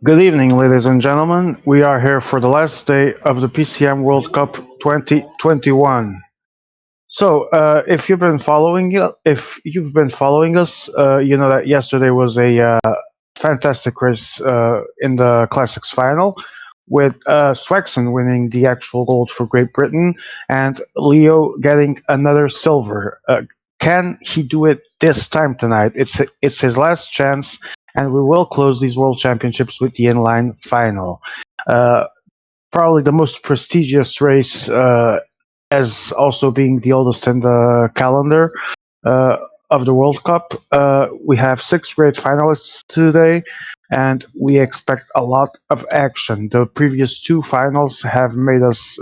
Good evening, ladies and gentlemen. We are here for the last day of the PCM World Cup 2021. If you've been following us, you know that yesterday was a fantastic race in the Classics final, with Swexon winning the actual gold for Great Britain and Leo getting another silver. Can he do it this time tonight? It's his last chance, and we will close these World Championships with the Inline final. Uh, Probably the most prestigious race, as also being the oldest in the calendar uh, of the World Cup. We have six great finalists today, and we expect a lot of action. The previous two finals have made us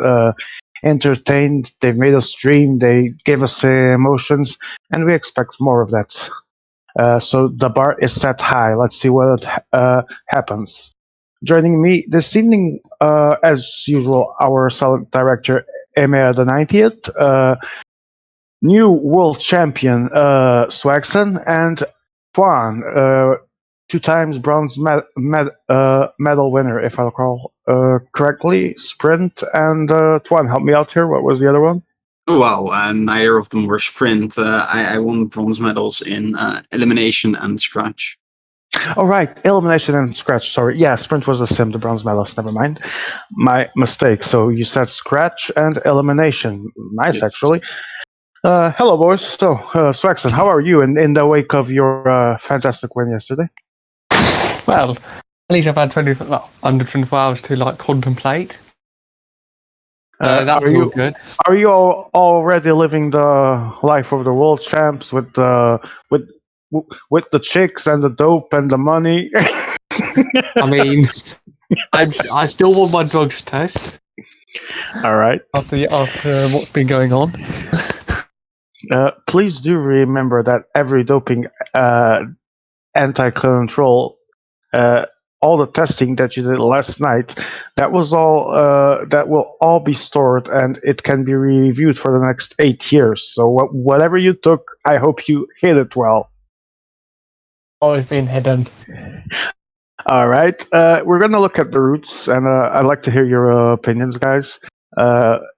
entertained, they've made us dream, they gave us emotions, and we expect more of that. So the bar is set high. Let's see what happens. Joining me this evening, as usual, our silent director, Emea the 90th, new world champion, Swagson, and Tuan, two times bronze medal winner, if I recall correctly, sprint. And Tuan, help me out here. What was the other one? Well, neither of them were sprint. I won bronze medals in elimination and scratch. Oh, right. Elimination and scratch. Sorry. Yeah, sprint was the sim, the bronze medalist. Never mind. My mistake. So you said scratch and elimination. Nice, yes. Actually. Hello, boys. So, Swagson, how are you in the wake of your fantastic win yesterday? Well, at least I've had under 24 hours to contemplate. That's all good. Are you already living the life of the world champs with the chicks and the dope and the money? I mean, I still want my drugs test. All right. After what's been going on. Please do remember that every doping anti-control, all the testing that you did last night, that was all that will all be stored, and it can be reviewed for the next 8 years. So whatever you took, I hope you hid it well. Always been hidden. All right, we're gonna look at the routes, and I'd like to hear your opinions, guys.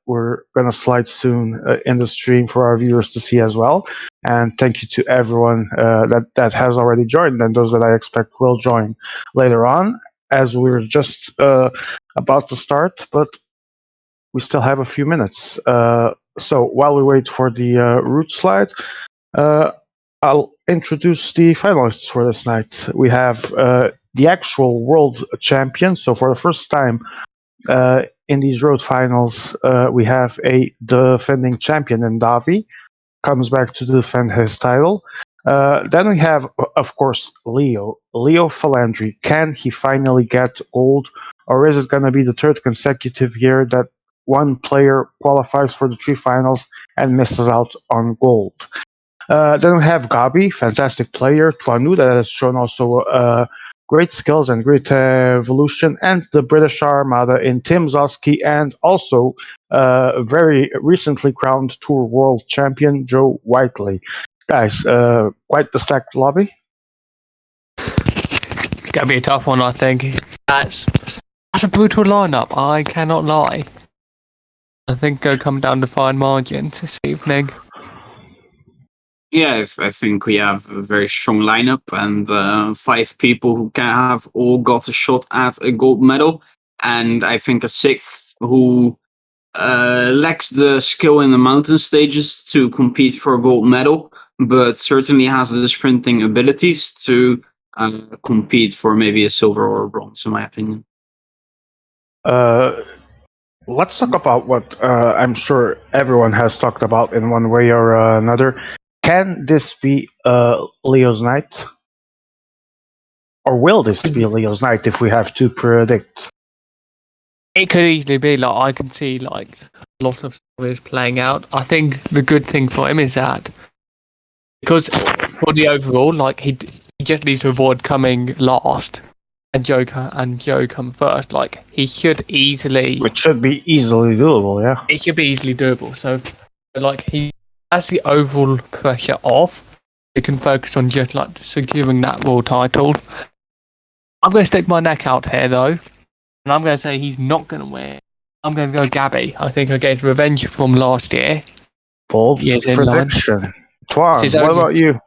We're gonna slide soon in the stream for our viewers to see as well. And thank you to everyone that has already joined, and those that I expect will join later on, as we're just about to start, but we still have a few minutes. So while we wait for the route slide, I'll introduce the finalists for this night. We have the actual world champion. So for the first time in these road finals, we have a defending champion in Davi, comes back to defend his title. Then we have, of course, Leo Falandri. Can he finally get gold, or is it going to be the third consecutive year that one player qualifies for the three finals and misses out on gold? Then we have Gabi, fantastic player, Tuanu, that has shown also great skills and great evolution, and the British Armada in Tim Zosky, and also very recently crowned Tour World Champion Joe Whiteley. Guys, quite the stacked lobby. It's going to be a tough one, I think. That's a brutal lineup, I cannot lie. I think it'll come down to fine margins this evening. Yeah, I think we have a very strong lineup, and 5 people who have all got a shot at a gold medal, and I think a 6th who lacks the skill in the mountain stages to compete for a gold medal, but certainly has the sprinting abilities to compete for maybe a silver or a bronze, in my opinion. Let's talk about what I'm sure everyone has talked about in one way or another. Can this be Leo's night? Or will this be Leo's night if we have to predict? It could easily be. I can see a lot of stories playing out. I think the good thing for him is that because for the overall, he just needs to avoid coming last and Joe come first. He should easily... Which should be easily doable, yeah. It should be easily doable. So, he has the overall pressure off. He can focus on just securing that world title. I'm going to stick my neck out here, though, and I'm going to say he's not going to win. I'm going to go Gabby. I think I get his revenge from last year. Bold Yes, Inline. prediction. Twan, She's what only- about you?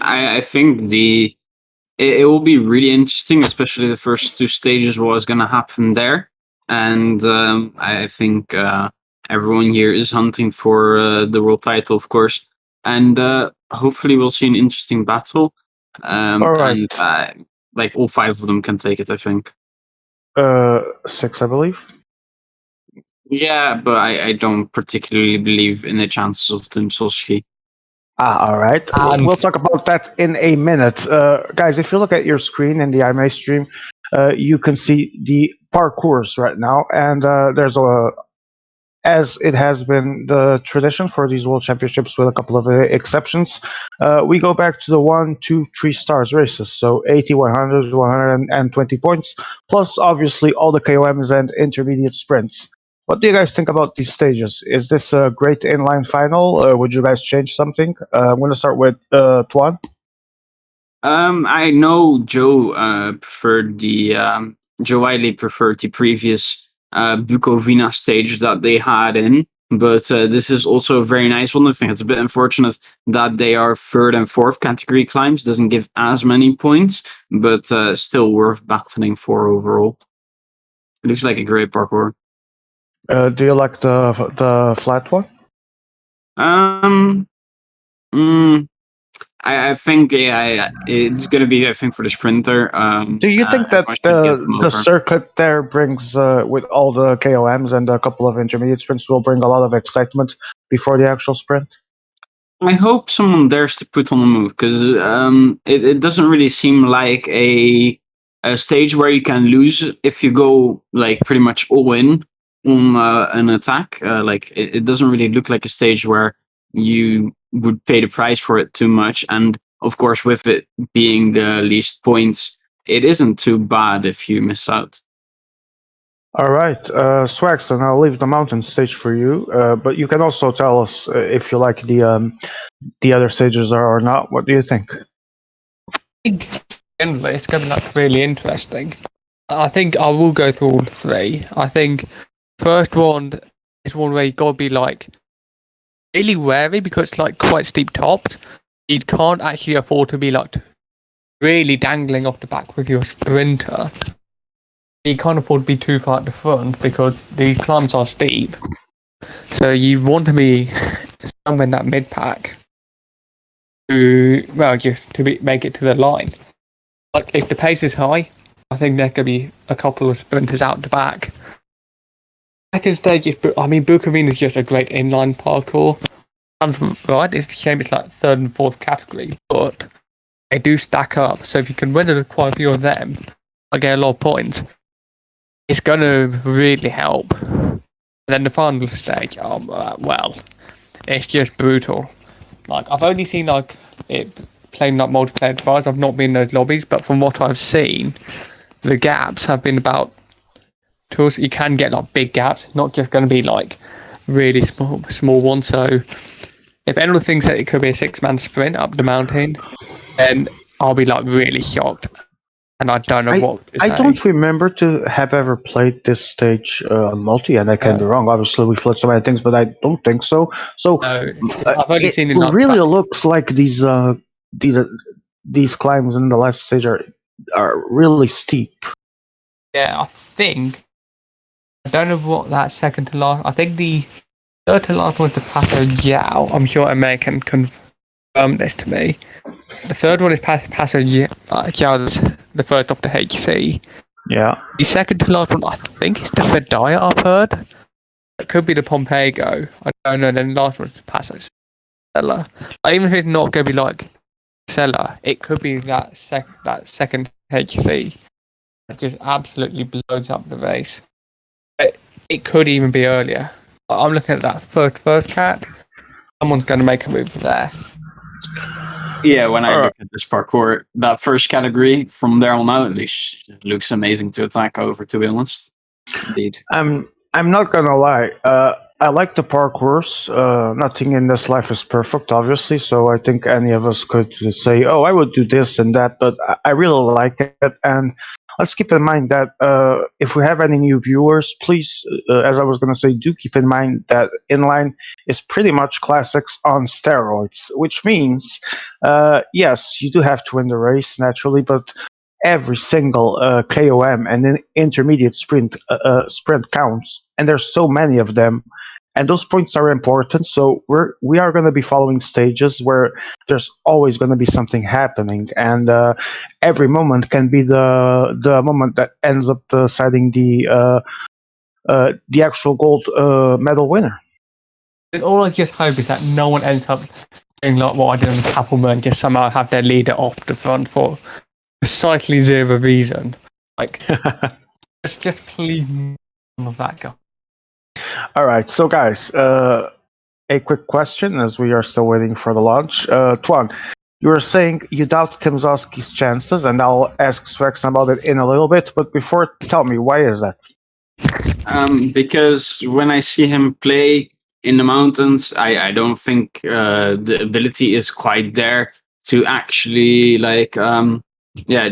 I think it will be really interesting, especially the first two stages, what's going to happen there. And I think everyone here is hunting for the world title, of course. And hopefully we'll see an interesting battle. All right. And like all five of them can take it, I think. 6, I believe. Yeah, but I don't particularly believe in the chances of Tim Solski. All right. We'll talk about that in a minute. Guys, if you look at your screen in the IMA stream, you can see the parcours right now. And there's as it has been the tradition for these World Championships with a couple of exceptions, we go back to the 1, 2, 3 stars races. So 80, 100, 120 points, plus obviously all the KOMs and intermediate sprints. What do you guys think about these stages? Is this a great inline final? Would you guys change something? I'm going to start with Tuan. I know Joe preferred Joe Wiley preferred the previous Bukovina stage that they had in, but this is also a very nice one. I think it's a bit unfortunate that they are third and fourth category climbs. Doesn't give as many points, but still worth battling for overall. It looks like a great parkour. Do you like the flat one? I think it's going to be, I think, for the sprinter. Do you think that the circuit there brings, with all the KOMs and a couple of intermediate sprints, will bring a lot of excitement before the actual sprint? I hope someone dares to put on a move, because it doesn't really seem like a stage where you can lose if you go like pretty much all in on an attack. Like it doesn't really look like a stage where you would pay the price for it too much. And of course, with it being the least points, it isn't too bad if you miss out. All right, Swagston, I'll leave the mountain stage for you, but you can also tell us if you like the other stages or not. What do you think? Generally, it's going to be like really interesting. I think I will go through all three. I think first one is one where you got to be like really wary because it's like quite steep tops. You can't actually afford to be like really dangling off the back with your sprinter. You can't afford to be too far at the front because these climbs are steep. So you want to be somewhere in that mid pack to make it to the line. Like if the pace is high, I think there could be a couple of sprinters out the back. Second stage is, Bukovina is just a great inline parkour. And right, it's a shame it's like third and fourth category, but they do stack up. So if you can win quite a few of them, I get a lot of points. It's going to really help. And then the final stage, well, it's just brutal. Like I've only seen like it playing like multiplayer trials. I've not been in those lobbies, but from what I've seen, the gaps have been about. Tools you can get like big gaps, not just going to be like really small ones. So if anyone thinks that it could be a 6-man sprint up the mountain, then I'll be like really shocked. And I don't know what to say. I don't remember to have ever played this stage on multi, and I can be wrong. Obviously, we flood so many things, but I don't think so. So I've only seen it really looks like these climbs in the last stage are really steep. Yeah, I don't know what that second to last. I think the third to last was the Paso Jiao. I'm sure American can confirm this to me. The third one is Paso Jiao, the first off the HC. Yeah. The second to last one, I think, is the Fedaya, I've heard. It could be the Pompego. I don't know. Then the last one is the Paso Stella. Even if it's not going to be like Stella, it could be that second HC that just absolutely blows up the race. It could even be earlier. I'm looking at that first cat. Someone's going to make a move there. Yeah, when I look at this parkour, that first category, from there on out, at least, it looks amazing to attack over, to be honest. Indeed. I'm not gonna lie. I like the parkours. Nothing in this life is perfect, obviously. So I think any of us could say, "Oh, I would do this and that," but I really like it. And let's keep in mind that if we have any new viewers, please, as I was going to say, do keep in mind that Inline is pretty much classics on steroids, which means, yes, you do have to win the race naturally, but every single KOM and intermediate sprint counts, and there's so many of them, and those points are important. So we are going to be following stages where there's always going to be something happening, and every moment can be the moment that ends up deciding the actual gold medal winner. All I just hope is that no one ends up doing like what I did on Appleman and just somehow have their leader off the front for precisely zero reason. Like, just please none of that guy. All right, so guys, a quick question as we are still waiting for the launch. Tuan, you were saying you doubt Tim Zosky's chances, and I'll ask Svex about it in a little bit. But before, tell me, why is that? Because when I see him play in the mountains, I don't think the ability is quite there to actually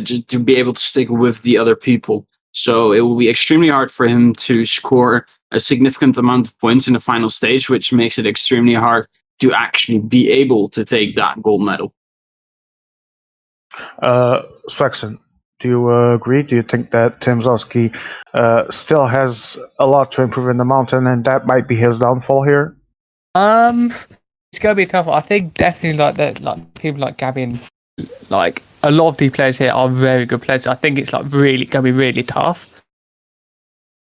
just to be able to stick with the other people. So it will be extremely hard for him to score a significant amount of points in the final stage, which makes it extremely hard to actually be able to take that gold medal. Swexon, do you agree? Do you think that Tim Zosky still has a lot to improve in the mountain, and that might be his downfall here? It's gonna be tough. I think definitely like that, like people like Gabby and like a lot of these players here are very good players. I think it's like really gonna be really tough.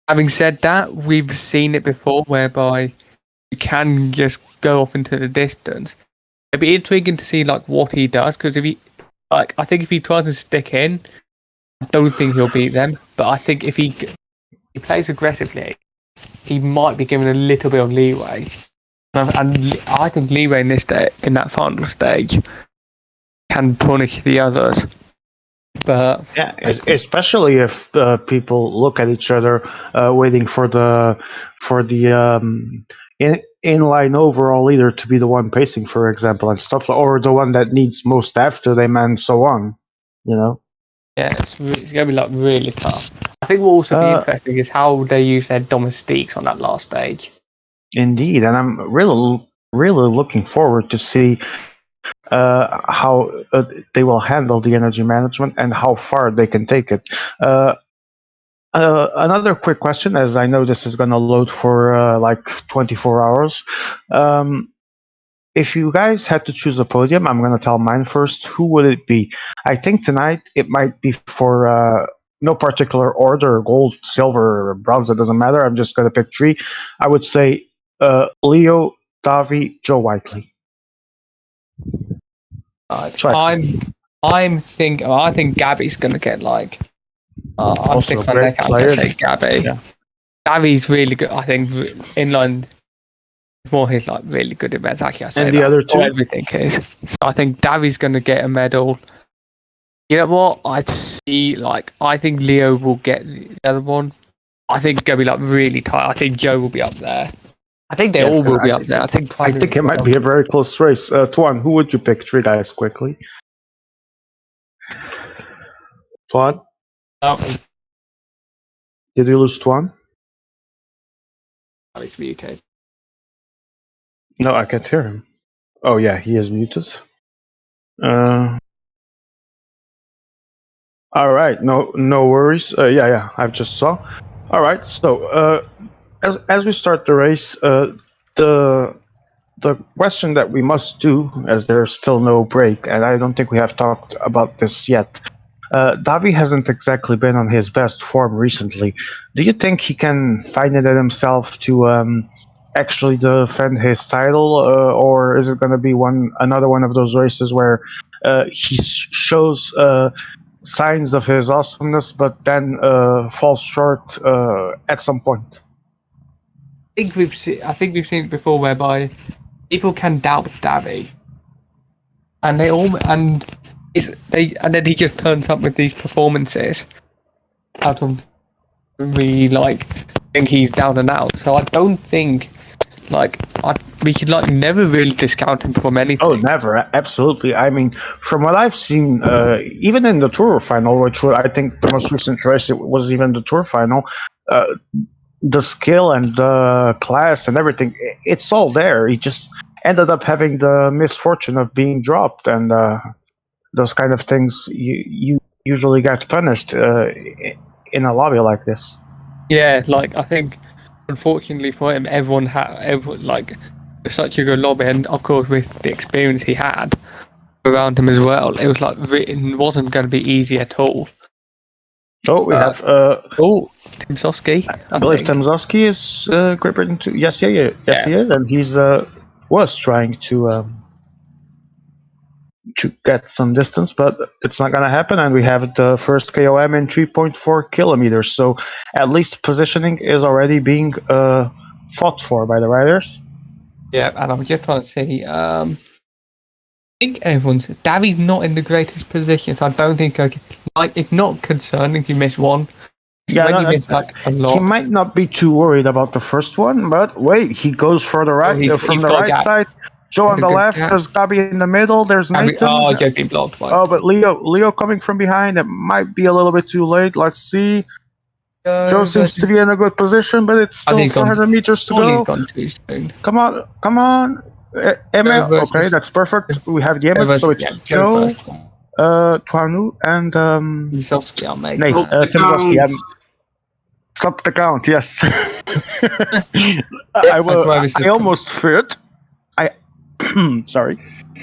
Having said that, we've seen it before whereby you can just go off into the distance. It'd be intriguing to see like what he does, because if he I think if he tries to stick in, I don't think he'll beat them. But I think if he plays aggressively, he might be given a little bit of leeway. And I think leeway in that final stage can punish the others. But yeah, especially if people look at each other, waiting for the inline overall leader to be the one pacing, for example, and stuff, or the one that needs most after them, and so on. You know. Yeah, it's gonna be like really tough. I think what will also be interesting is how they use their domestiques on that last stage. Indeed, and I'm really looking forward to see how they will handle the energy management and how far they can take it. Another quick question, as I know this is going to load for like 24 hours. If you guys had to choose a podium, I'm going to tell mine first. Who would it be? I think tonight it might be for no particular order, gold, silver, bronze, it doesn't matter. I'm just going to pick three. I would say Leo, Davi, Joe Whiteley. I think Gabby's gonna get like. I'm Also sticking a my great neck out player. to say Gabby. Yeah. Gabby's really good. I think Inline is more his like really good events. Actually, I say And the that. other two? Everything is. So I think Davi's gonna get a medal. You know what? I think Leo will get the other one. I think it's gonna be like really tight. I think Joe will be up there. I think they all will be up there. I think it might be a very close race. Tuan, who would you pick? Three guys quickly. Tuan? Did we lose Tuan? It's muted. No, I can't hear him. Oh yeah, he is muted. All right, no worries. Yeah, I just saw. All right, so as we start the race, the question that we must do, as there's still no break, and I don't think we have talked about this yet. Davi hasn't exactly been on his best form recently. Do you think he can find it in himself to actually defend his title, or is it going to be another one of those races where he shows signs of his awesomeness, but then falls short at some point? I think we've seen it before, whereby people can doubt Davi, and then he just turns up with these performances out of really think he's down and out. So I don't think we could like never really discount him from anything. Oh, never. Absolutely. I mean, from what I've seen, even in the Tour final, which I think the most recent race it was even the Tour final, the skill and the class and everything, it's all there. He just ended up having the misfortune of being dropped, and those kind of things you usually get punished in a lobby like this. Yeah, like I think, unfortunately for him, everyone like such a good lobby, and of course with the experience he had around him as well, it was like it wasn't going to be easy at all. Oh, we have Tim Soski. I believe Tim Soski is Great Britain too. Yes, he is, and he's was trying to get some distance, but it's not going to happen. And we have the first KOM in 3.4 kilometers, so at least positioning is already being fought for by the riders. Yeah, and I'm just trying to see. I think Davi's not in the greatest position, so I don't think it's not concerning if you miss one. Yeah, you miss a lot. He might not be too worried about the first one, but wait, he goes for the right from the right side. Joe on the left, there's Gabi in the middle, there's Nathan. Joe's been blocked. But Leo coming from behind, it might be a little bit too late. Let's see. Joe seems to be in a good position, but it's still 400 meters to go. Gone too soon. Come on. Emma, okay, that's perfect. We have the image, so it's Joe, Tuanu, and Nate, Tim Soski. Stop the count, yes. I almost feared. Sorry.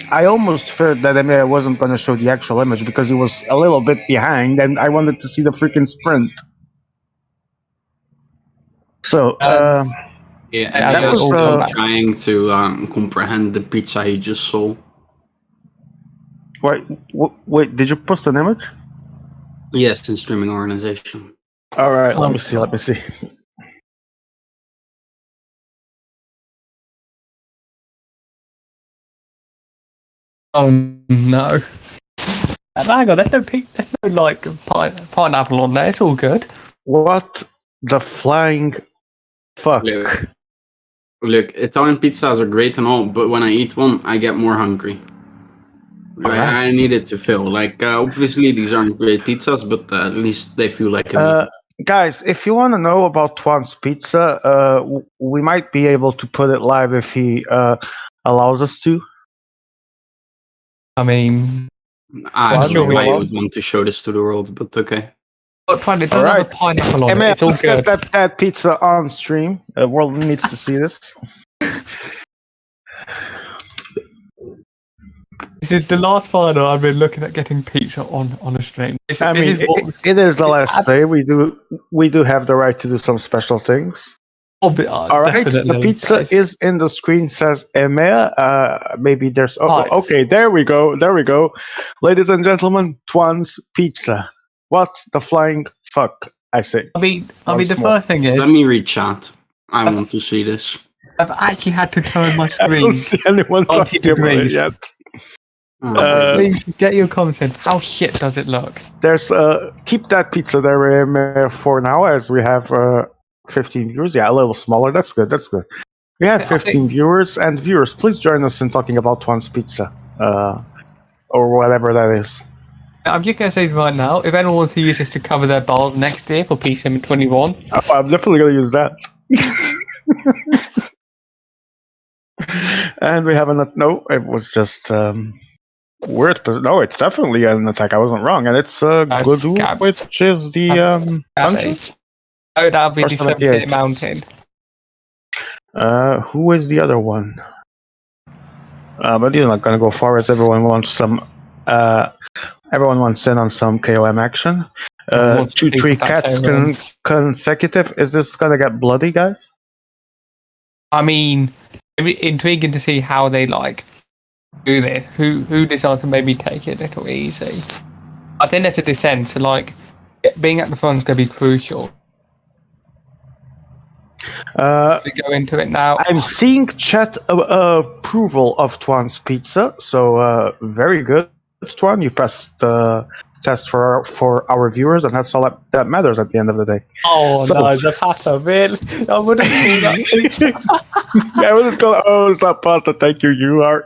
I almost feared that Emma wasn't going to show the actual image because he was a little bit behind, and I wanted to see the freaking sprint. So, yeah, that was trying to comprehend the pizza he just saw. Wait, did you post an image? Yes, in streaming organization. All right, let me see. Oh no! Hang on, there's no like pineapple on there. It's all good. What the flying fuck? Look, Italian pizzas are great and all, but when I eat one, I get more hungry. I need it to fill. Like, obviously, these aren't great pizzas, but at least they feel like a guys, if you want to know about Tuan's pizza, we might be able to put it live if he allows us to. I mean, I don't know why you would want to show this to the world, but okay. But fine, it doesn't have a pineapple on it. It's all good. Get that pizza on stream. The world needs to see this. This is the last final I've been looking at getting pizza on a stream. It is the last day. We do have the right to do some special things. All right, the pizza is in the screen. Says Emea. Maybe there's. Okay, there we go. Ladies and gentlemen, Tuan's pizza. What the flying fuck? I say. I mean, the first thing is. Let me read chat. I want to see this. I've actually had to turn my screen. I don't see anyone talking about it yet. Please get your comments in. How shit does it look? There's keep that pizza there for now, as we have 15 viewers. Yeah, a little smaller. That's good. We have 15 viewers, and viewers, please join us in talking about Tuan's pizza, or whatever that is. I'm just gonna say right now, if anyone wants to use this to cover their bars next year for PCM 21, I'm definitely gonna use that. And we have no. It was just weird. No, it's definitely an attack. I wasn't wrong, and it's Godu, which is the function. Oh, that'll be the 78 Mountain. Who is the other one? But you're not gonna go far as everyone wants some. Everyone wants in on some KOM action. 2-3 cats consecutive. Is this gonna get bloody, guys? I mean, it'd be intriguing to see how they do this. Who decides to maybe take it a little easy. I think there's a descent, so being at the front is gonna be crucial. We go into it now. I'm seeing chat approval of Tuan's pizza, so very good, Tuan. You passed the test for our viewers, and that's all that matters at the end of the day. Oh, so, no, the pasta, man. I wouldn't do that. I was told, oh, Zapata, thank you. You are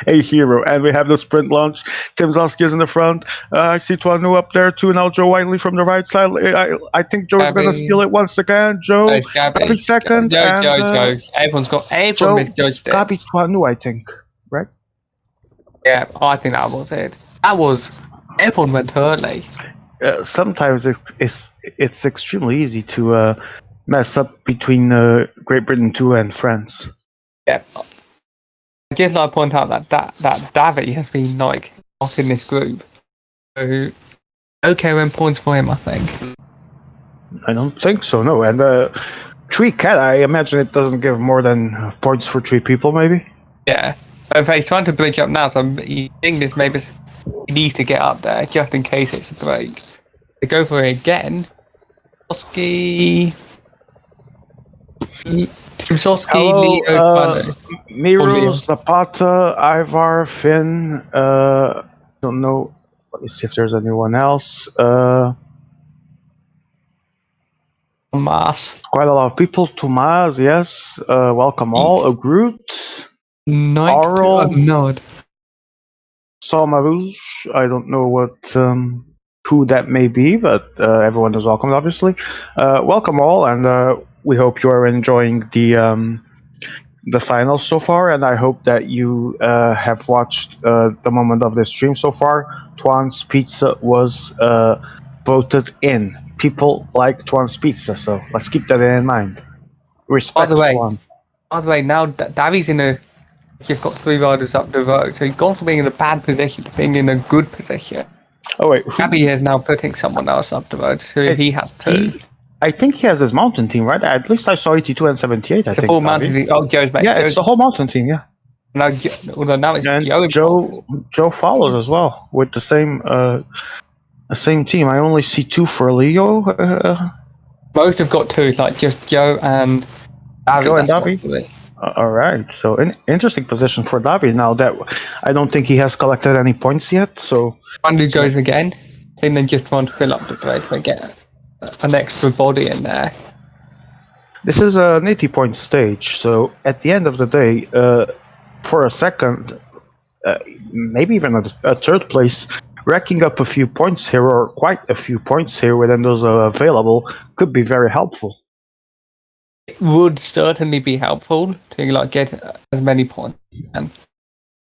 a hero. And we have the sprint launch. Tim Zosky is in the front. I see Tuanu up there too. Now Joe Wiley from the right side. I think Joe is going to Gabby. steal it once again. Joe, No, it's Gabby. Gabby second. Joe, and Joe. Everyone Joe, misjudged it. Gabby Tuanu, I think. Right? Yeah, I think that was it. Everyone went early. Sometimes it's extremely easy to mess up between Great Britain 2 and France. Yeah. I just like to point out that Davi has been like not in this group. So okay, when points for him, I think. I don't think so, no. And 3 cat, I imagine it doesn't give more than points for 3 people, maybe. Yeah. But if he's trying to bridge up now, so you think this maybe he needs to get up there just in case it's a break. They go for it again. Timsowski, Leo, Miro, Zapata, Ivar, Finn. Don't know. Let me see if there's anyone else. Tomas. Quite a lot of people. Tomas, yes. Welcome all. A Groot. Arl. Nod. Salmarouge. I don't know what who that may be, but everyone is welcome, obviously. Welcome all, and we hope you are enjoying the finals so far, and I hope that you have watched the moment of this stream so far. Twan's Pizza was voted in. People like Twan's Pizza, so let's keep that in mind. Respect Twan. By the way, now Davi's just got 3 riders up the road, so he's gone from being in a bad position to being in a good position. Oh wait, Gabby is now putting someone else up the road, so he has 2. I think he has his mountain team, right? At least I saw 82 and 78. I it's think. The full mountain team. Oh, Joe's back. Yeah, it's the whole mountain team. Yeah. Now it's and Joe follows as well with the same team. I only see 2 for Leo. Both have got 2, like just Joe and Davi. Joe and Davi. All right, so interesting position for Davi now that I don't think he has collected any points yet. So Andy goes again, and then just trying to fill up the place and get an extra body in there. This is an 80-point stage, so at the end of the day, for a second, maybe even a 3rd place, racking up a few points here, or quite a few points here within those available, could be very helpful. It would certainly be helpful to like get as many points and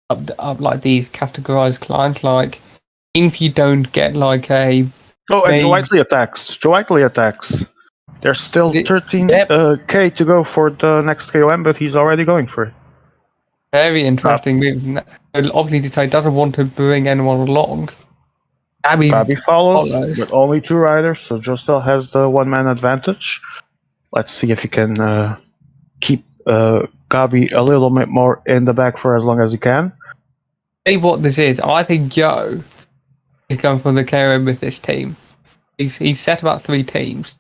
up like these categorized clients. Like if you don't get like a and Joe Whiteley attacks. There's still 13k to go for the next KOM, but he's already going for it. Very interesting move. Obviously, he doesn't want to bring anyone along. Gabby follows with only 2 riders, so Joe still has the 1-man advantage. Let's see if he can keep Gabi a little bit more in the back for as long as he can. See what this is. I think Joe is going for the KOM with this team. He's set about 3 teams,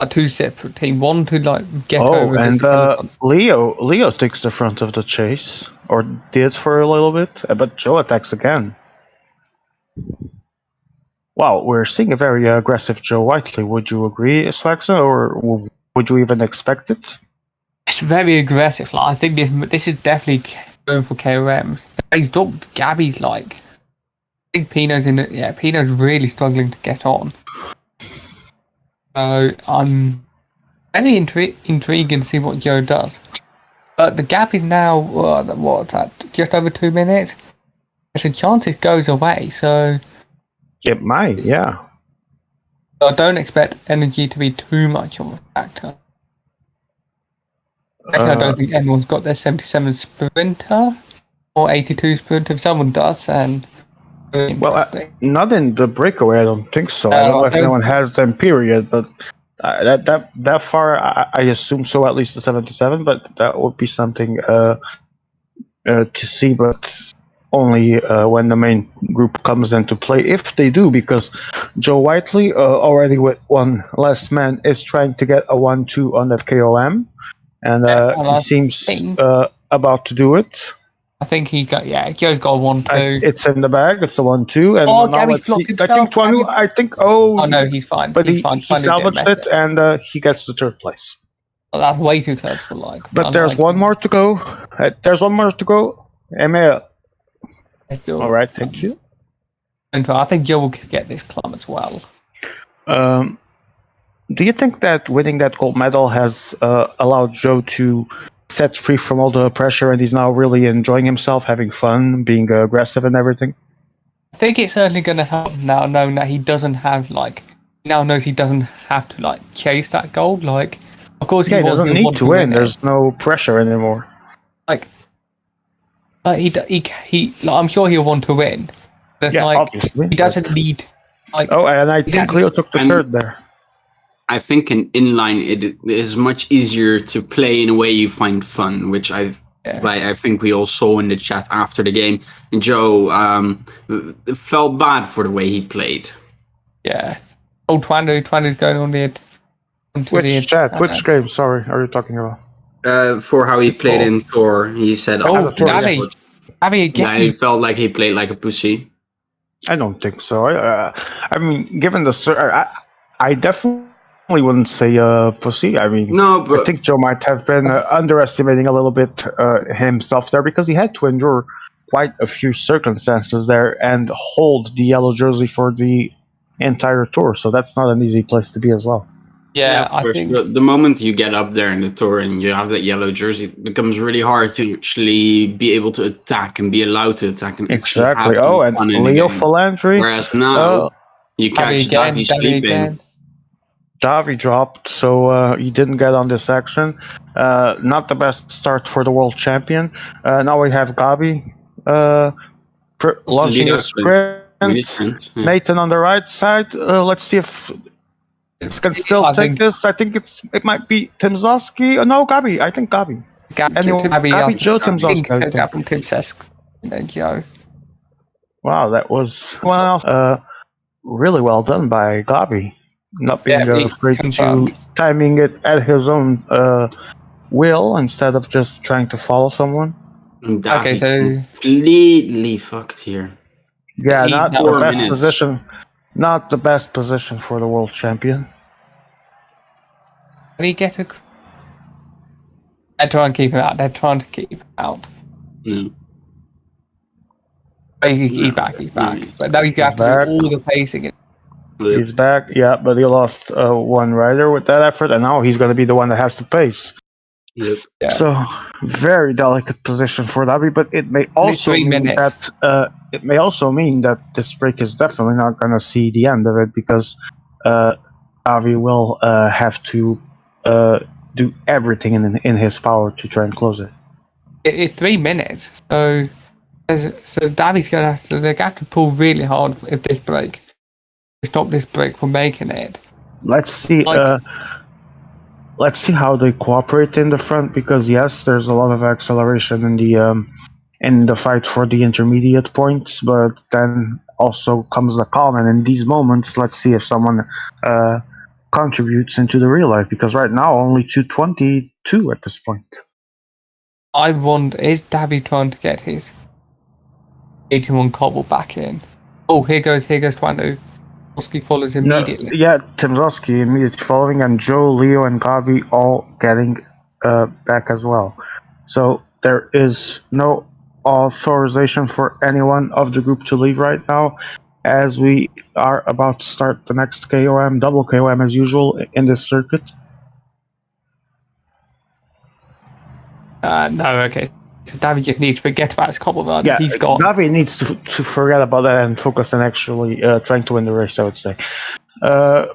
2 separate teams. One to like get over. And Leo takes the front of the chase, or did for a little bit, but Joe attacks again. Wow, we're seeing a very aggressive Joe Whiteley. Would you agree, Swaxa, or would you even expect it? It's very aggressive. Like, I think this is definitely going for KOM. He's dropped Gabby's like. I think Pino's in it. Yeah, Pino's really struggling to get on. So I'm very intrigued to see what Joe does. But the gap is now just over 2 minutes. There's a chance it goes away. So. It might, yeah. So I don't expect energy to be too much of a factor. I don't think anyone's got their 77 sprinter or 82 sprinter. If someone does, and not in the breakaway. I don't think so. I don't know if anyone has them. Period, but that far, I assume so. At least the 77, but that would be something to see. But only when the main group comes into play, if they do, because Joe Whiteley, already with 1 less man, is trying to get a 1-2 on that KOM, and he seems about to do it. I think Joe's got a 1-2. It's in the bag. It's a 1-2, and now let's see. I think Tuanu. Oh no, he's fine. But he salvaged it, and he gets the 3rd place. That's way too close for like. But there's one more to go. There's one more to go. Emil. All right, thank you. And I think Joe will get this club as well. Do you think that winning that gold medal has allowed Joe to set free from all the pressure, and he's now really enjoying himself, having fun, being aggressive and everything? I think it's certainly going to help now, knowing that he doesn't have like. He now knows he doesn't have to like chase that gold. Like, of course, he doesn't need to win. There's no pressure anymore. Like, he like, I'm sure he'll want to win. But yeah, like, obviously. He doesn't need. Like, and I think Leo took the third there. I think in inline it is much easier to play in a way you find fun, which I think we all saw in the chat after the game. And Joe felt bad for the way he played. Yeah. Oh, Twando's going on the. Which chat? Which game? Sorry, are you talking about? For how he played in Thor, he said, Davy again. Yeah, he felt like he played like a pussy. I don't think so. I mean, given the I definitely wouldn't say pussy. I mean, no, but I think Joe might have been underestimating a little bit himself there, because he had to endure quite a few circumstances there and hold the yellow jersey for the entire tour. So that's not an easy place to be as well. Yeah, I think the moment you get up there in the tour and you have that yellow jersey, it becomes really hard to actually be able to attack and be allowed to attack and exactly. And Leo Philandry. Whereas now you catch Davy sleeping. Davy dropped, so he didn't get on this action. Not the best start for the world champion. Now we have Gabi launching a sprint. Nathan on the right side. Let's see if it can still take this. I think it might be Timzowski. Oh, no, Gabi. I think Gabi. Gabi, Joe Timzowski. Joe. Wow, that was really well done by Gabi. Not being afraid to timing it at his own will instead of just trying to follow someone. Okay, so completely fucked here. Yeah, not the best position. Not the best position for the world champion. Can he get a? They're trying to keep him out. They're trying to keep him out. He's back. But now he's got to do all the pacing. He's back, yeah, but he lost one rider with that effort, and now he's going to be the one that has to pace. Yep. Yeah. So, very delicate position for Davi, but it may also mean that this break is definitely not going to see the end of it, because Davi will have to do everything in his power to try and close it. It's 3 minutes, so Davi's going to have to pull really hard if this break. Stop this break from making it. Let's see. Let's see how they cooperate in the front, because yes, there's a lot of acceleration in the fight for the intermediate points, but then also comes the calm. And in these moments, let's see if someone contributes into the real life, because right now only 222 at this point. I wonder, is Davi trying to get his 81 cobble back in? Oh, here goes Twando. Timzowski follows immediately. Timzowski immediately following, and Joe, Leo, and Gabi all getting back as well. So there is no authorization for anyone of the group to leave right now, as we are about to start the next KOM, double KOM as usual in this circuit. No, okay. So Davi just needs to forget about his cobble run. Yeah, he's got. Davi needs to forget about that and focus on actually trying to win the race, I would say.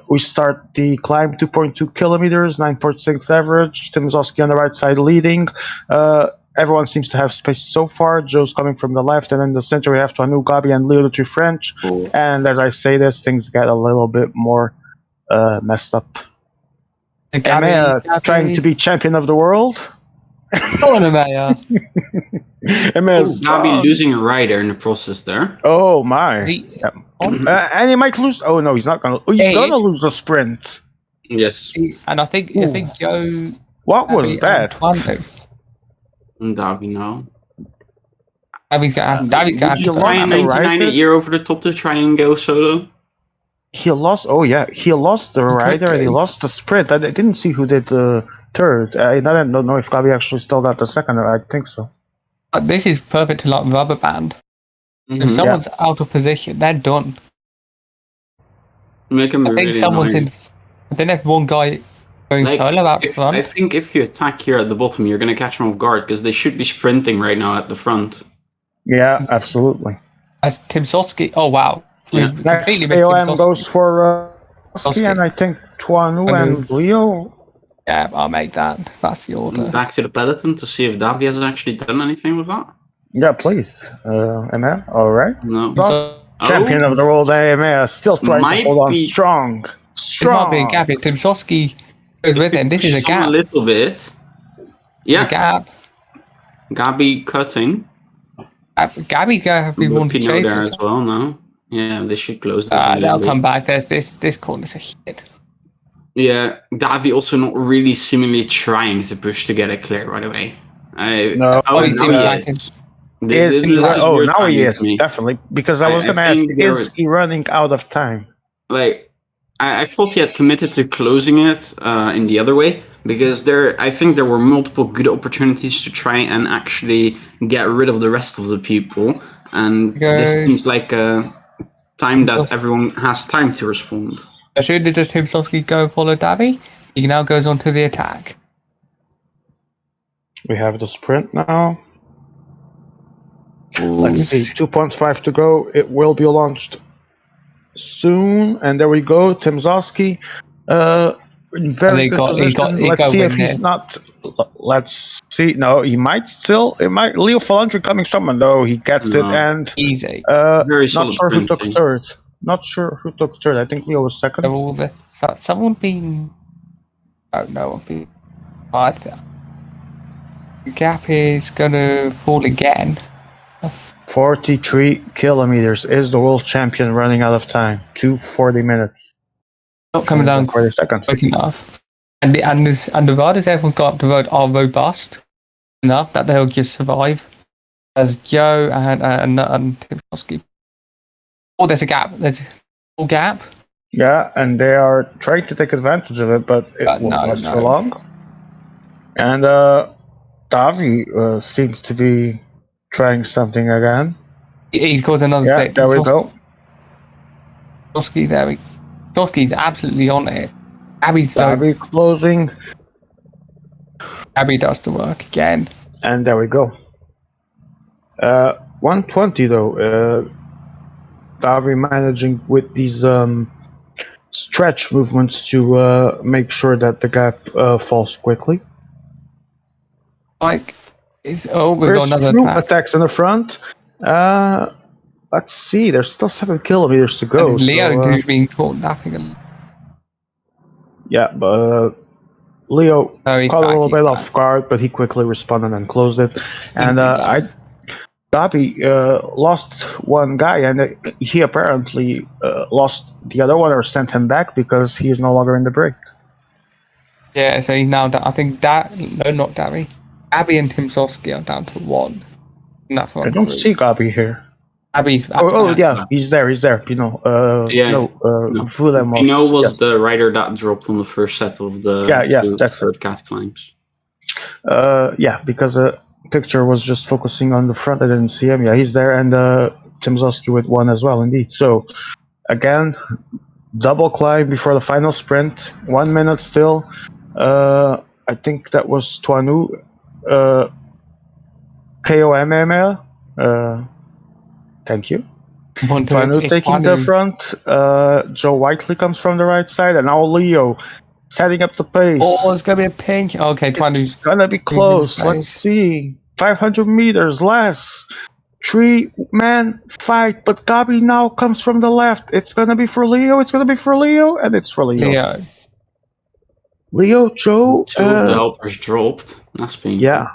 We start the climb 2.2 kilometers, 9.6 average. Timzowski on the right side leading. Everyone seems to have space so far. Joe's coming from the left, and in the center we have Twanu, Gabi, and Leo, the two French. Ooh. And as I say this, things get a little bit more messed up. Gabi, trying to be champion of the world. Go on, Amaya. Gabi losing a rider in the process there. Oh my! And he might lose. Oh no, he's not gonna. Oh, he's gonna lose the sprint. Yes. And I think Joe. What was that? Davi now. Davi's got to try and 99 a year over the top to try and go solo. He lost. Oh yeah, he lost the rider and he lost the sprint. I didn't see who did the third. I don't know if Gabi actually still got the second. I think so. This is perfect to like rubber band. If someone's out of position, they're done. Make him I think really someone's annoying. in. I think there's one guy going solo out front. I think if you attack here at the bottom, you're going to catch them off guard because they should be sprinting right now at the front. Yeah, absolutely. As Timsovsky. Oh wow. Yeah. Next AOM goes for Timsovsky, and I think Tuanu and Leo. Yeah, I'll make that. That's the order. Back to the peloton to see if Davy has actually done anything with that. Yeah, please. Emma, all right. No. Champion of the world, AMA, still trying to hold on strong. It might be a gap. If Timsovsky goes with him, this is a gap. A little bit. Yeah. A gap. Gabi cutting. Gabi wants to chase there as well. No. Yeah, they should close this. They'll come back. This corner's a shit. Yeah, Davy also not really seemingly trying to push to get it clear right away. No. Now he is. Now he is, definitely. Because I was going to ask, is he running out of time? Like, I thought he had committed to closing it in the other way. Because I think there were multiple good opportunities to try and actually get rid of the rest of the people. And this seems like a time that everyone has time to respond. As soon as Timsovsky go follow Davy, he now goes on to the attack. We have the sprint now. Let's see, 2.5 to go. It will be launched soon. And there we go, Timsovsky. Very good position. Let's see if he's not. Let's see. No, he might still. It might. Leo Falandri coming someone though. He gets it and easy. Very not sure who took third. Not sure who took third. I think Leo was second. Someone been. Oh no, Gap is gonna fall again. 43 kilometers. Is the world champion running out of time? 2:40 minutes. Not coming down 40 seconds. quick enough. And the riders everyone got up the road are robust enough that they'll just survive. As Joe and Timsovsky. Oh, there's a gap. There's a gap. Yeah, and they are trying to take advantage of it, but it won't last for long. And Davy seems to be trying something again. He's got another split. There we go. Timsovsky's absolutely on it. Davy closing. Abby does the work again. And there we go. 120 though. Davy managing with these stretch movements to make sure that the gap falls quickly. We've got another attacks in the front. Let's see. There's still 7 kilometers to go. And Leo who's being caught napping. Yeah, but Leo caught a little bit off guard, but he quickly responded and closed it. And Davy lost one guy, and he apparently lost the other one or sent him back because he is no longer in the break. Yeah, so he's now down. I think not Davy. Abby and Timsovsky are down to 1. I don't see Gabi here. Abby's. Yeah, he's there. You know. Fulham. Pino was the rider that dropped on the first set of the third cat climbs. Yeah, because the picture was just focusing on the front. I didn't see him. Yeah, he's there, and Timsovsky with 1 as well. Indeed. So again, double climb before the final sprint. 1 minute still. I think that was Tuanu. KOMML. Thank you. Tuanu taking the front. Joe Whiteley comes from the right side, and now Leo setting up the pace. Oh, it's gonna be a pink. Okay, Tuanu's gonna be close. Let's see. 500 meters less. 3-man fight, but Gabi now comes from the left. It's gonna be for Leo. And it's for Leo. Leo, Joe. 2 of the helpers dropped. That's painful. Yeah.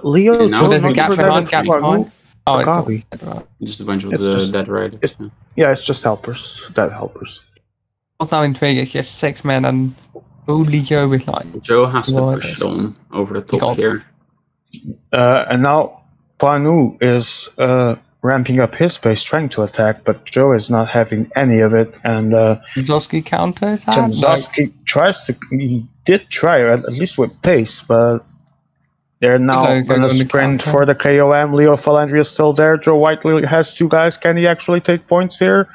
Leo, Joe. There's a gap behind. Oh, Gabi. Just a bunch of the dead riders. Yeah, it's just helpers. Dead helpers. What's now in Vegas? Just 6 men and Leo with Joe has to push it on over the top here. And now Tuanu is ramping up his pace, trying to attack, but Joe is not having any of it. And Timzowski counters that? Timzowski he did try, at least with pace, but they're now going to sprint for the KOM. Leo Falandri is still there. Joe Whiteley has 2 guys. Can he actually take points here?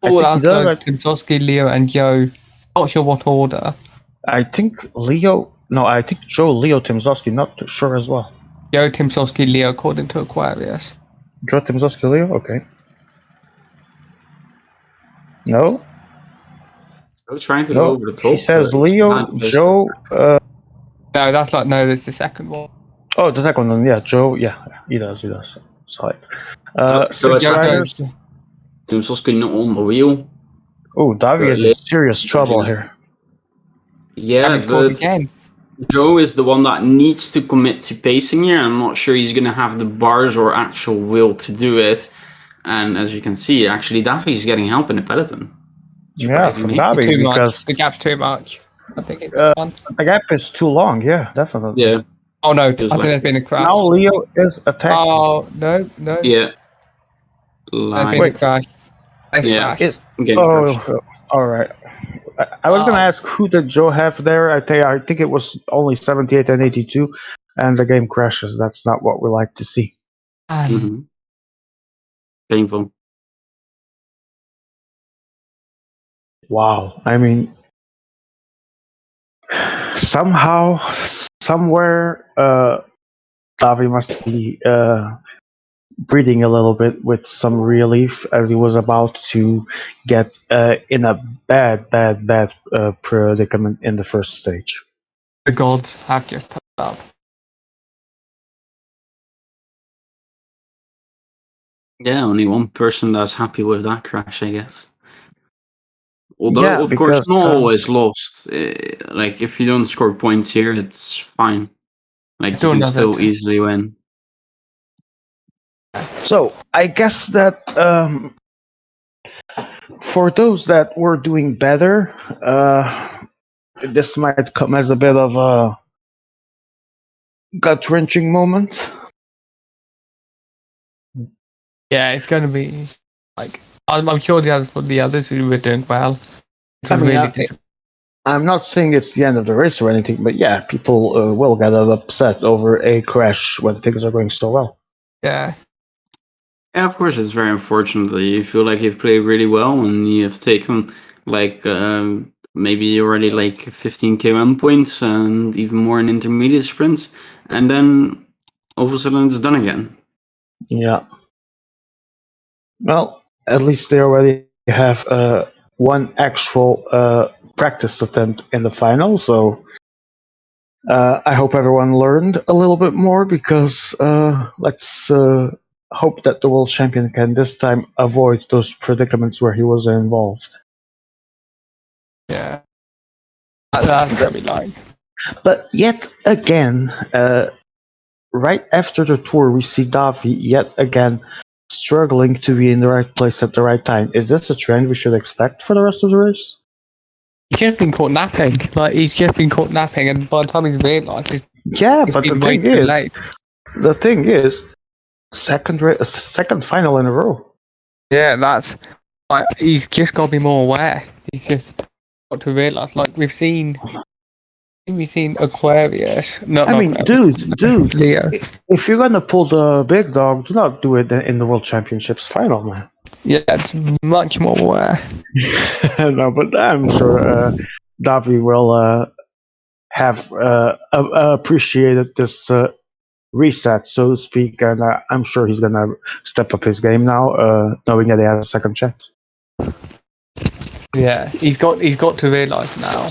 Oh, I think he does. Timzowski, Leo, and Joe. Not sure what order. I think Joe, Leo, Timzowski, not too sure as well. Joe, Timzowski, Leo, according to Aquarius. Joe, Timzowski, Leo? Okay. No? I was trying to go over the top. He says Leo, Joe... No, that's there's the second one. Oh, the second one, yeah, Joe, yeah, he does. Sorry. So Timzowski not on the wheel. Oh, Davi is in serious trouble here. Yeah, but Joe is the one that needs to commit to pacing here. I'm not sure he's going to have the bars or actual will to do it. And as you can see, actually, Davi is getting help in the peloton. Yeah, from Davi, because the gap's too much. I think it's the gap is too long, yeah, definitely. Yeah. Oh no, I think there's been a crash. Now Leo is attacking. Oh, no. Yeah. There's been a crash. Yeah. Alright. I was going to ask, who did Joe have there? I think it was only 78 and 82, and the game crashes. That's not what we like to see. Painful. Wow. I mean, somehow, somewhere, Davi must be breathing a little bit with some relief as he was about to get in a bad predicament in the first stage. The gods have just turned up. Yeah, only one person that's happy with that crash, I guess. Although, of course, not always lost. Like, if you don't score points here, it's fine. Like, you can still easily win. So, I guess that for those that were doing better, this might come as a bit of a gut-wrenching moment. Yeah, it's going to be like I'm sure the others who were doing well. I'm not saying it's the end of the race or anything, but yeah, people will get upset over a crash when things are going so well. Yeah. Yeah, of course, it's very unfortunate that you feel like you've played really well and you've taken like maybe already like 15 km points and even more in intermediate sprints, and then all of a sudden it's done again. Yeah. Well, at least they already have one actual practice attempt in the final, so I hope everyone learned a little bit more, because let's hope that the world champion can this time avoid those predicaments where he was involved. Yeah. That's going to be like. But yet again, right after the tour, we see Davi yet again struggling to be in the right place at the right time. Is this a trend we should expect for the rest of the race? He's just been caught napping. And by the time he's realised, yeah, but the thing is, second final in a row. Yeah, that's like, he's just got to be more aware. He's just got to realise, like we've seen Aquarius. Dude, Leo. If you're gonna pull the big dog, do not do it in the World Championships final, man. Yeah, it's much more aware. No, but I'm sure Davi will have appreciated this reset, so to speak, and I'm sure he's gonna step up his game now, knowing that he has a second chance. Yeah, he's got to realise now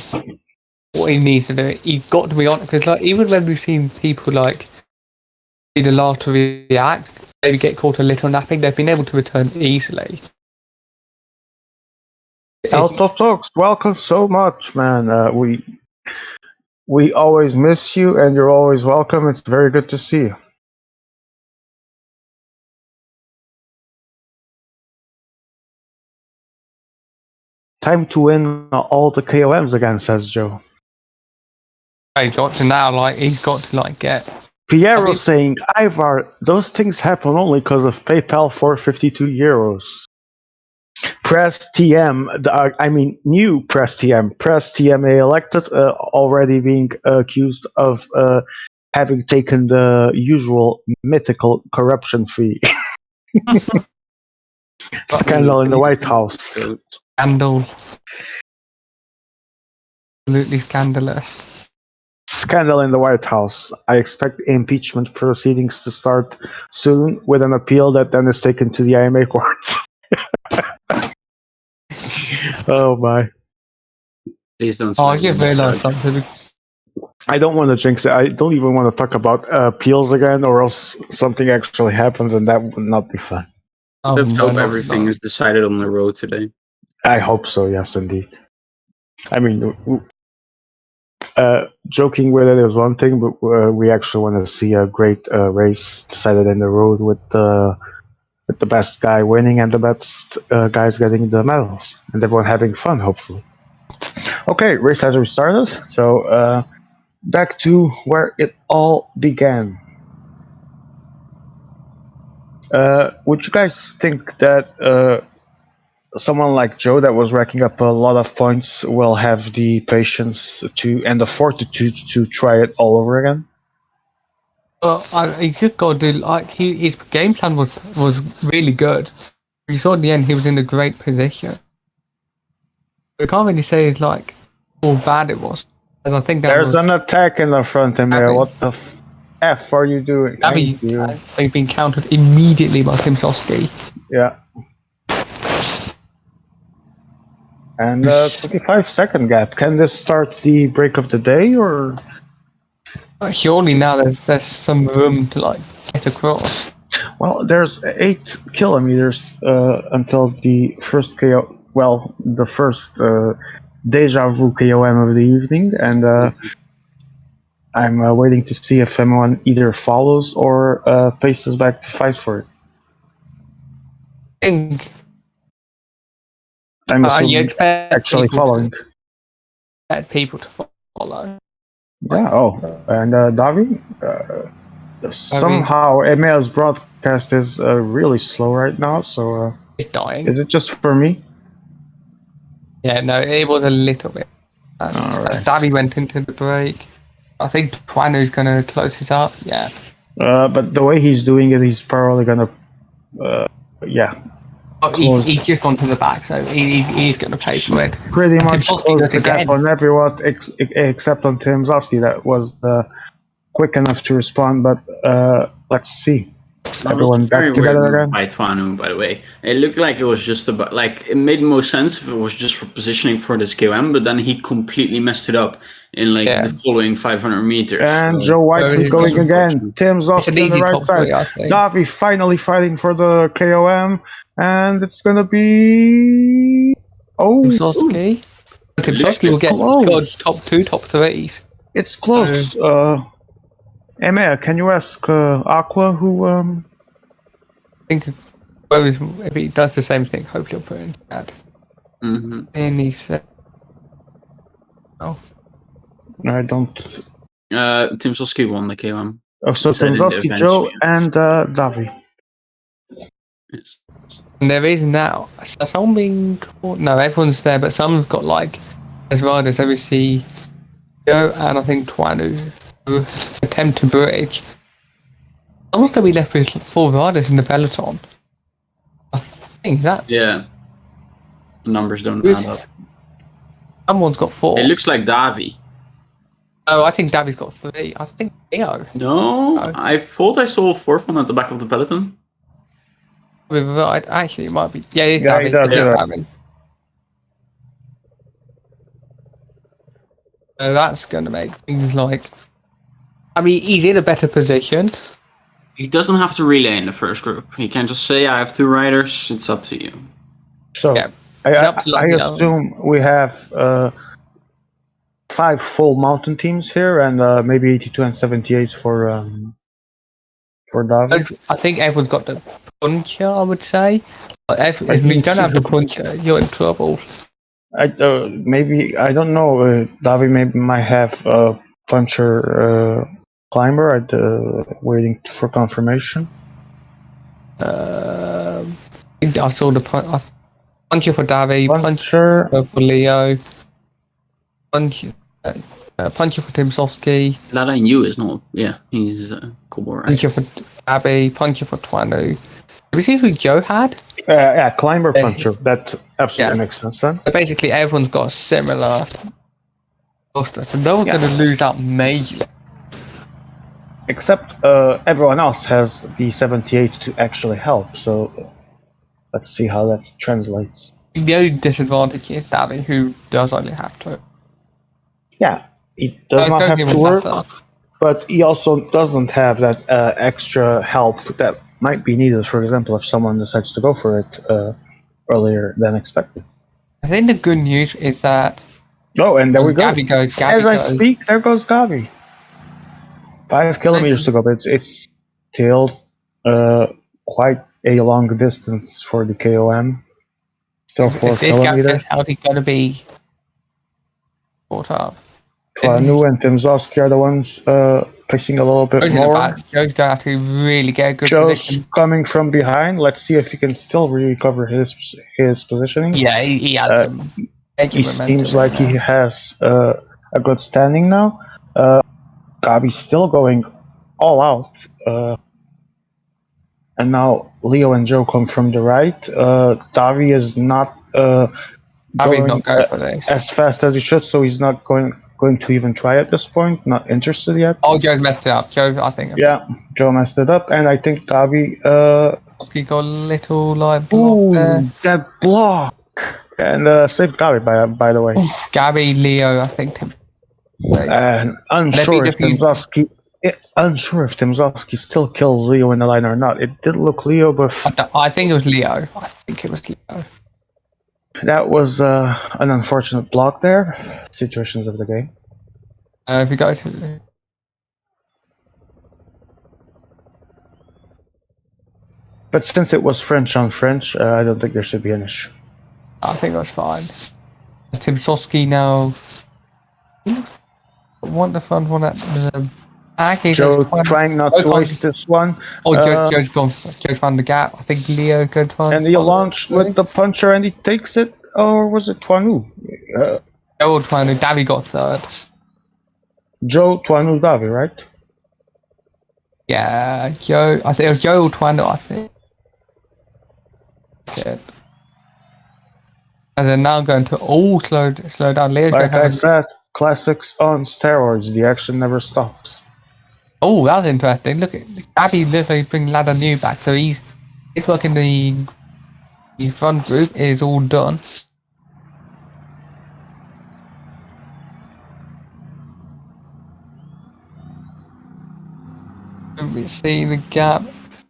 what he needs to do. He's got to be honest, because like even when we've seen people like be the last to react, maybe get caught a little napping, they've been able to return easily. Out of Talks, welcome so much, man. We always miss you, and you're always welcome. It's very good to see you. Time to win all the KOMs again, says Joe. He's got to now, like he's got to like get Piero saying, Ivar, those things happen only because of PayPal for €52. Press TM, new Press TM. Press TMA elected, already being accused of having taken the usual mythical corruption fee. Scandal in the White House. Scandal. Absolutely scandalous. Scandal in the White House. I expect impeachment proceedings to start soon with an appeal that then is taken to the IMA courts. Oh my. Please don't. I just realised something. I don't want to jinx it. I don't even want to talk about appeals again, or else something actually happens, and that would not be fun. Let's hope everything is decided on the road today. I hope so, yes, indeed. I mean, joking with it is one thing, but we actually want to see a great race decided in the road with the best guy winning and the best guys getting the medals, and everyone having fun, hopefully. Okay, race has restarted, so back to where it all began. Would you guys think that someone like Joe that was racking up a lot of points will have the patience to and the fortitude to try it all over again? He just got to do his game plan was really good. You saw at the end he was in a great position. I can't really say how bad it was. And I think there's an attack in the front, Emir. What the F are you doing? They've been countered immediately by Timsowski. Yeah. And 25-second gap. Can this start the break of the day, or? Surely now there's some room to get across. Well, there's 8 kilometers until the first KO. Well, the first deja vu KOM of the evening, and I'm waiting to see if anyone either follows or paces back to fight for it. I'm assuming actually following. People to follow. Yeah. Oh, and Davi. Somehow Emir's broadcast is really slow right now. So it's dying. Is it just for me? Yeah. No, it was a little bit. As Davi went into the break, I think Twanu's going to close it up. Yeah. But the way he's doing it, he's probably going to. Yeah. Oh, he's just gone to the back, so he's going to pay for it. Pretty much close the gap on everyone except on Timsowski. That was quick enough to respond, but let's see. Everyone back together again. By Twanu, by the way, it looked like it was just about it made most sense if it was just for positioning for this KOM, but then he completely messed it up in the following 500 meters. And Joe White is going again. Timsowski on the right side. Davi finally fighting for the KOM. And it's gonna be Timsowski will get top 2, top 3s. It's close. Emir, can you ask Aqua who? I think if he does the same thing, hopefully he'll put in chat. And he said, "Oh, I don't." Timsowski won the KOM. Oh, so Timsowski, Joe, and Davi. Yes. And there is now some being caught. No, everyone's there, but some's got as riders. Obviously, Joe and I think Twanu attempt to bridge. Someone's going to be left with 4 riders in the peloton. I think that. Yeah. The numbers don't add up. Someone's got 4. It looks like Davi. Oh, I think Davi's got 3. I think Theo. No, I thought I saw a 4th one at the back of the peloton. Right, actually, it might be. Yeah, it's Davi. Davi. So that's going to make things he's in a better position. He doesn't have to relay in the first group. He can just say, I have 2 riders. It's up to you. So, I assume we have 5 full mountain teams here, and maybe 82 and 78 for Davi. I think everyone's got the puncher, I would say. If you don't have the puncher, you're in trouble. Maybe, I don't know. Davi might have a puncher Climber, waiting for confirmation. I saw the puncher for Davy, puncher Puncher. for Leo, puncher for Timsovsky, Lada Yu is not. Yeah, he's cool, right? puncher for Abby, puncher for Twanu. Did we see who Joe had? Yeah, Climber, Puncher. That absolutely makes sense then. So basically, everyone's got a similar roster, so no one's going to lose out major. Except everyone else has the 78 to actually help, so let's see how that translates. The only disadvantage is Davy, who does only have to. Yeah, he does not have to work, but he also doesn't have that extra help that might be needed, for example, if someone decides to go for it earlier than expected. I think the good news is that... Oh, and there we go. Gabby goes. As I speak, there goes Gabi. 5 kilometers to go, but it's still quite a long distance for the KOM. Still 4 kilometers. How's he going to be caught up? Twanu and Timzowski are the ones pushing a little bit more. Joe's going to have to really get a good position. Coming from behind. Let's see if he can still recover his positioning. Yeah, he has he seems like he has a good standing now. Gabi's still going all out. And now Leo and Joe come from the right. Davi is not going for this as fast as he should, so he's not going to even try at this point. Not interested yet. Oh, Joe's messed it up. Joe, I think. Yeah, Joe messed it up, and I think Gabi. He got a little like block there. That block, and saved Gabi by the way. Gabi, Leo, I think. And unsure if Timzowski still kills Leo in the line or not. It did look Leo, but I think it was Leo. That was an unfortunate block there. Situations of the game. If you go to... But since it was French on French, I don't think there should be an issue. I think that's fine. Timsovsky now... Want the front one at the back. Joe trying not to waste this one. Oh, Joe's found the gap. I think Leo good one. And he launched with the puncher and he takes it. Or was it Twanu? Joe or Twanu. Davy got third. Joe, Twanu, Davy, right? Yeah, Joe. I think it was Joe or Twanu, I think. Yeah. And they're now going to all slow down. Leo's like I said, classics on steroids. The action never stops. Oh, that's interesting. Look at Abby literally bringing Ladder New back. So he's working the front group is all done. We see the gap.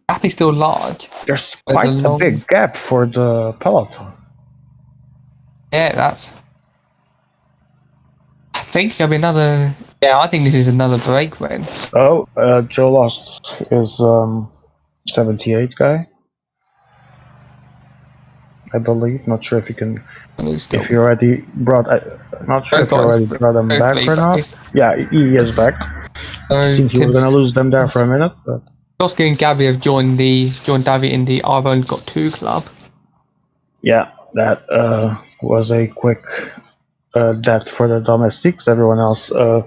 Gap is still large. There's quite a big gap for the peloton. Yeah, that's... I think there'll be another... Yeah, I think this is another break win. Oh, Joe lost his 78 guy. I believe. Not sure if you can... If you already brought... not sure if you already brought them back or not. Yeah, he is back. Seems he was going to lose them there for a minute, but... Joski and Gabby have joined Davy in the I've Only Got Two club. Yeah, that was a quick death for the domestics. Everyone else... I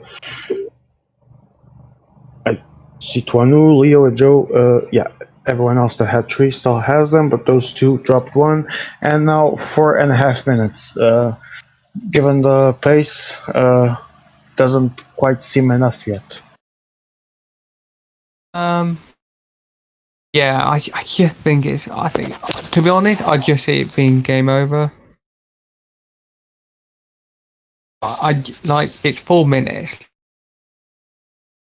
see Twanu, Leo, and Joe. Yeah, everyone else that had 3 still has them, but those 2 dropped 1. And now 4.5 minutes. Given the pace, doesn't quite seem enough yet. Yeah, I just think it's... I think, to be honest, I just see it being game over. I like, it's 4 minutes.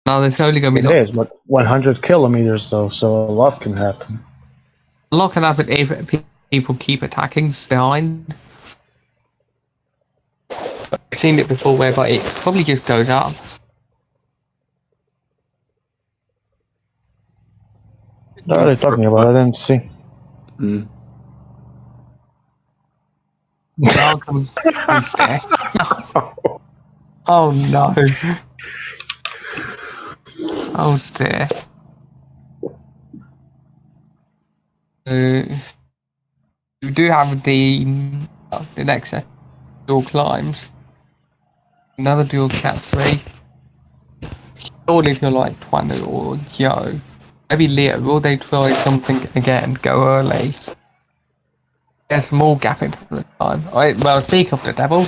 Now there's only going to be... It is, but 100 kilometers though, so a lot can happen. A lot can happen if people keep attacking behind. I've seen it before whereby it probably just goes up. What are they talking about? I didn't see. Oh no. Oh dear. We do have the next set, dual climbs. Another dual cat 3. Surely if you're like Twanu or Yo, maybe Leo, will they try something again? Go early. There's a small gap into the time. Well, speak of the devil.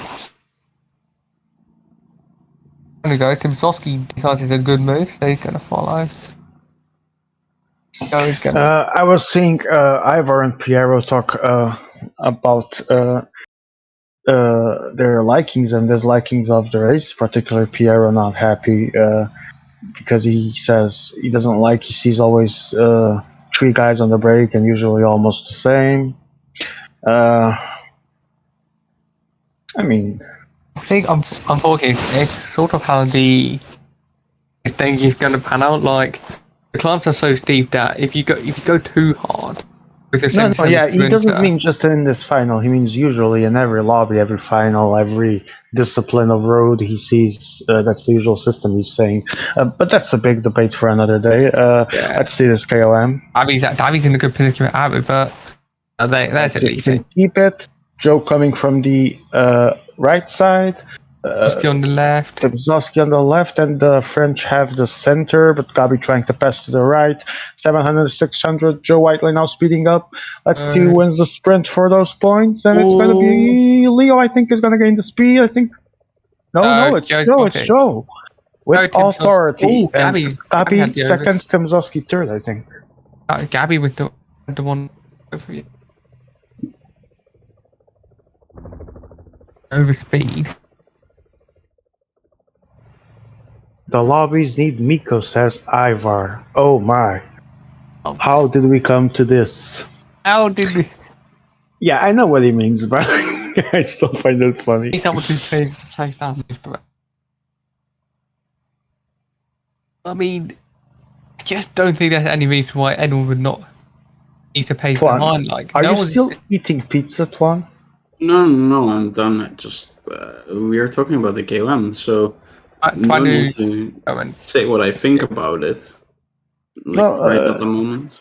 There we go. Timsowski decides it's a good move, so he's going to follow. I was seeing Ivar and Piero talk about their likings and dislikings of the race, particularly Piero not happy because he says he doesn't like, he sees always 3 guys on the break and usually almost the same. I mean, I think I'm talking. It's sort of how this thing is going to pan out. Like the climbs are so steep that if you go too hard with the same he doesn't mean just in this final. He means usually in every lobby, every final, every discipline of road he sees. That's the usual system he's saying. But that's a big debate for another day. Let's see this KOM. Davi's in a good position with Abbott, but that's at least it. Keep it. Joe coming from the right side. Timsowski on the left. Timsowski on the left, and the French have the center, but Gabi trying to pass to the right. 700, 600. Joe Whiteley now speeding up. Let's see who wins the sprint for those points, and it's going to be Leo. I think is going to gain the speed. I think. No, it's Joe. It's Joe with authority. Gabi second, Timsowski third. I think. Gabi with the one over you. Over speed. The lobbies need Miko, says Ivar. Oh my. How did we come to this? How did we? Yeah, I know what he means, but I still find it funny. He's able to chase down this, but I mean, I just don't think there's any reason why anyone would not need to pay behind. Like, are you still eating pizza, Twan? No, I'm done. I just we are talking about the KOM, so no need to say what I think about it. Right at the moment.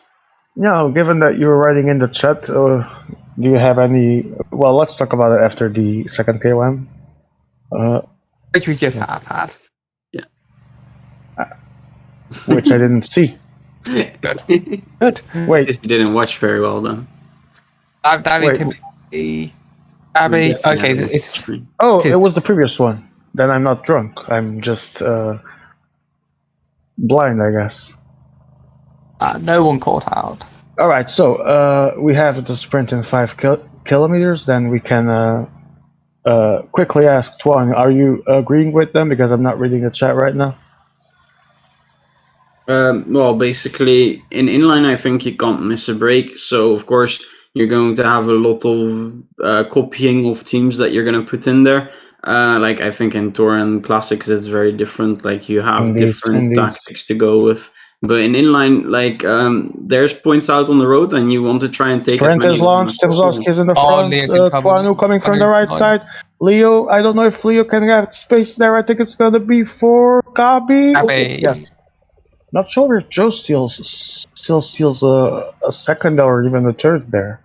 No, given that you were writing in the chat, do you have any? Well, let's talk about it after the second KOM. Which we just have had. Yeah. Which I didn't see. Good. Wait, you didn't watch very well then. Abby, okay, it's it was the previous one. Then I'm not drunk. I'm just blind, I guess. No one caught out. All right, so we have the sprint in 5 kilometers. Then we can quickly ask Twan, are you agreeing with them? Because I'm not reading the chat right now. Well, basically, in inline, I think you can't miss a break. So, of course, you're going to have a lot of copying of teams that you're going to put in there. Like, I think in Tour and Classics, it's very different. Like, you have different tactics to go with. But in inline, like, there's points out on the road, and you want to try and take sprint is launched. Timsowski is in the front. Twanu coming from the right side. Leo, I don't know if Leo can have space there. I think it's going to be for Gabi. Yes. Not sure if Joe still steals a second or even a third there.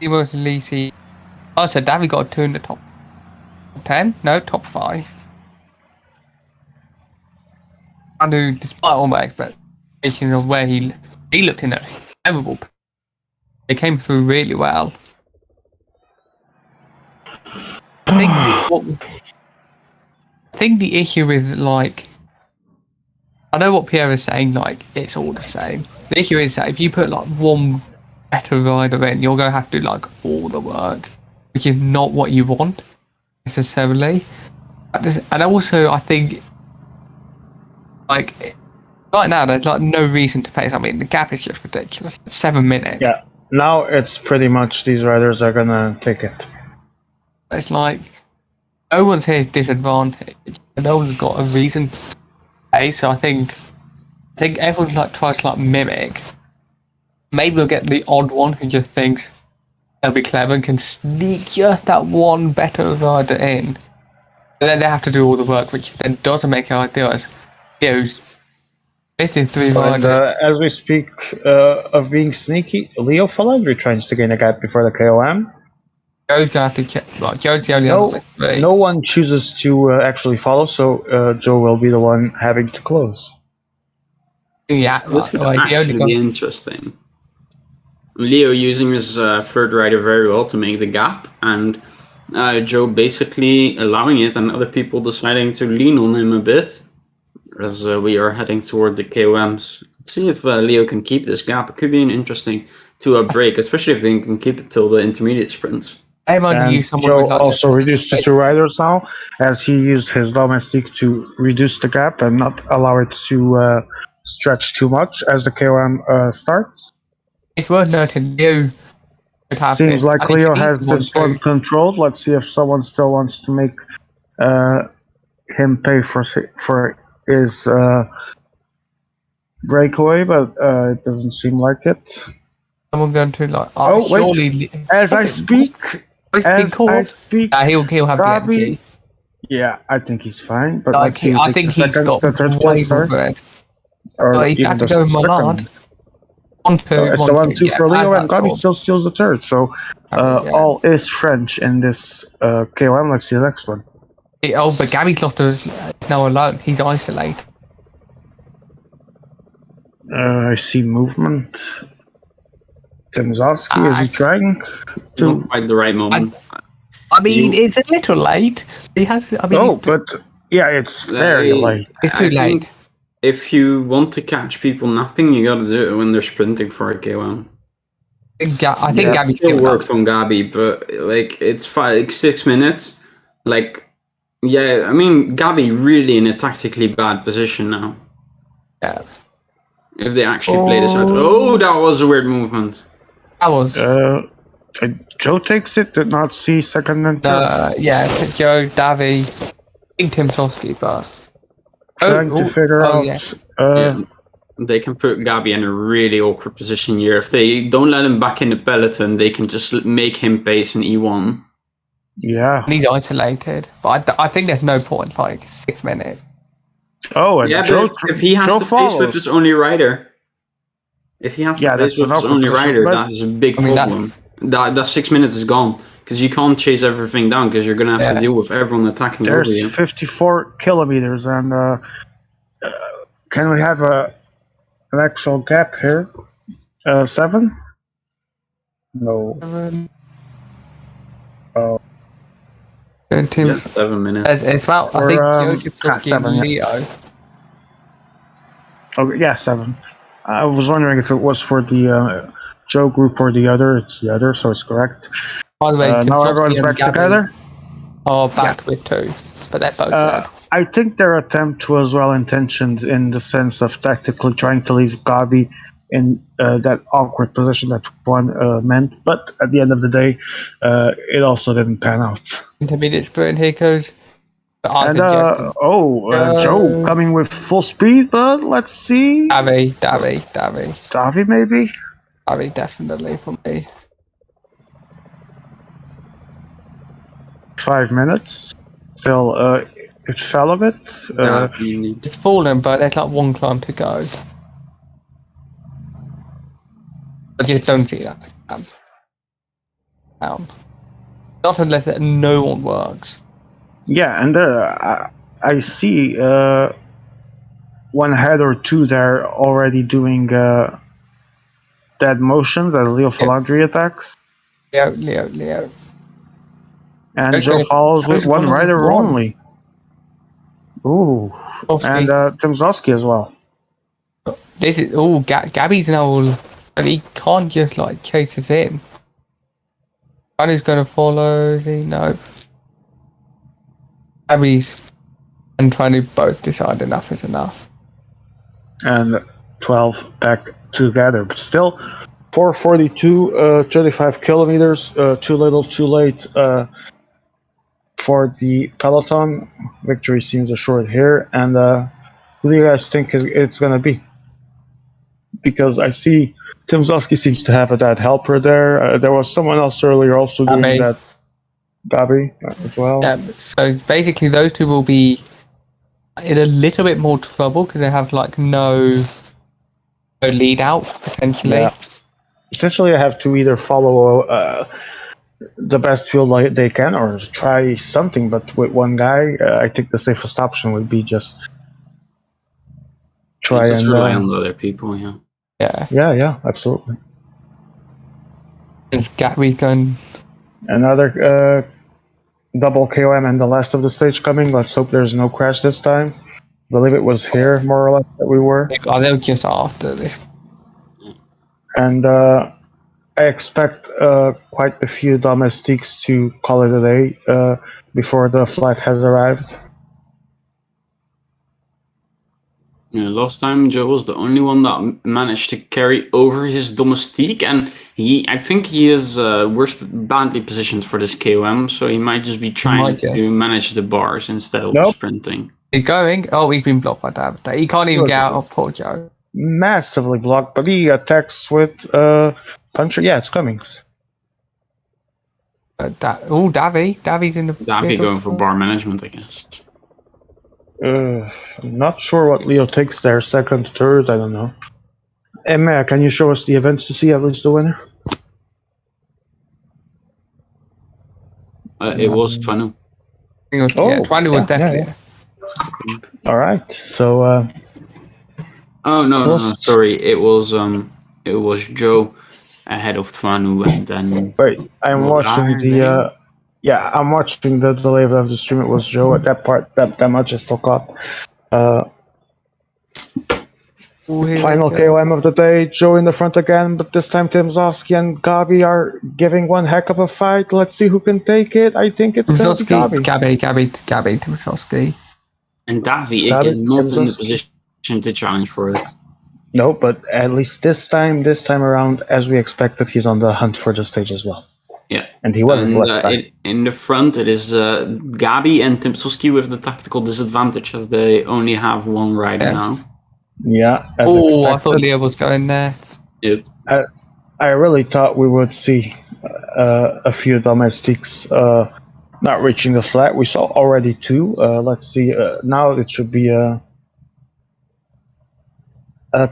He was Lisi. Oh, so Davi got a 2 in the top 10? No, top 5. And despite all my expectations of where he looked in a terrible, they came through really well. I think the issue with, like, I know what Pierre is saying, like, it's all the same. The issue is that if you put, like, one better rider in, you're going to have to do, like, all the work, which is not what you want, necessarily. And also, I think, like, right now, there's, like, no reason to pay something. The gap is just ridiculous. 7 minutes. Yeah, now it's pretty much these riders are going to take it. It's like, no one's here is disadvantaged. No one's got a reason to pay, so I think everyone like tries to like mimic. Maybe we'll get the odd one who just thinks they'll be clever and can sneak just that one better rider in. And then they have to do all the work, which then doesn't make it ideal. As Leo's missing 3 And riders. as we speak of being sneaky, Leo Falandri tries to gain a gap before the KOM. Joe's gonna have to check. Well, Joe's the only No, one with 3. no one chooses to actually follow, so Joe will be the one having to close. Yeah, This could the only actually guy. be interesting. Leo using his third rider very well to make the gap, and Joe basically allowing it, and other people deciding to lean on him a bit as we are heading toward the KOMs. Let's see if Leo can keep this gap. It could be an interesting 2-up break, especially if he can keep it till the intermediate sprints. I might And use someone Joe with like also reduced to 2 riders now, as he used his domestic to reduce the gap and not allow it to stretch too much as the KOM starts. It's worth noting Leo could have Seems this. like I think Leo he has needs this one controlled. Let's see if someone still wants to make him pay for his breakaway, but it doesn't seem like it. Someone going to like. Oh, wait. Surely, As I speak, he'll have Gabi- the energy. yeah, I think he's fine. But Like, let's see. I think he's got the third way place more start, bread. or Like, he's even had to the go with second. Millard. 1-2, It's a 1-2 yeah, for Leo, as and that Gabi score. still steals the third. So Yeah. all is French in this KOM. Let's see the next one. Oh, but Gabi's not now alone. He's isolated. I see movement. Timzowski, is he trying to? Not quite the right moment. I mean, it's a little late. He has. I mean, Oh, but yeah, it's very late. it's too I think late. if you want to catch people napping, you gotta do it when they're sprinting for a KOM. I think Yeah, Gabi's Still given worked up. on Gabi, but like it's 6 minutes. Like, yeah, I mean Gabi really in a tactically bad position now. Yeah. If they actually play this out. Oh, that was a weird movement. That was. Joe takes it. Did not see second and third. Yeah, Joe, Davy, I think Tim Tosky, but Trying to figure out. yeah. Yeah, they can put Gabi in a really awkward position here. If they don't let him back in the peloton, they can just make him pace in E1. Yeah. And he's isolated, but I think there's no point. Like 6 minutes. Oh, and Yeah, Joe, but if he has Joe to pace with follows. his only rider, if he has to pace that's with an his awkward only position, rider, but- that is a big I mean, problem. That 6 minutes is gone because you can't chase everything down because you're gonna have to deal with everyone attacking There's over you. 54 kilometers, and can we have an actual gap here? 7? No. Oh. And Tim, Yeah, 7 minutes. it's about. I Or, think Joseph yeah, Tosky 7, and yeah. Leo. Oh, yeah, 7. I was wondering if it was for the Joe group or the other. It's the other, so it's correct. By the way, Now Timothy everyone's and back Gabi together. are back with 2, but they're both dead. I think their attempt was well intentioned in the sense of tactically trying to leave Gabi in that awkward position that one meant, but at the end of the day, it also didn't pan out. Intermediate sprint, here goes. And Joe coming with full speed, but let's see. Davy, Davi maybe? Davy definitely for me. 5 minutes. Still, it fell a bit. Yeah, you need It's fallen, but there's like 1 climb to go. I just don't see that. Down. Not unless no one works. Yeah, and I see one head or two there already doing dead motions as Leo Falandri attacks. Leo. And Okay. Joe follows with Joe's one one on rider one. only. Ooh. And Timzowski as well. This is Gabi's now, but he can't just like chase us in. Gunny's gonna follow. Is he? No. Gabi's and Tony both decide enough is enough. And 12 back together, but still 4:42, 35 kilometers, too little, too late for the peloton. Victory seems assured here. And who do you guys think it's going to be? Because I see Timzowski seems to have a dead helper there. There was someone else earlier also doing that Gabi as well. So basically, those two will be in a little bit more trouble because they have like no lead out potentially. Yeah. Essentially, I have to either follow the best field they can or try something. But with one guy, I think the safest option would be just try Just and rely on the other people. Yeah. Yeah, absolutely. Is Gabi going? Another double KOM and the last of the stage coming. Let's hope there's no crash this time. I believe it was here, more or less, that we were. Oh, they're just after this. And I expect quite a few domestiques to call it a day before the flag has arrived. Yeah, last time Joe was the only one that managed to carry over his domestique, and I think he is badly positioned for this KOM, so he might just be trying to manage the bars instead of sprinting. He's going. Oh, he's been blocked by David. He can't even get out of poor Joe. Massively blocked, but he attacks with puncher. Yeah, it's coming. Davi's in the. Davi going for bar management, I guess. I'm not sure what Leo takes there, second, third, I don't know. Emma, can you show us the events to see at least the winner? It was Twanu. Twanu was definitely. Yeah. All right, so. No, sorry. It was Joe ahead of Twanu, and then. Wait, I'm watching the. Yeah, I'm watching the delay of the stream. It was Joe at that part. That much I still caught. Final KOM of the day. Joe in the front again, but this time Timzowski and Gabi are giving one heck of a fight. Let's see who can take it. I think it's going to be Gabi. Gabi, Timzowski. And Davi again, not in the position to challenge for it. No, but at least this time around, as we expected, he's on the hunt for the stage as well. Yeah, and he wasn't last time. In the front, it is Gabi and Timzowski with the tactical disadvantage, as they only have one rider now. Yeah. I thought Leo was going there. Yep. I really thought we would see a few domestics not reaching the flag. We saw already two. Let's see. Now it should be a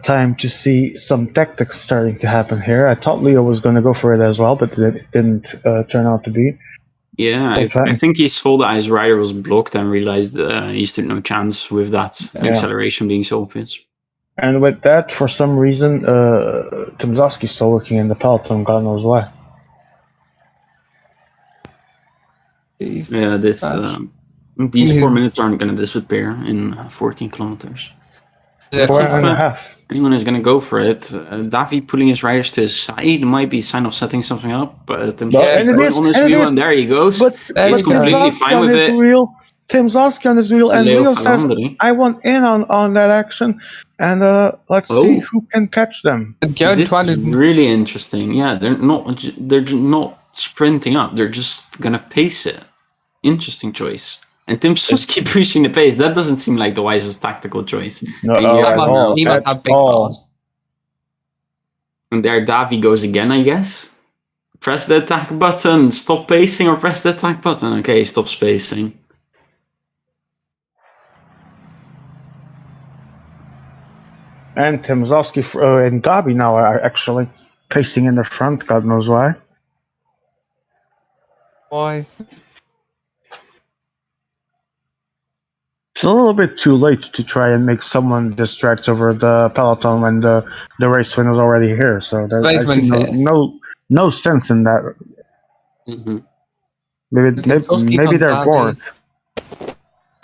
time to see some tactics starting to happen here. I thought Leo was going to go for it as well, but it didn't turn out to be. Yeah, I think he saw that his rider was blocked and realized he stood no chance with that acceleration being so obvious. And with that, for some reason, Timzowski's still looking in the peloton, God knows why. Yeah, these 4 minutes aren't going to disappear in 14 kilometers. That's 4.5. Anyone is going to go for it. Davi pulling his riders to his side might be a sign of setting something up, but Timzowski on his wheel, and there he goes. But he's completely fine with it. Timzowski on his wheel, and Leo says, I want in on that action, and let's see who can catch them. This is really interesting. Yeah, they're not sprinting up. They're just going to pace it. Interesting choice. And Timzowski pushing the pace, that doesn't seem like the wisest tactical choice. He must have big balls. And there Davi goes again, I guess. Press the attack button, stop pacing, or press the attack button. Okay, he stops pacing. And Timzowski and Gabi now are actually pacing in the front, God knows why. Why? It's a little bit too late to try and make someone distract over the peloton when the race win is already here. So there's no sense in that. Mm-hmm. Maybe they're bored.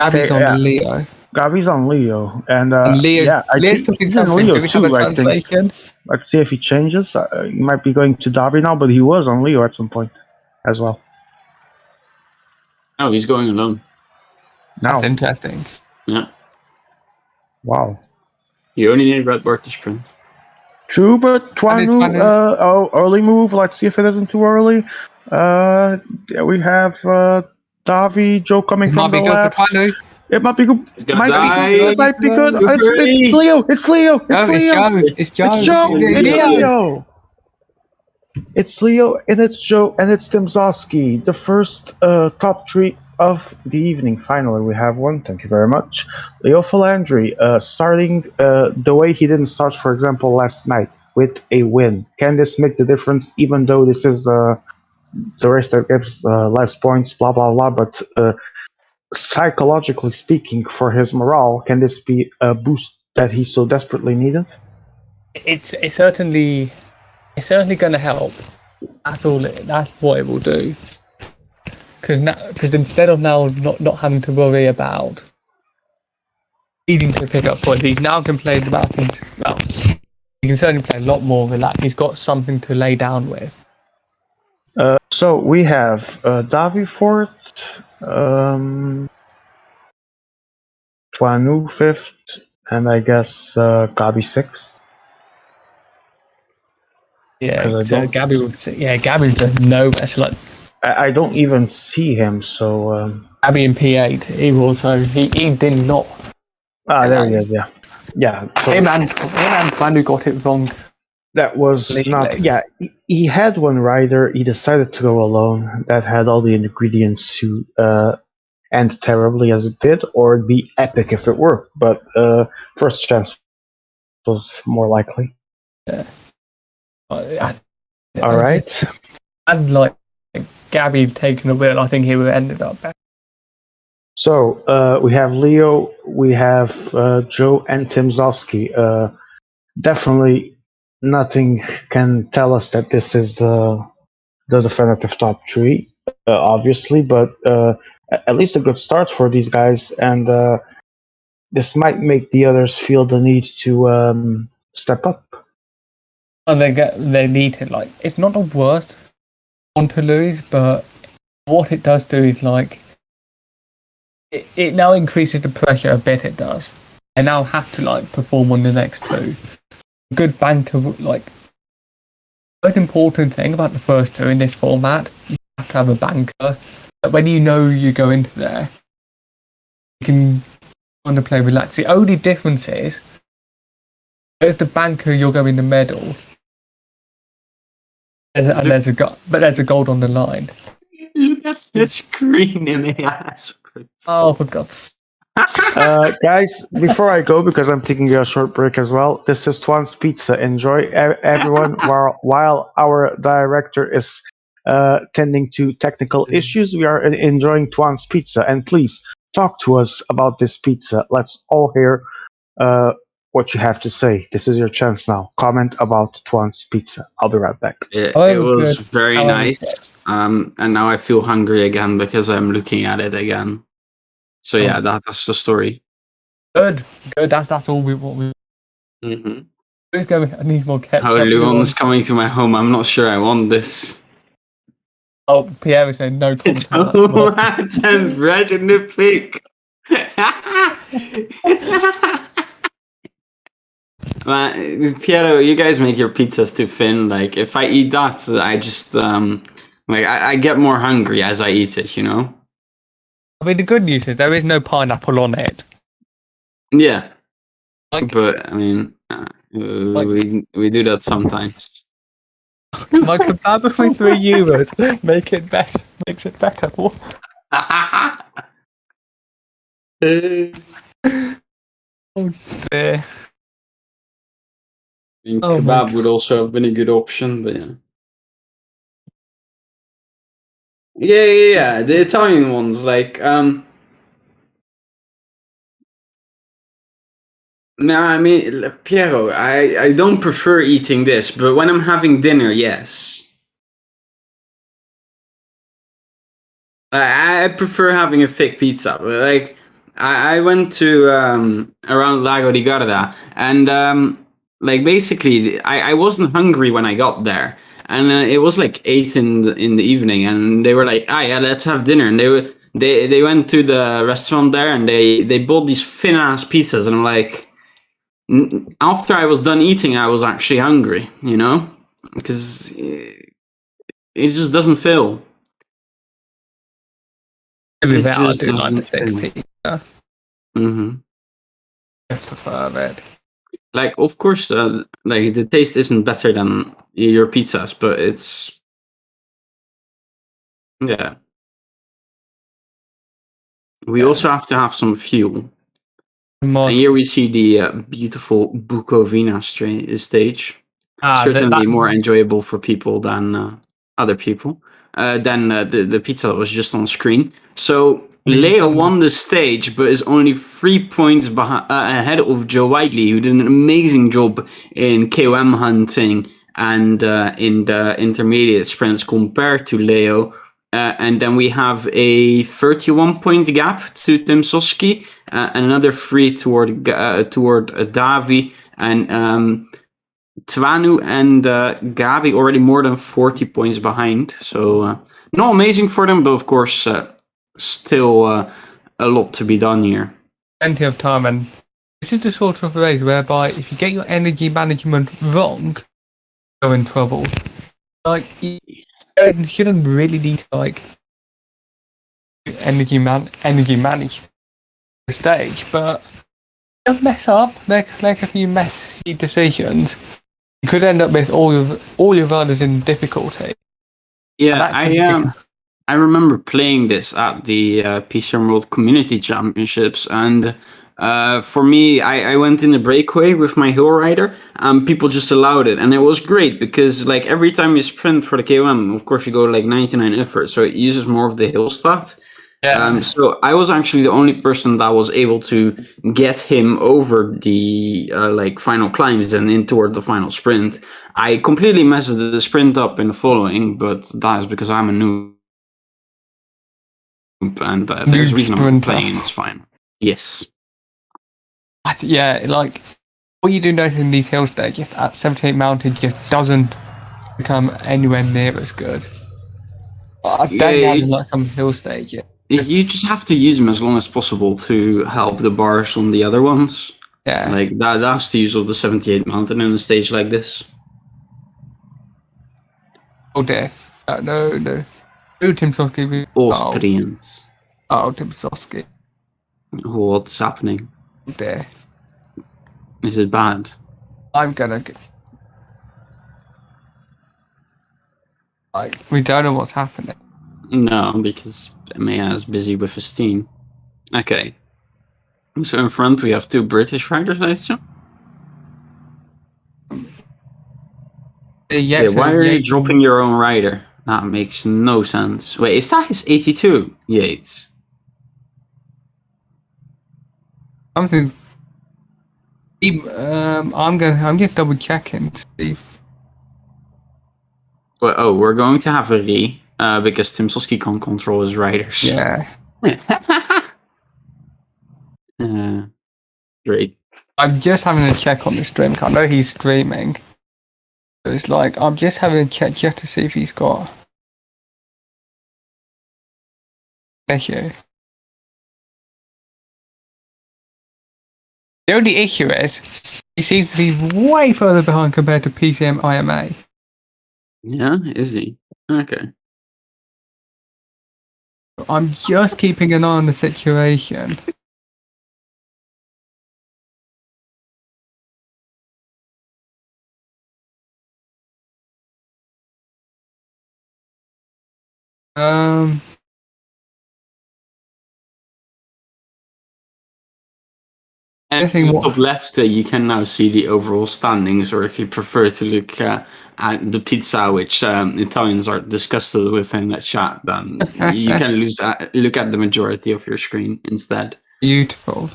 Gabi's on Leo. Gabi's on Leo, and Leo, I think he's on Leo too. I think. Let's see if he changes. He might be going to Davi now, but he was on Leo at some point as well. Oh, he's going alone. Now. That's interesting. Yeah. Wow. You only need red bar to sprint. True, but Twanu, early move. Let's see if it isn't too early. We have Davi, Joe coming from the left. It might be good. It might be good. It's Leo. It's Leo. It's Joe. It's Leo. It's Leo, and it's Joe, and it's Tim Zosky. The first top three of the evening. Finally, we have one. Thank you very much. Leo Philandry, starting the way he didn't start, for example, last night with a win. Can this make the difference, even though this is the race that gives less points, blah, blah, blah, but psychologically speaking, for his morale, can this be a boost that he so desperately needed? It's certainly going to help. That's all. That's what it will do. Because instead of now not having to worry about needing to pick up points, he now can play the battles. Well, he can certainly play a lot more relaxed. He's got something to lay down with. So we have Davi fourth, Tuanu fifth, and I guess Gabi sixth. Yeah, 'Cause I so don't- Gabby's a no. So like I don't even see him. So Gabby in P8, he did not. there he is. Yeah. So Him and Manu got it wrong. that was not. Yeah, he had one rider. He decided to go alone. That had all the ingredients to end terribly as it did, or be epic if it worked. But first chance was more likely. Yeah. All right. And like Gabby taking a wheel, I think he would have ended up better. So we have Leo, we have Joe, and Tim Zosky. Definitely nothing can tell us that this is the definitive top three, obviously, but at least a good start for these guys, and this might make the others feel the need to step up. And they need to like. It's not the worst one to lose, but what it does do is like it now increases the pressure a bit. It does. They now have to like perform on the next two. A good banker, like the most important thing about the first two in this format, you have to have a banker. But when you know you go into there, you can kind of play relaxed. The only difference is there's the banker you're going to medal. There's a gold on the line. Look at the screen in the ass. Oh, for God's Guys, before I go, because I'm taking a short break as well, this is Twan's Pizza. Enjoy, everyone, while our director is tending to technical issues. We are enjoying Twan's Pizza, and please talk to us about this pizza. Let's all hear what you have to say. This is your chance now. Comment about Twan's Pizza. I'll be right back. It Oh, was good. very Oh, nice. good. And now I feel hungry again because I'm looking at it again. So yeah, that's the story. Good. That's all we want. Mm-hmm. Let's go. I need more ketchup. How Luon's coming to my home. I'm not sure I want this. Oh, Pierre is saying no problem. Tomato and bread in the pig. Man, Piero, you guys make your pizzas too thin. Like, if I eat that, I just I get more hungry as I eat it. You know. I mean, the good news is there is no pineapple on it. Yeah, Like, but I mean, we do that sometimes. my kebab with €3 makes it better. Oh dear. I mean, Oh, kebab would also have been a good option, but yeah. Yeah. The Italian ones, like no, I mean, Piero, I don't prefer eating this, but when I'm having dinner, yes. I prefer having a thick pizza. But like, I went to around Lago di Garda, and like basically, I wasn't hungry when I got there, and it was like 8 in the evening, and they were like, "Ah, yeah, let's have dinner." And they went to the restaurant there, and they bought these thin ass pizzas, and I'm like, after I was done eating, I was actually hungry, you know, because it just doesn't fill. Maybe It that I just do like the doesn't thick fill. pizza. Mm-hmm. I prefer it. Like, of course, like the taste isn't better than your pizzas, but it's yeah. We also have to have some fuel. And here we see the beautiful Bukovina stage. Certainly more enjoyable for people than other people. Than the pizza that was just on screen. So Leo won the stage, but is only 3 points ahead of Joe Whiteley, who did an amazing job in KOM hunting and in the intermediate sprints compared to Leo. And then we have a 31-point gap to Tim Soski, and another 3 toward Davi, and Twanu and Gabi already more than 40 points behind. So not amazing for them, but of course still a lot to be done here. Plenty of time, and this is the sort of race whereby if you get your energy management wrong, you're in trouble. Like, you shouldn't really need like energy manage the stage, but just mess up, make a few messy decisions. You could end up with all your runners in difficulty. Yeah, I remember playing this at the PCM World Community Championships, and for me, I went in the breakaway with my hill rider, and people just allowed it, and it was great because like every time you sprint for the KOM, of course you go like 99 effort, so it uses more of the hill stat. Yeah. So I was actually the only person that was able to get him over the like final climbs and in toward the final sprint. I completely messed the sprint up in the following, but that is because I'm a noob, and there's a reason I'm playing and it's fine. Yes. Yeah, like what you do notice in these hill stages at 78 Mountain just doesn't become anywhere near as good. I've done like some hill stages. You just have to use them as long as possible to help the bars on the other ones. Yeah. Like that's the use of the 78 Mountain in a stage like this. Oh dear. No. Who Tim Soski? Austrians. Oh, Tim Soski. What's happening? Oh dear. Is it bad? I'm gonna get... Like, we don't know what's happening. No, because Maya is busy with his team. Okay. So in front we have 2 British riders, I assume? Yeah, why are you dropping your own rider? That makes no sense. Wait, is that his 82, Yates? Something... I'm just double checking, Steve. Well, oh, we're going to have a re, because Tim Soski can't control his riders. Yeah. Great. I'm just having a check on the stream. I know he's streaming. So it's like, I'm just having a check just to see if he's got... issue. The only issue is, he seems to be way further behind compared to PCM IMA. Yeah, is he? Okay. I'm just keeping an eye on the situation. And in the top left, you can now see the overall standings, or if you prefer to look at the pizza, which Italians are disgusted with in the chat, then you can look at the majority of your screen instead. Beautiful.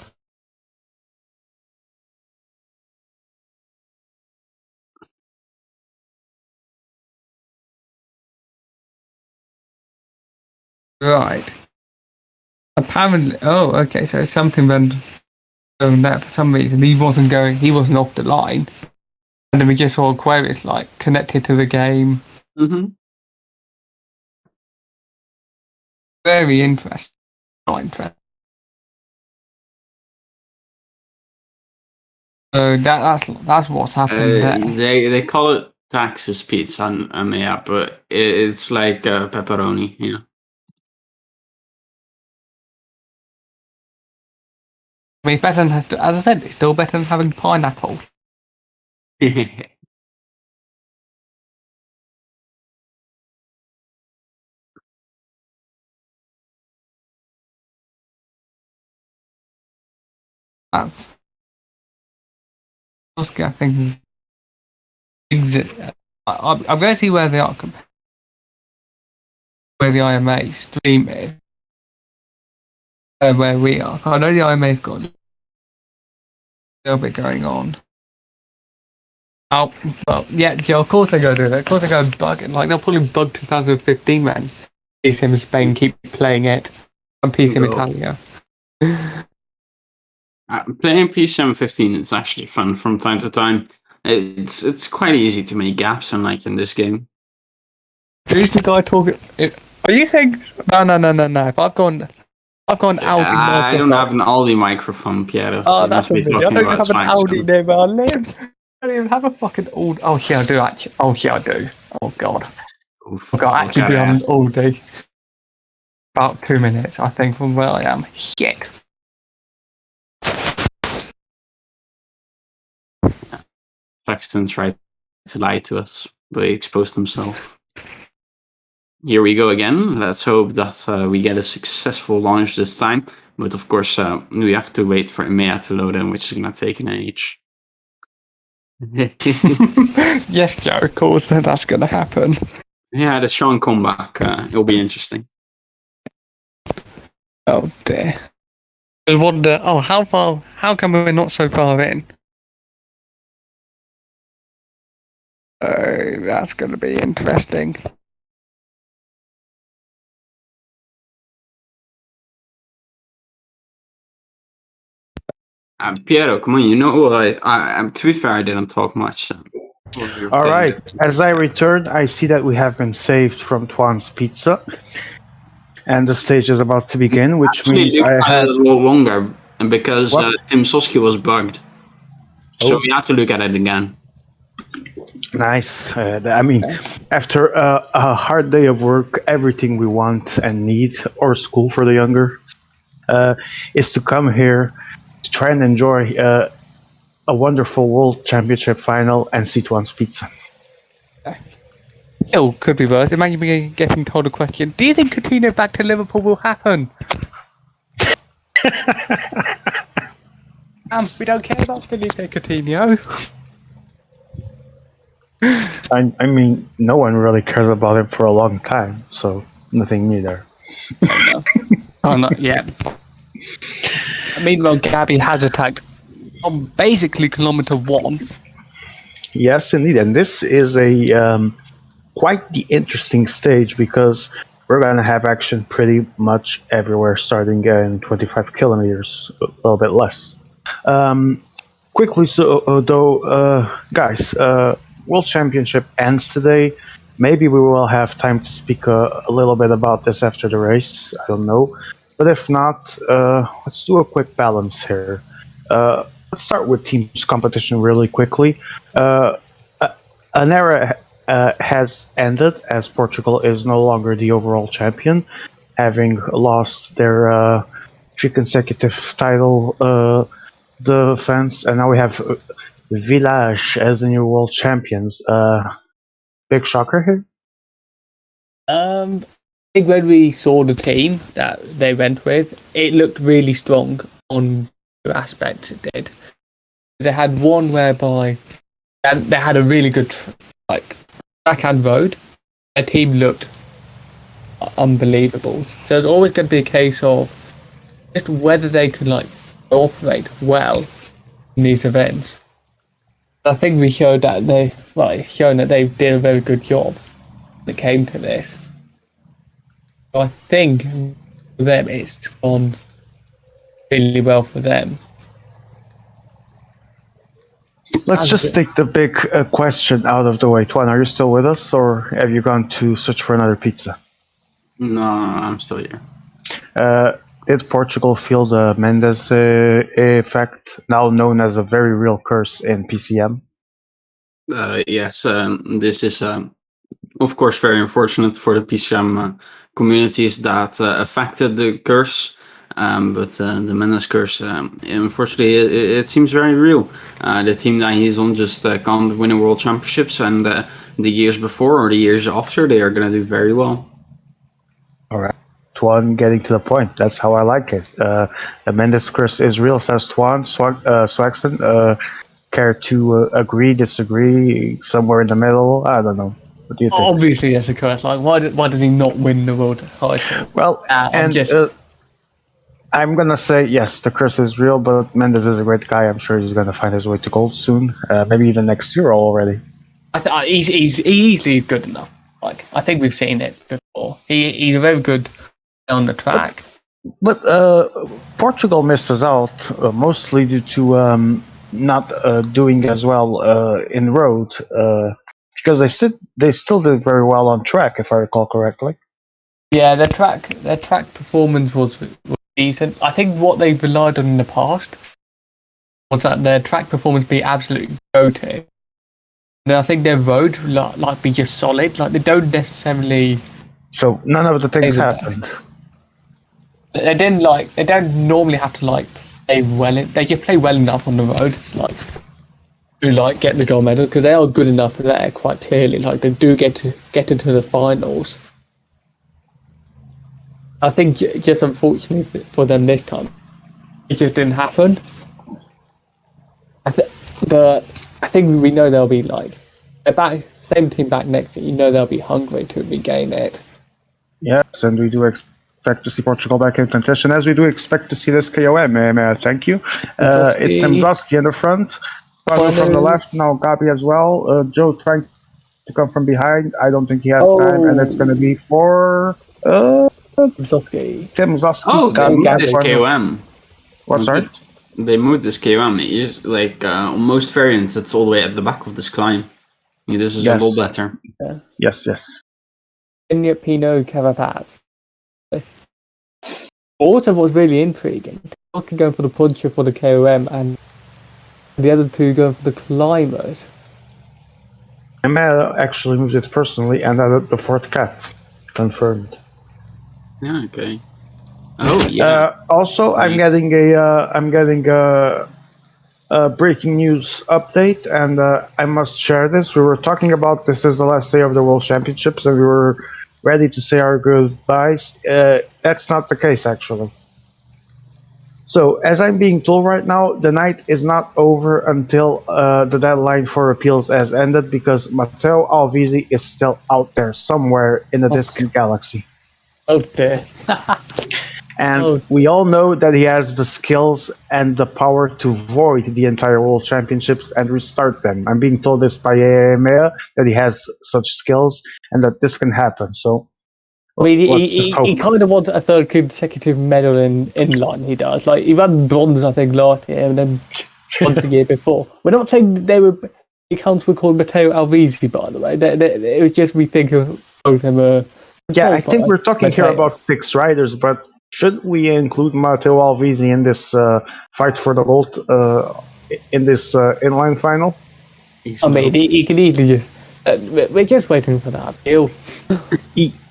Right. Apparently, oh, okay, so something went on there for some reason. He wasn't off the line. And then we just saw queries like connected to the game. Mm-hmm. Very interesting. Not interesting. So that's what's happening there. They call it Texas pizza, and yeah, but it's like pepperoni, yeah. I mean, it's better than, as I said, it's still better than having pineapple. That's I think. I'm going to see where the IMA stream is, where we are. I know the IMA's got a little bit going on. Oh, well, yeah, Joe, of course they're going to do that. Of course they're going to bug it. Like, they'll probably bug 2015, man. PCM Spain keep playing it. And PCM Italia. Playing PCM 15 is actually fun from time to time. It's quite easy to make gaps, unlike in this game. Who's the guy talking? Are you saying? No. If I've gone Audi. I don't have an Aldi microphone, Piero. Oh, So that's you what must be I don't talking have an about Audi Swanson. near where I live. I don't even have a fucking Audi. Oh yeah, I do actually. Oh yeah, I do. Oh god. Oof, I got actually look be at on an that. Audi. About 2 minutes, I think, from where I am. Shit. Paxton tried to lie to us, but he exposed himself. Here we go again. Let's hope that we get a successful launch this time. But of course, we have to wait for EMEA to load in, which is going to take an age. Yes, Joe, of course, that's going to happen. Yeah, the Sean comeback. It'll be interesting. Oh dear. I wonder, how come we're not so far in? Oh, that's going to be interesting. Piero, come on, you know, to be fair, I didn't talk much. All right. As I return, I see that we have been saved from Twan's Pizza, and the stage is about to begin, which Actually, means looked I at had. it a little longer because What? Tim Soski was bugged. So Oh. we had to look at it again. Nice. I mean, after a hard day of work, everything we want and need, or school for the younger, is to come here to try and enjoy a wonderful World Championship final and see Twan's Pizza. Oh, could be worse. Imagine me getting told a question. Do you think Coutinho back to Liverpool will happen? We don't care about Felipe Coutinho. I mean, no one really cares about him for a long time, so nothing new there. Oh, not yet. Meanwhile, Gabby has attacked on basically kilometer 1. Yes, indeed, and this is a quite the interesting stage because we're going to have action pretty much everywhere, starting in 25 kilometers, a little bit less. Quickly, guys, World Championship ends today. Maybe we will have time to speak a little bit about this after the race. I don't know. But if not, let's do a quick balance here. Let's start with teams competition really quickly. An era has ended as Portugal is no longer the overall champion, having lost their 3 consecutive title defense, and now we have Village as the new world champions. Big shocker here. I think when we saw the team that they went with, it looked really strong on two aspects. It did. They had one whereby they had a really good backhand road. Their team looked unbelievable. So it's always going to be a case of just whether they could operate well in these events. I think we showed that they did a very good job when it came to this. So I think for them it's gone really well for them. Let's just take the big question out of the way. Twan, are you still with us, or have you gone to search for another pizza? No, I'm still here. Did Portugal feel the Mendes effect, now known as a very real curse in PCM? Yes, this is of course very unfortunate for the PCM communities that affected the curse. But the Mendes curse, unfortunately, it seems very real. The team that he's on just can't win a World Championships, and the years before or the years after, they are going to do very well. All right. Tuan getting to the point. That's how I like it. The Mendes curse is real, says Tuan. Swaxton, care to agree, disagree, somewhere in the middle? I don't know. What do you think? Obviously, that's a curse. Like, why did he not win the world title? Well, I'm gonna say yes, the curse is real, but Mendes is a great guy. I'm sure he's gonna find his way to gold soon. Maybe even next year already. He's easily good enough. Like, I think we've seen it before. He's very good on the track. But Portugal misses out mostly due to not doing as well in road because they still did very well on track, if I recall correctly. Yeah, their track performance was decent. I think what they've relied on in the past was that their track performance be absolutely go-to. And I think their road like be just solid. Like, they don't necessarily. So none of the things happened. They don't normally have to play well. They just play well enough on the road, to get the gold medal, because they are good enough there quite clearly. Like, they do get into the finals. I think just unfortunately for them this time, it just didn't happen. But I think we know they'll be they're back, same team back next year. You know they'll be hungry to regain it. Yes, and we do expect to see Portugal back in contention, as we do expect to see this KOM. Thank you. It's Temzowski in the front, Pano from the left, now Gabi as well. Joe trying to come from behind. I don't think he has time, and it's going to be for Temzowski. Oh, they moved this KOM. What, sorry? They moved this KOM. On most variants, it's all the way at the back of this climb. This is a lot better. Yeah. Yes. Pinot Carapaz. Also, what's really intriguing, Talking going for the puncher for the KOM, and the other two going for the climbers. Emma actually moved it personally, and the fourth cat confirmed. Yeah. Okay. Oh yeah. Also, I'm getting a breaking news update, and I must share this. We were talking about this is the last day of the World Championships, and we were ready to say our goodbyes. That's not the case, actually. So, as I'm being told right now, the night is not over until the deadline for appeals has ended, because Matteo Alvisi is still out there somewhere in a distant galaxy. Okay. And we all know that he has the skills and the power to void the entire World Championships and restart them. I'm being told this by EMEA, that he has such skills and that this can happen. So, he kind of wants a third consecutive medal in Inline. He does. He won bronze, I think, last year, and then once the year before. We're not saying the accounts were called Matteo Alvisi, by the way. It was just we think of both of them. Yeah, I think we're talking here about 6 riders, but should we include Matteo Alvisi in this fight for the gold in this inline final? I mean, he can easily just. We're just waiting for that appeal.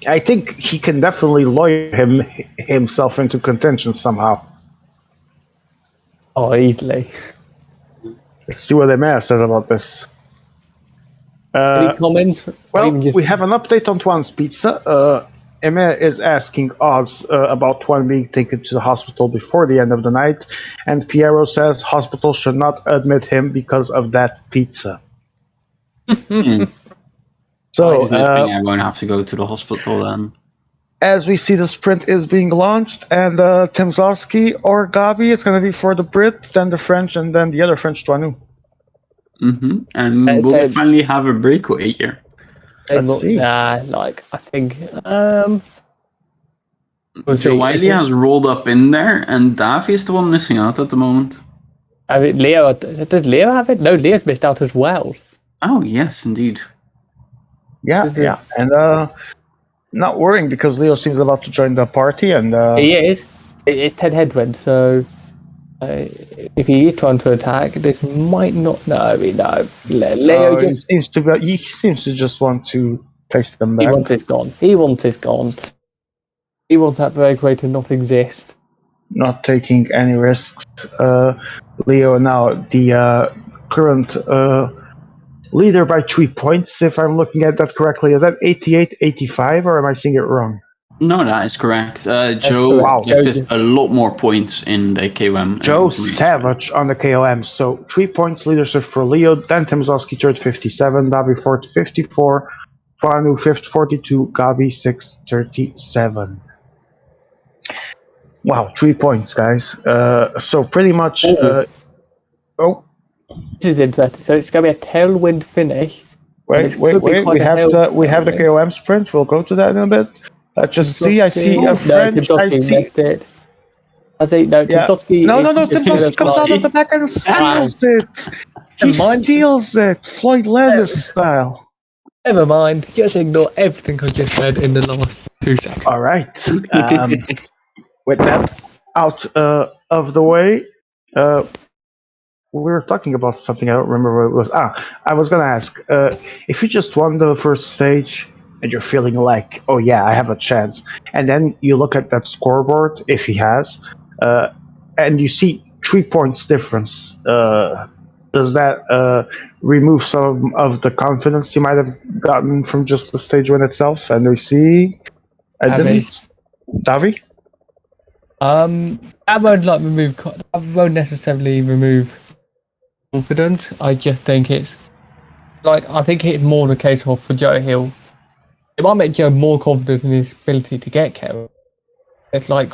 I think he can definitely lawyer himself into contention somehow. Oh, easily. Let's see what Emea says about this. Any comments? Well, we have an update on Tuan's pizza. Emea is asking Oz about Tuan being taken to the hospital before the end of the night, and Piero says hospital should not admit him because of that pizza. So I won't have to go to the hospital then. As we see, the sprint is being launched, and Temzowski or Gabi, it's going to be for the Brit, then the French, and then the other French, Tuanu. And will we finally have a breakaway here? Let's see. I think. Joe Wiley has rolled up in there, and Davy is the one missing out at the moment. I mean, Leo, does Leo have it? No, Leo's missed out as well. Oh, yes, indeed. Yeah. And not worrying, because Leo seems about to join the party, and he is. It's Ted Headwind, so if he is trying to attack, this might not. No. Leo just seems to just want to place them back. He wants it gone. He wants that breakaway to not exist. not taking any risks. Leo now the current leader by 3 points, if I'm looking at that correctly. Is that 88-85, or am I seeing it wrong? No, that is correct. Joe correct. Wow. gifted a lot more points in the KOM. Joe Savage on the KOM. So 3 points leadership for Leo, then Timzowski third 57, Davi fourth 54, Fanu fifth 42, Gabi sixth 37. Wow, 3 points, guys. So pretty much. Oh, This is interesting. So it's going to be a tailwind finish. wait. We have the KOM sprint. We'll go to that in a bit. Let's just see. I see a French. I see. Missed it. I think no. Yeah. Timzowski. No. Timzowski comes out of the back and steals it. He steals it, Floyd Landis style. Never mind. Just ignore everything I just said in the last 2 seconds. All right. With that out of the way, we were talking about something. I don't remember what it was. I was gonna ask if you just won the first stage and you're feeling like, oh yeah, I have a chance, and then you look at that scoreboard if he has, and you see 3 points difference. Does that remove some of the confidence you might have gotten from just the stage win itself? And we see, Davi. That won't necessarily remove confidence. I just think it's more the case of for Joe Hill. It might make Joe more confident in his ability to get KO. It's like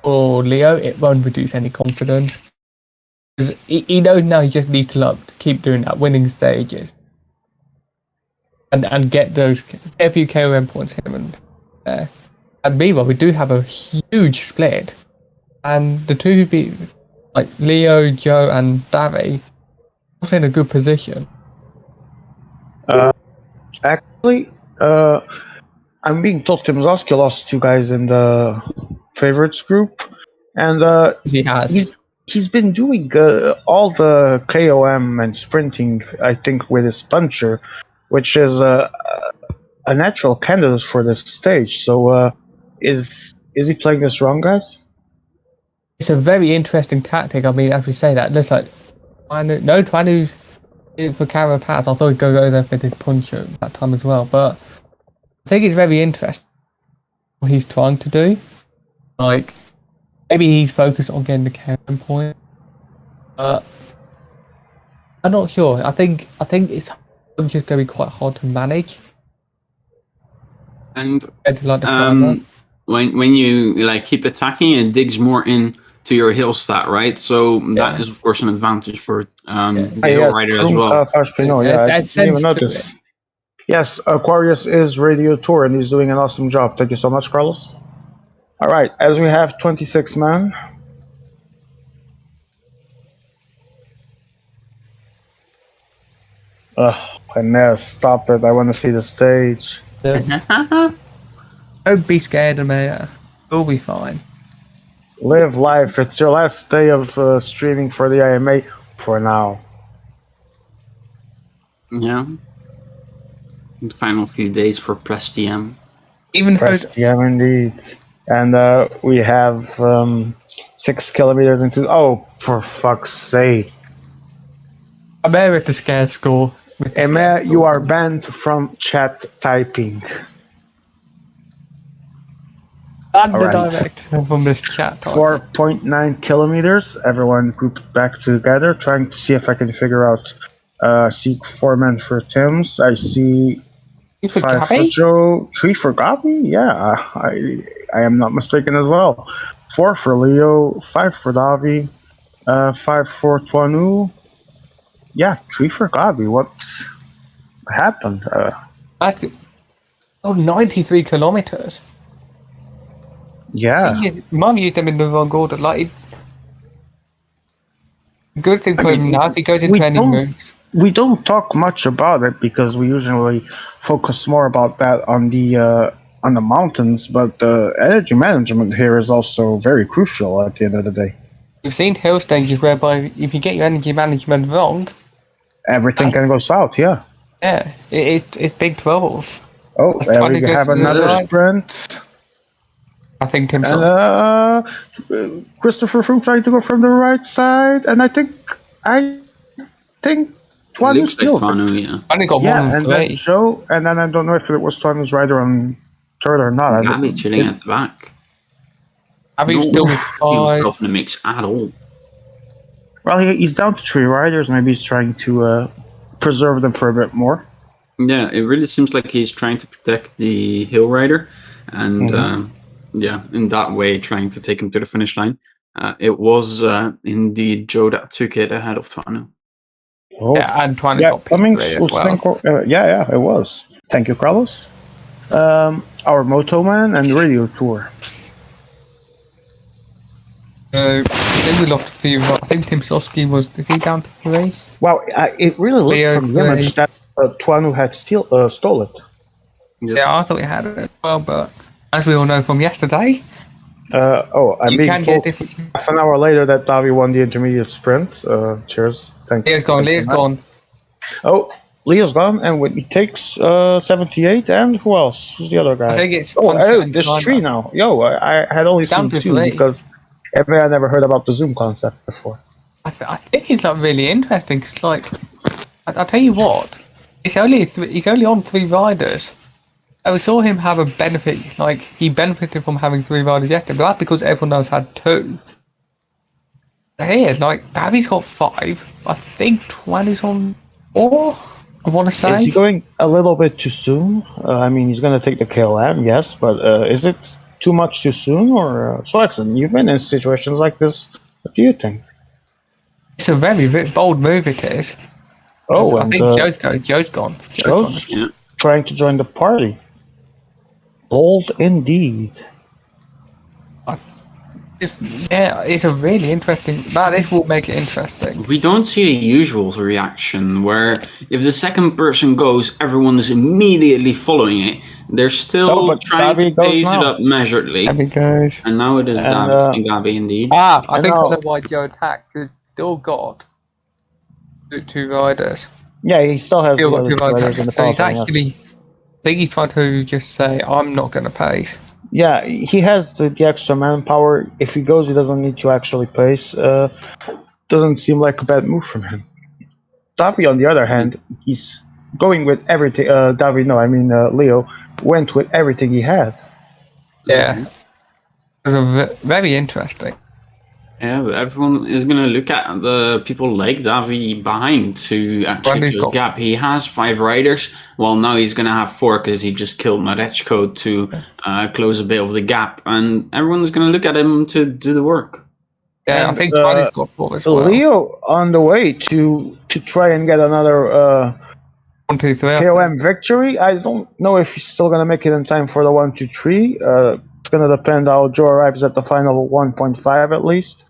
for Leo, it won't reduce any confidence. Because he knows now he just needs to keep doing that, winning stages, and get a few KOM points here and there. And meanwhile, we do have a huge split, and the two who beat, like Leo, Joe, and Davi, are in a good position. Actually, I'm being told Timzowski lost 2 guys in the favorites group, and He has. he's been doing all the KOM and sprinting, I think, with his puncher, which is a natural candidate for this stage. So, is he playing this wrong, guys? It's a very interesting tactic. I mean, as we say that, it looks like trying to for Carrot Pass. I thought he'd go there for his puncher at that time as well, but I think it's very interesting what he's trying to do. Like, maybe he's focused on getting the KM point. I'm not sure. I think it's just going to be quite hard to manage. And when you keep attacking, it digs more into your hill stat, right? So that is of course an advantage for the hill rider as well. I didn't even notice. Yes, Aquarius is Radio Tour, and he's doing an awesome job. Thank you so much, Carlos. All right, as we have 26 men. Inez, stop it. I want to see the stage. Don't be scared of me. We'll be fine. Live life. It's your last day of streaming for the IMA for now. Yeah. The final few days for PCM. PCM indeed. And we have 6 kilometers into. Oh, for fuck's sake! I'm there with the scare score. Emma, you are banned from chat typing. And the direction from this chat. 4.9 kilometers. Everyone grouped back together, trying to see if I can figure out. See 4 men for Tim's. I see 5 for Joe, 3 for Gabi. Yeah, I am not mistaken as well. 4 for Leo, 5 for Davi, 5 for Tuanu. Yeah, 3 for Gabi. What happened? 93 kilometers. Yeah. Mum used them in the wrong order. Good thing for him now if he goes into any moves. We don't talk much about it because we usually focus more about that on the mountains, but energy management here is also very crucial at the end of the day. We've seen hill stages whereby if you get your energy management wrong, everything can go south. Yeah. Yeah, it's big trouble. Oh, there we have another sprint. I think Tim And Soft. Christopher Froome trying to go from the right side, and I think Tuanu Looks like steals Tuanu, it. yeah. Only got Yeah, one and then three. Joe, and then I don't know if it was Tuanu's rider on third or not. Gabby chilling at the back. Abby's No still with putting five. himself in the mix at all. Well, he's down to 3 riders. Maybe he's trying to preserve them for a bit more. Yeah, it really seems like he's trying to protect the hill rider, and in that way, trying to take him to the finish line. It was indeed Joe that took it ahead of Tuanu. Oh. Yeah, and Tuanu Yeah, got Cummings, P3 as well. yeah, it was. Thank you, Carlos. Our Moto Man and Radio Tour. I think we lost a few. I think Tim Soski is he down to 3? Wow, it really looked Leo from the image that Tuanu had stole it. Yeah, I thought he had it as well, but as we all know from yesterday, I'm you being can told get different. half an hour later that Davi won the intermediate sprint. Cheers. Thanks. Leo's gone. Thanks Leo's for that. gone. Oh, Leo's gone, and Whitney takes 78, and who else? Who's the other guy? I think it's. There's 3 now. Yo, I had only Down seen to 2 3. because I never heard about the Zoom concept before. I think it's like really interesting. Cause like, I'll tell you what, it's only he's only on 3 riders. And we saw him have a benefit. Like he benefited from having 3 riders yesterday, but that's because everyone else had 2. Here, like Davi's got 5. I think Tuanu's on 4. I want to say. Is he going a little bit too soon? I mean, he's going to take the KLM, yes, but is it too much too soon? Or so, Exxon, you've been in situations like this. What do you think? It's a very bold move. It is. Oh, I and think Joe's gone. Joe's Yeah. trying to join the party. Bold indeed. It's a really interesting. This will make it interesting. We don't see a usual reaction where if the second person goes, everyone is immediately following it. They're still but trying Gabi to goes pace it now. up measuredly. There we go. And now it is Gabi indeed. I think I know. know why Joe attacked. He's still got 2 riders. Yeah, he still has Still the got other 2 riders. riders in the So he's peloton, yes. actually. I think he tried to just say, "I'm not going to pace." Yeah, he has the extra manpower. If he goes, he doesn't need to actually pace. Doesn't seem like a bad move from him. Davi, on the other hand, he's going with everything. Leo went with everything he had. Yeah, it was very interesting. Yeah, but everyone is going to look at the people like Davi behind to actually Brandy's close got- the gap. He has 5 riders. Well, now he's going to have 4 because he just killed Marechko to close a bit of the gap. And everyone's going to look at him to do the work. Yeah, And, I think Brandy's got 4 as well. Leo on the way to try and get another 1, 2, 3. KOM victory. I don't know if he's still going to make it in time for the 1, 2, 3. It's going to depend how Joe arrives at the final 1.5 at least.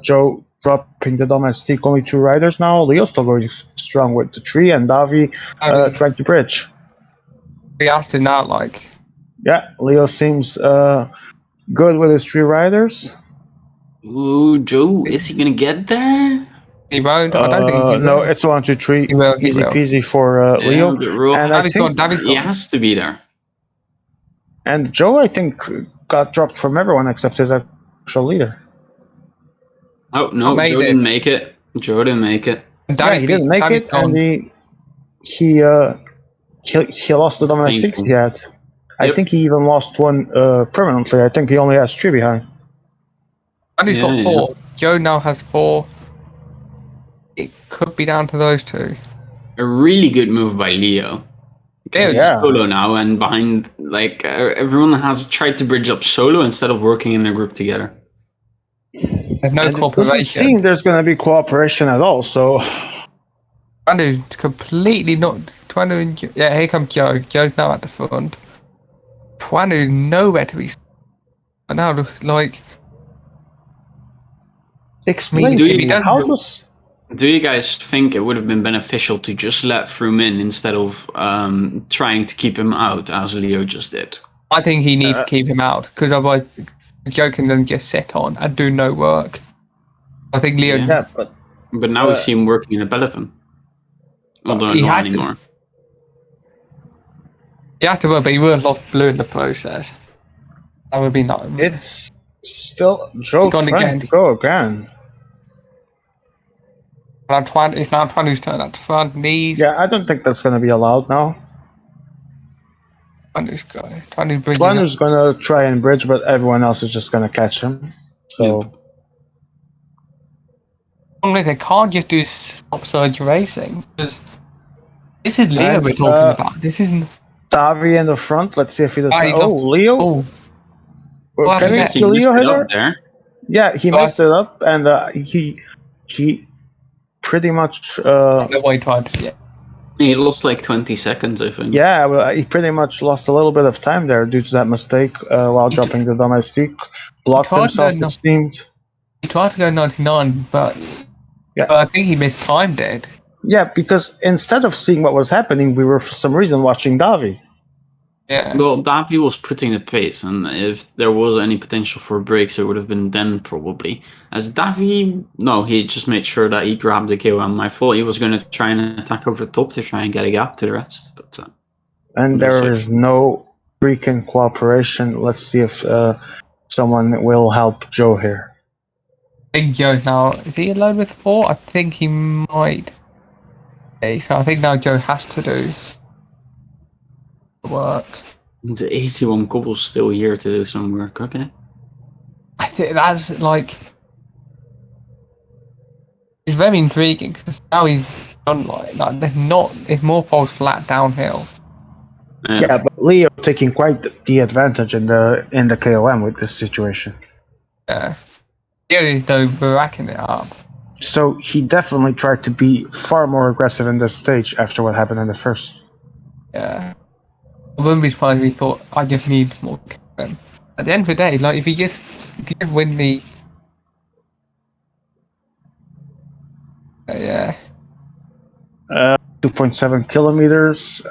Joe dropping the domestic, only 2 riders now. Leo still going strong with the 3, and Davi trying to bridge. He asked him now, like. Yeah, Leo seems good with his 3 riders. Ooh, Joe, is he going to get there? He won't. I don't think he will. No, it's 1, 2, 3. He will, Easy will. peasy for Leo. And I Davi's think, gone. Davi's He gone. has to be there. and Joe, I think, got dropped from everyone except his actual leader. Oh, no, made Joe it. didn't make it. Joe didn't make it. Yeah, he didn't make it, and he lost the domestics painful. he had. I Yep. think he even lost 1 permanently. I think he only has 3 behind. Danny's got Yeah, 4. Joe now has 4. It could be down to those 2. A really good move by Leo. Because Yeah. he's solo now, and behind, like, everyone has tried to bridge up solo instead of working in a group together. There's no And it doesn't cooperation. seem there's going to be cooperation at all, so... Danny's completely not. Yeah, here comes Joe. Joe's now at the front. Tuanu's nowhere to be. And now, like. Explain do to you- me, how does... Do you guys think it would have been beneficial to just let Froome in instead of trying to keep him out, as Leo just did? I think he needs to keep him out, because otherwise Joe can then just sit on and do no work. I think Leo. Yeah. Yeah, but But now we see him working in a peloton. Although He not has to- anymore. He has to work, but he would have lost blue in the process. That would be nice. It's still Joe Gone trying again. to go again. It's now Twanu's turn at the front. Knees. Yeah, I don't think that's going to be allowed now. Twanu's going. Twanu's bridging. Twanu's going to try and bridge, but everyone else is just going to catch him. So. Yep. They can't just do stop surge racing. Because this is Leo And, we're talking about. This isn't. Davi in the front. Let's see if he does. Ah, he Oh, got- Leo. Oh, Well, can we yes, see He Leo messed it hit up her? there. Yeah, he Right. messed it up, and he pretty much. no way tried to. Yeah. He lost like 20 seconds, I think. Yeah, well, he pretty much lost a little bit of time there due to that mistake while dropping the domestique. Blocked tried himself, to- it seemed. He tried to go 99, but Yeah. I think he mistimed it. Yeah, because instead of seeing what was happening, we were for some reason watching Davi. Yeah. Well, Davi was putting the pace, and if there was any potential for breaks, it would have been then probably. As Davi, no, he just made sure that he grabbed the KOM. I thought he was going to try and attack over the top to try and get a gap to the rest, but And No there such is no freaking cooperation. Let's see if someone will help Joe here. I think Joe now. Is he alone with 4? I think he might. Okay, so I think now Joe has to do the work. the 81 cobble's still here to do some work, okay? I think that's like. It's very intriguing because now he's done like there's not. It's more falls flat downhill. Yeah, but Leo taking quite the advantage in the KOM with this situation. Yeah. There is no racking it up. So he definitely tried to be far more aggressive in this stage after what happened in the first. Yeah. I wouldn't be surprised if he thought I just need more KM. At the end of the day, like if you just win the yeah. 2.7 kilometers.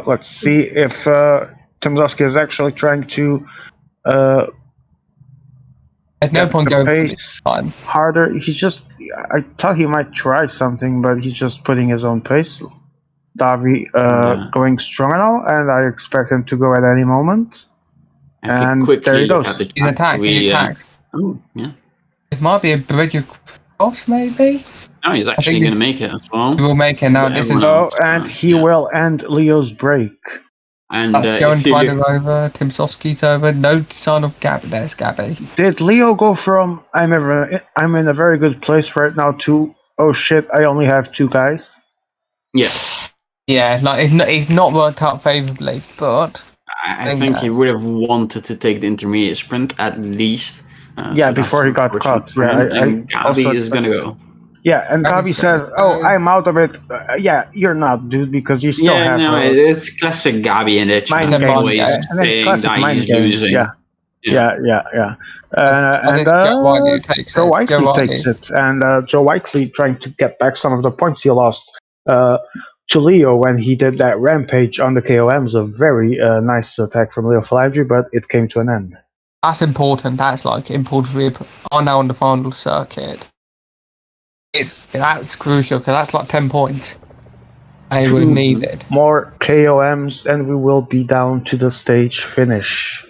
Let's see if Timzowski is actually trying to There's no get point the going for pace this time. harder. He's just. I thought he might try something, but he's just putting his own pace. Davi going strong now, and I expect him to go at any moment. If he And quickly there he look goes. at the He's chat, attacked. He attacked. Oh, yeah. It might be a bridge across, maybe. No, he's actually think going to make it as well. He will make it now. This is Everyone So, else, and he yeah. will end Leo's break. And that's Joe and if you Twain look, are over. Timsowski's over. No sign of Gabby. There's Gabby. Did Leo go from I'm in a very good place right now to oh shit, I only have 2 guys? yes, Yeah, like it's not worked out favourably, but I think he would have wanted to take the intermediate sprint at least. Yeah, so before he that's got unfortunate caught. for Yeah, him, and also Gabi is going to go. Yeah, and Gabi Gabi's says, gonna- "Oh, I'm out of it." Yeah, you're not, dude, because you still Yeah, have. no, it's classic Gabi in the Mind chat. games, Always yeah. And then saying classic that mind he's games, losing. yeah. And Joe Whiteley takes Joe it. Whiteley Joe Whiteley. takes it, and Joe Whiteley trying to get back some of the points he lost to Leo when he did that rampage on the KOMs. A very nice attack from Leo Falandri, but it came to an end. That's important. That's like important. We are now on the final circuit. That's crucial because that's like 10 points. I would need it. More KOMs, and we will be down to the stage finish.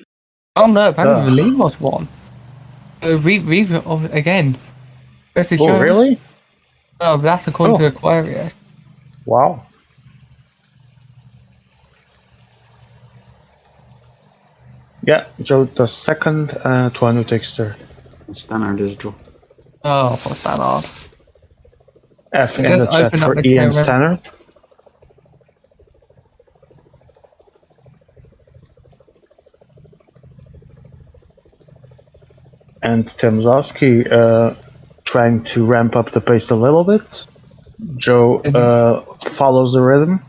Oh no! Apparently the lead was one. We've again. Oh, really? Oh, that's according to Aquarius. Wow. Yeah, Joe does second, Tuanu takes third. Standard is dropped. Oh, what's that odd? F in Just the chat open up for the Ian camera. Stannard. And Timzowski trying to ramp up the pace a little bit. Joe follows the rhythm.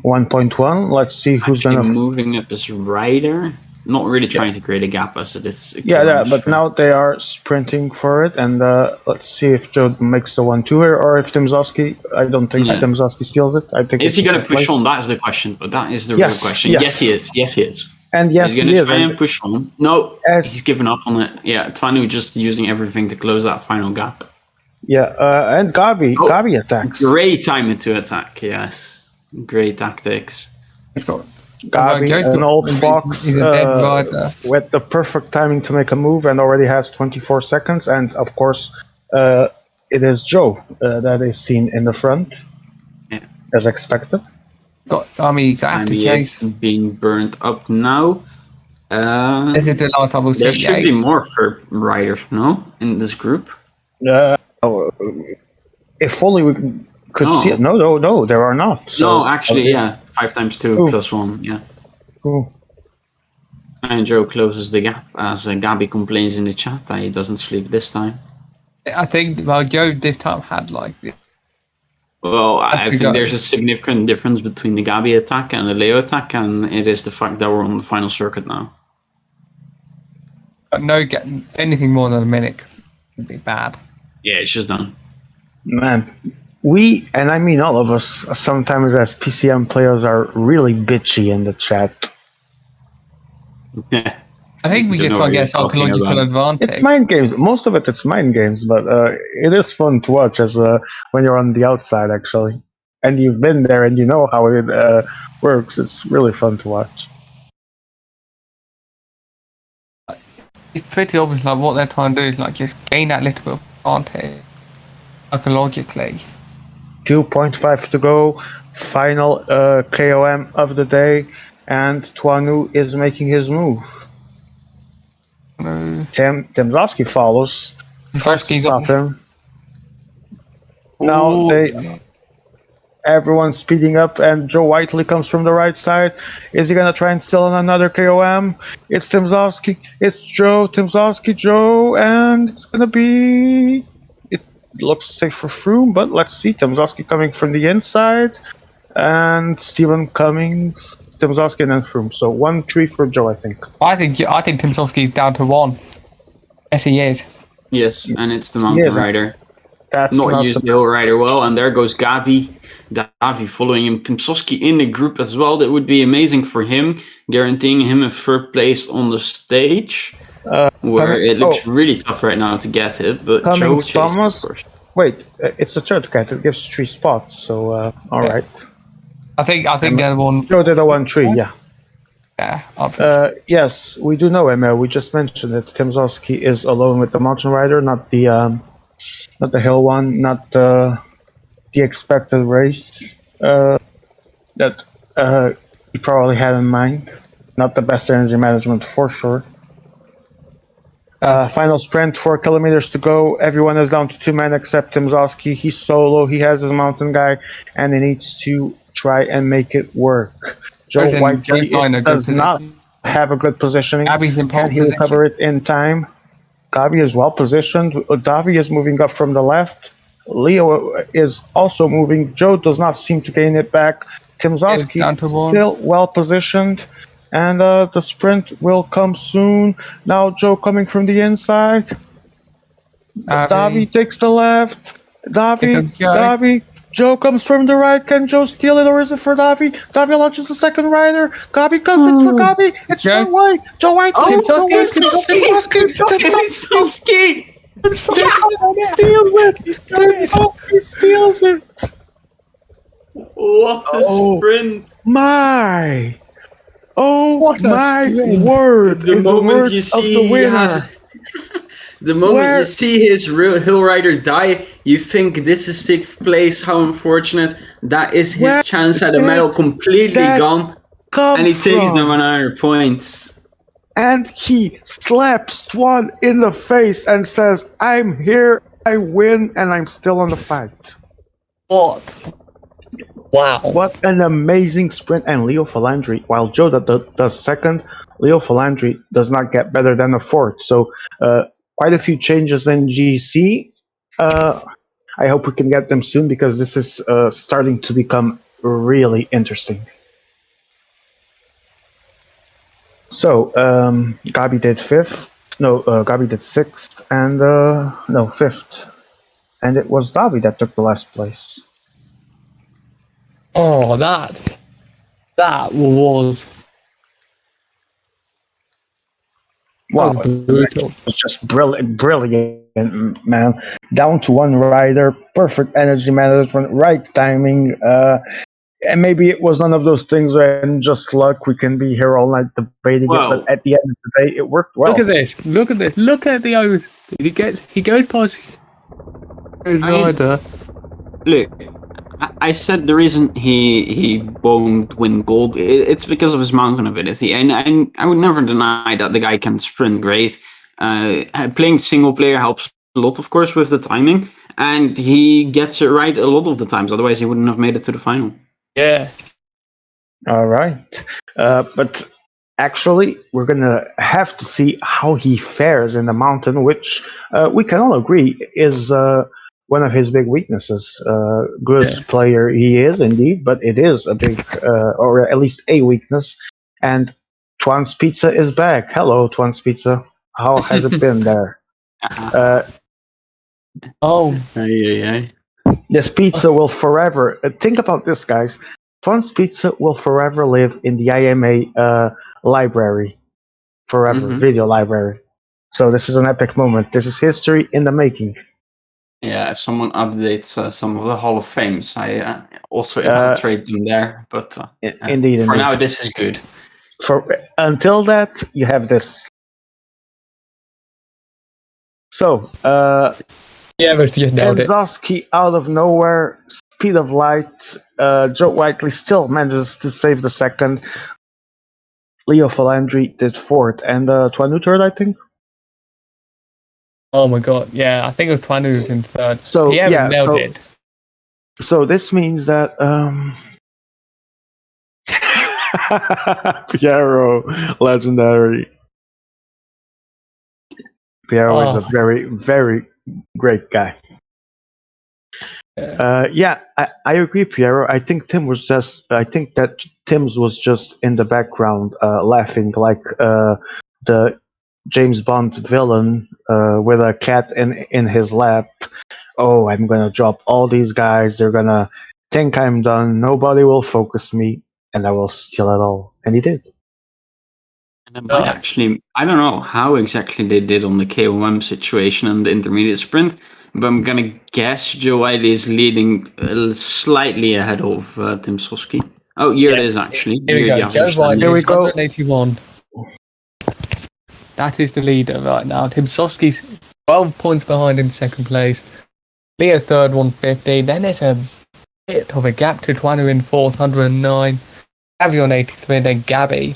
1.1. Let's see who's Actually gonna moving up his rider. Not really trying to create a gap as it is. but now they are sprinting for it, and let's see if Joe makes the 1-2 here, or if Timzowski. I don't think Timzowski steals it. I think Is he it's going to push place. on? That's the question. But that is the Yes, real question. yes. Yes, he is. Yes, he is. And yes, he's he going to is. try And and push on. No, As- he's given up on it. Yeah, Twanu just using everything to close that final gap. and Gabi attacks. Great timing to attack. Yes, great tactics. He's got Gabi, an old fox, He's a dead rider. with the perfect timing to make a move and already has 24 seconds. And of course, it is Joe that is seen in the front, as expected. Got Gummy got to chase. Being burned up now. This is the last I will There see. should be more for riders, no, in this group. If only we could see it. No, there are not. So, no, actually, yeah, 5 times 2 plus 1, yeah. Cool. And Joe closes the gap as Gabi complains in the chat that he doesn't sleep this time. I think Joe this time had like this. Well, I think there's a significant difference between the Gabi attack and the Leo attack, and it is the fact that we're on the final circuit now. But no, anything more than a minute would be bad. Yeah, it's just done. Man, we, and I mean all of us, sometimes as PCM players are really bitchy in the chat. Yeah. I think we just try to get psychological advantage. It's mind games. Most of it's mind games, but it is fun to watch as when you're on the outside, actually. And you've been there and you know how it works. It's really fun to watch. It's pretty obvious like what they're trying to do is like just gain that little bit of advantage psychologically. 2.5 to go. Final KOM of the day. And Tuanu is making his move. Timzowski follows. Tries to stop him. Now everyone's speeding up, and Joe Whiteley comes from the right side. Is he gonna try and steal on another KOM? It's Timzowski. It's Joe. Timzowski, Joe, and it's gonna be. It looks safe for Froome, but let's see. Timzowski coming from the inside, and Steven Cummings. Timzowski and then Froome. So 1-3 for Joe, I think. I think Timzowski's down to 1. Yes, he is. Yes, and it's the mountain rider. That's not used the hill rider well, and there goes Gabi. Gabi following him. Timzowski in the group as well. That would be amazing for him, guaranteeing him a third place on the stage, where it looks really tough right now to get it. But Joe chases first. Wait, it's a third cat. It gives 3 spots. So all right. I think the one. Joe did a 1-3, yeah. Yeah. Yes, we do know him. We just mentioned it. Timzowski is alone with the mountain rider, not the hill one, not the expected race that he probably had in mind. Not the best energy management for sure. Final sprint, 4 kilometers to go. Everyone is down to 2 men except Timzowski. He's solo. He has his mountain guy, and he needs to try and make it work. Joe Whiteley does not have a good positioning. Can he recover it in time? Gabi is well positioned. Davi is moving up from the left. Leo is also moving. Joe does not seem to gain it back. Timzowski still well positioned. And the sprint will come soon. Now Joe coming from the inside. Davi takes the left. Davi. Joe comes from the right. Can Joe steal it, or is it for Davi? Davi launches the second rider. Gabi comes. It's for Gabi. It's Joe White. Joe White. Timzowski steals it. What a sprint! My. Oh my word! The moment you see the moment you see his real hill rider die, you think this is 6th place. How unfortunate! That is his chance at a medal completely gone, and he takes them 100 points. And he slaps Twan in the face and says, "I'm here, I win, and I'm still in the fight." What? Wow. What an amazing sprint. And Leo Falandri, while Joe does second, Leo Falandri does not get better than a fourth. So quite a few changes in GC. I hope we can get them soon because this is starting to become really interesting. So Gabi did 5th. No, Gabi did 6th and 5th. And it was Davi that took the last place. Oh, that was wow! It was just brilliant, man. Down to 1 rider, perfect energy management, right timing. And maybe it was none of those things and just luck. We can be here all night debating it, Well, but at the end of the day, it worked well. Look at this. Look at this. Look at the over. He goes past. Rider. look, I said the reason he won't win gold, it's because of his mountain ability, and I would never deny that the guy can sprint great. Playing single player helps a lot, of course, with the timing, and he gets it right a lot of the times. Otherwise, he wouldn't have made it to the final. Yeah. All right. But actually, we're going to have to see how he fares in the mountain, which we can all agree is one of his big weaknesses. Good player he is, indeed, but it is a big, or at least a weakness. And Twan's Pizza is back. Hello, Twan's Pizza. How has it been there? This pizza will forever. Think about this, guys. Twan's Pizza will forever live in the IMA library, forever video library. So this is an epic moment. This is history in the making. Yeah, if someone updates some of the Hall of Fames, I also infiltrate them there. But indeed, for now, this is good. Until that, you have this. So, Timzowski out of nowhere, speed of light. Joe Whiteley still manages to save the second. Leo Falandri did fourth, and Twanu third, I think. Oh my god, yeah, I think Twanu was in third. So he nailed it. So this means that Piero, legendary. Piero is a very, very great guy. I agree, Piero. I think that Tim's was just in the background, laughing like the James Bond villain with a cat in his lap. Oh, I'm gonna drop all these guys. They're gonna think I'm done. Nobody will focus me, and I will steal it all. And he did. And I don't know how exactly they did on the KOM situation and the intermediate sprint, but I'm gonna guess Joe Whiteley is leading slightly ahead of Timzowski. Oh, here it is actually. Here we go. Joe Whiteley, here we go. 181. That is the leader right now. Timzowski's 12 points behind in second place. Leo third, 150. Then there's a bit of a gap to Twanu in fourth, 109. Gabby on 83. Then Gabby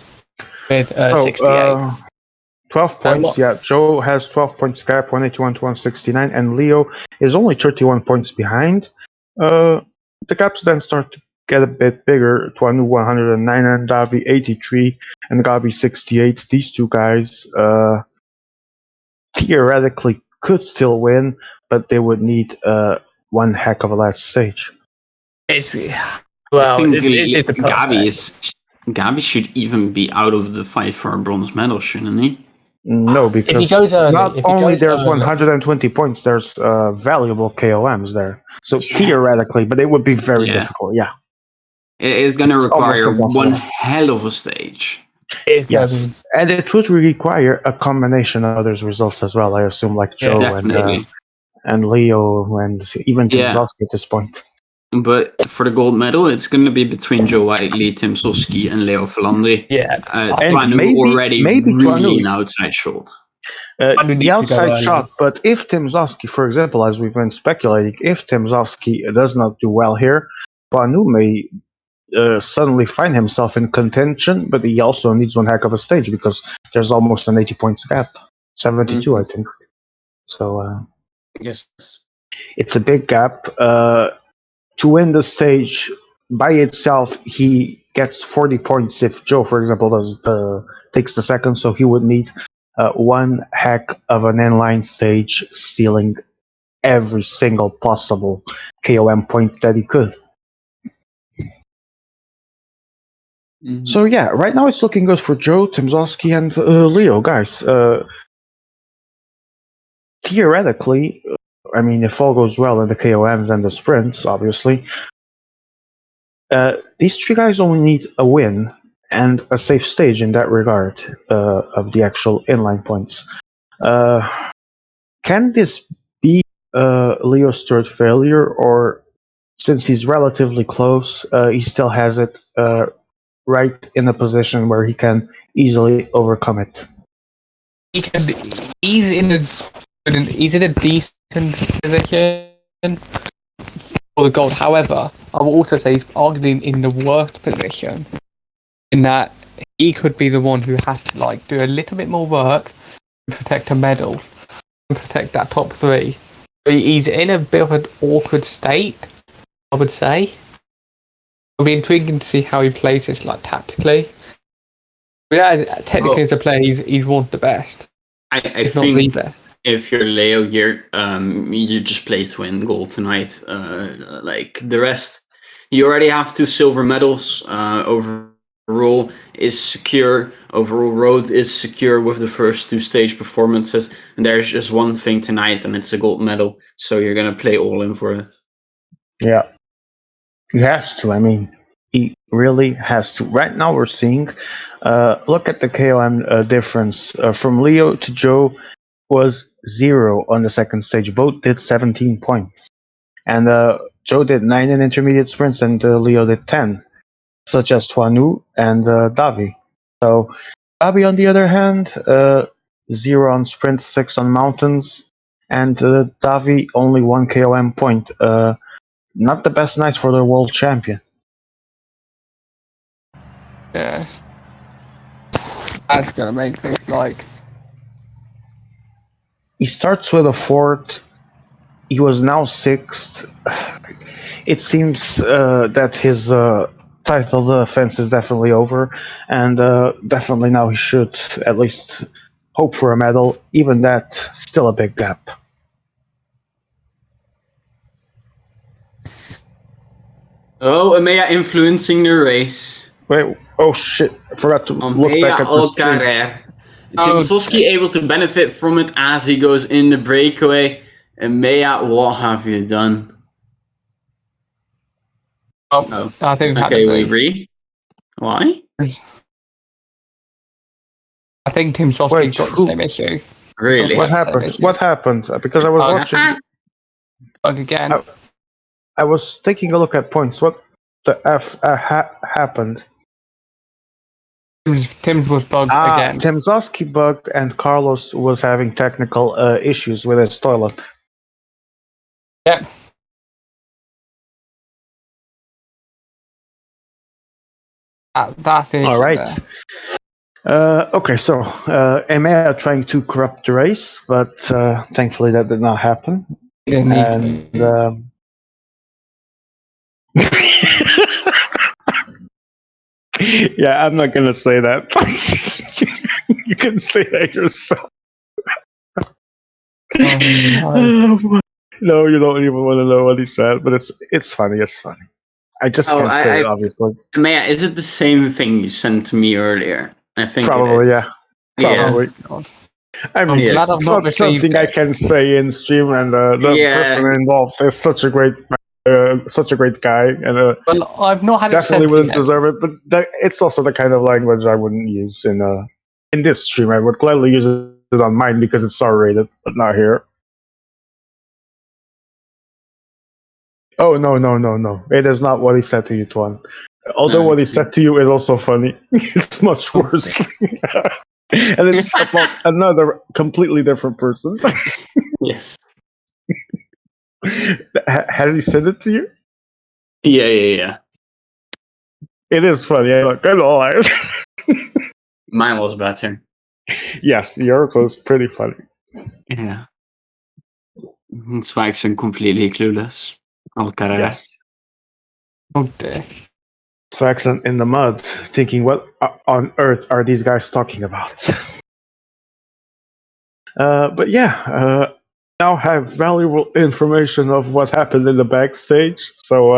with 68. 12 points, yeah. Joe has 12 points gap, 181 to 169, and Leo is only 31 points behind. The gaps then start to get a bit bigger. Twanu 109 and Davi 83 and Gabi 68. These two guys theoretically could still win, but they would need one heck of a last stage. Gabi should even be out of the fight for a bronze medal, shouldn't he? No, because not only there's 120 points, there's valuable KOMs there. So theoretically, but it would be very difficult, yeah. It is going to require one hell of a stage. Yes, and it would require a combination of others' results as well, I assume, like Joe and Leo and even Timzowski at this point. But for the gold medal, it's going to be between Joe Whiteley, Timzowski, and Leo Falandri. Yeah, Twanu already really an outside shot. The outside shot, but if Timzowski, for example, as we've been speculating, if Timzowski does not do well here, Twanu may suddenly find himself in contention, but he also needs one heck of a stage because there's almost an 80 points gap. 72, I think. So, yes, it's a big gap. To win the stage by itself, he gets 40 points if Joe, for example, takes the second, so he would need one heck of an inline stage, stealing every single possible KOM point that he could. So yeah, right now it's looking good for Joe, Timzowski, and Leo, guys. Theoretically, I mean, if all goes well in the KOMs and the sprints, obviously, these three guys only need a win and a safe stage in that regard of the actual inline points. Can this be Leo's third failure, or since he's relatively close, he still has it right in a position where he can easily overcome it. He's in a decent position for the gold. However, I will also say he's arguably in the worst position in that he could be the one who has to do a little bit more work to protect a medal, and protect that top 3. He's in a bit of an awkward state, I would say. It'll be intriguing to see how he plays this tactically. But yeah, technically as a player, he's one of the best. I If not the think best. if you're Leo here, you just play to win gold tonight. Like the rest, you already have 2 silver medals. Overall is secure. Overall road is secure with the first 2 stage performances. And there's just one thing tonight, and it's a gold medal. So you're gonna play all in for it. Yeah. He has to. I mean, he really has to. Right now, we're seeing. Look at the KOM difference from Leo to Joe was 0 on the second stage. Both did 17 points, and Joe did 9 in intermediate sprints, and Leo did 10, such as Tuanu and Davi. So Davi, on the other hand, 0 on sprints, 6 on mountains, and Davi only 1 KOM point. Not the best night for the world champion. Yeah. That's gonna make this He starts with a 4th. He was now 6th. It seems that his title defense is definitely over, and definitely now he should at least hope for a medal. Even that, still a big gap. Oh, Amaya influencing the race. Wait, oh shit, I forgot to look back at the screen. Tim Soski able to benefit from it as he goes in the breakaway. And Maya, what have you done? Oh. I think okay, we agree. Why? I think Tim Soski's got the same issue. Really? What happened? What happened? Because I was watching. Again. I was taking a look at points. What the F happened? Tim's was bugged again. Timzowski bugged, and Carlos was having technical issues with his toilet. Yep. That's it. All right. Okay, so Emea trying to corrupt the race, but thankfully that did not happen. And yeah, I'm not gonna say that. You can say that yourself. No, you don't even want to know what he said, but it's funny. It's funny. I just can't say it, obviously. Maya, is it the same thing you sent to me earlier? I think probably, it is. Probably. Yeah. I mean, it's not something I can say in stream, and the person involved is such a great guy, and well, I've not had definitely wouldn't deserve it. But it's also the kind of language I wouldn't use in this stream. I would gladly use it on mine because it's R-rated, but not here. Oh no! It is not what he said to you, Tuan. Although what he said to you is also funny. It's much worse. And it's about another completely different person. Yes. Has he said it to you? Yeah. It is funny. I'm not gonna lie. Mine was better. Yes, yours was pretty funny. Yeah. Spikes and completely clueless. Yes. Okay. Swaxon in the mud, thinking, what on earth are these guys talking about? But yeah, now have valuable information of what happened in the backstage. So,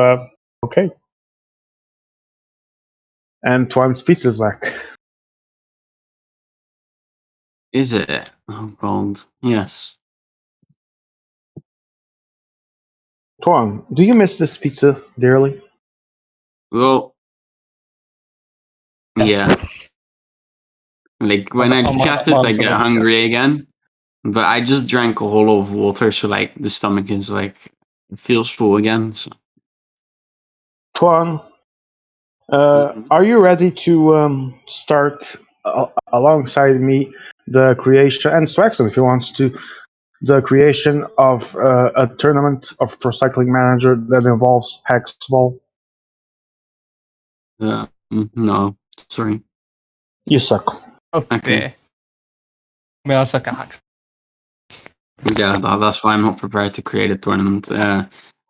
okay. And Tuan's pizza's back. Is it? Oh, God. Yes. Tuan, do you miss this pizza dearly? Well, yeah. Like, when I get it, I get hungry again. But I just drank a whole lot of water, so, like, the stomach is, like, feels full again. So. Tuan, are you ready to start alongside me the creation, and Swaxon if he wants to, the creation of a tournament of Pro Cycling Manager that involves Hexball? No, sorry. You suck. Oh Okay. dear. I mean, I suck at hacks. Yeah, that's why I'm not prepared to create a tournament.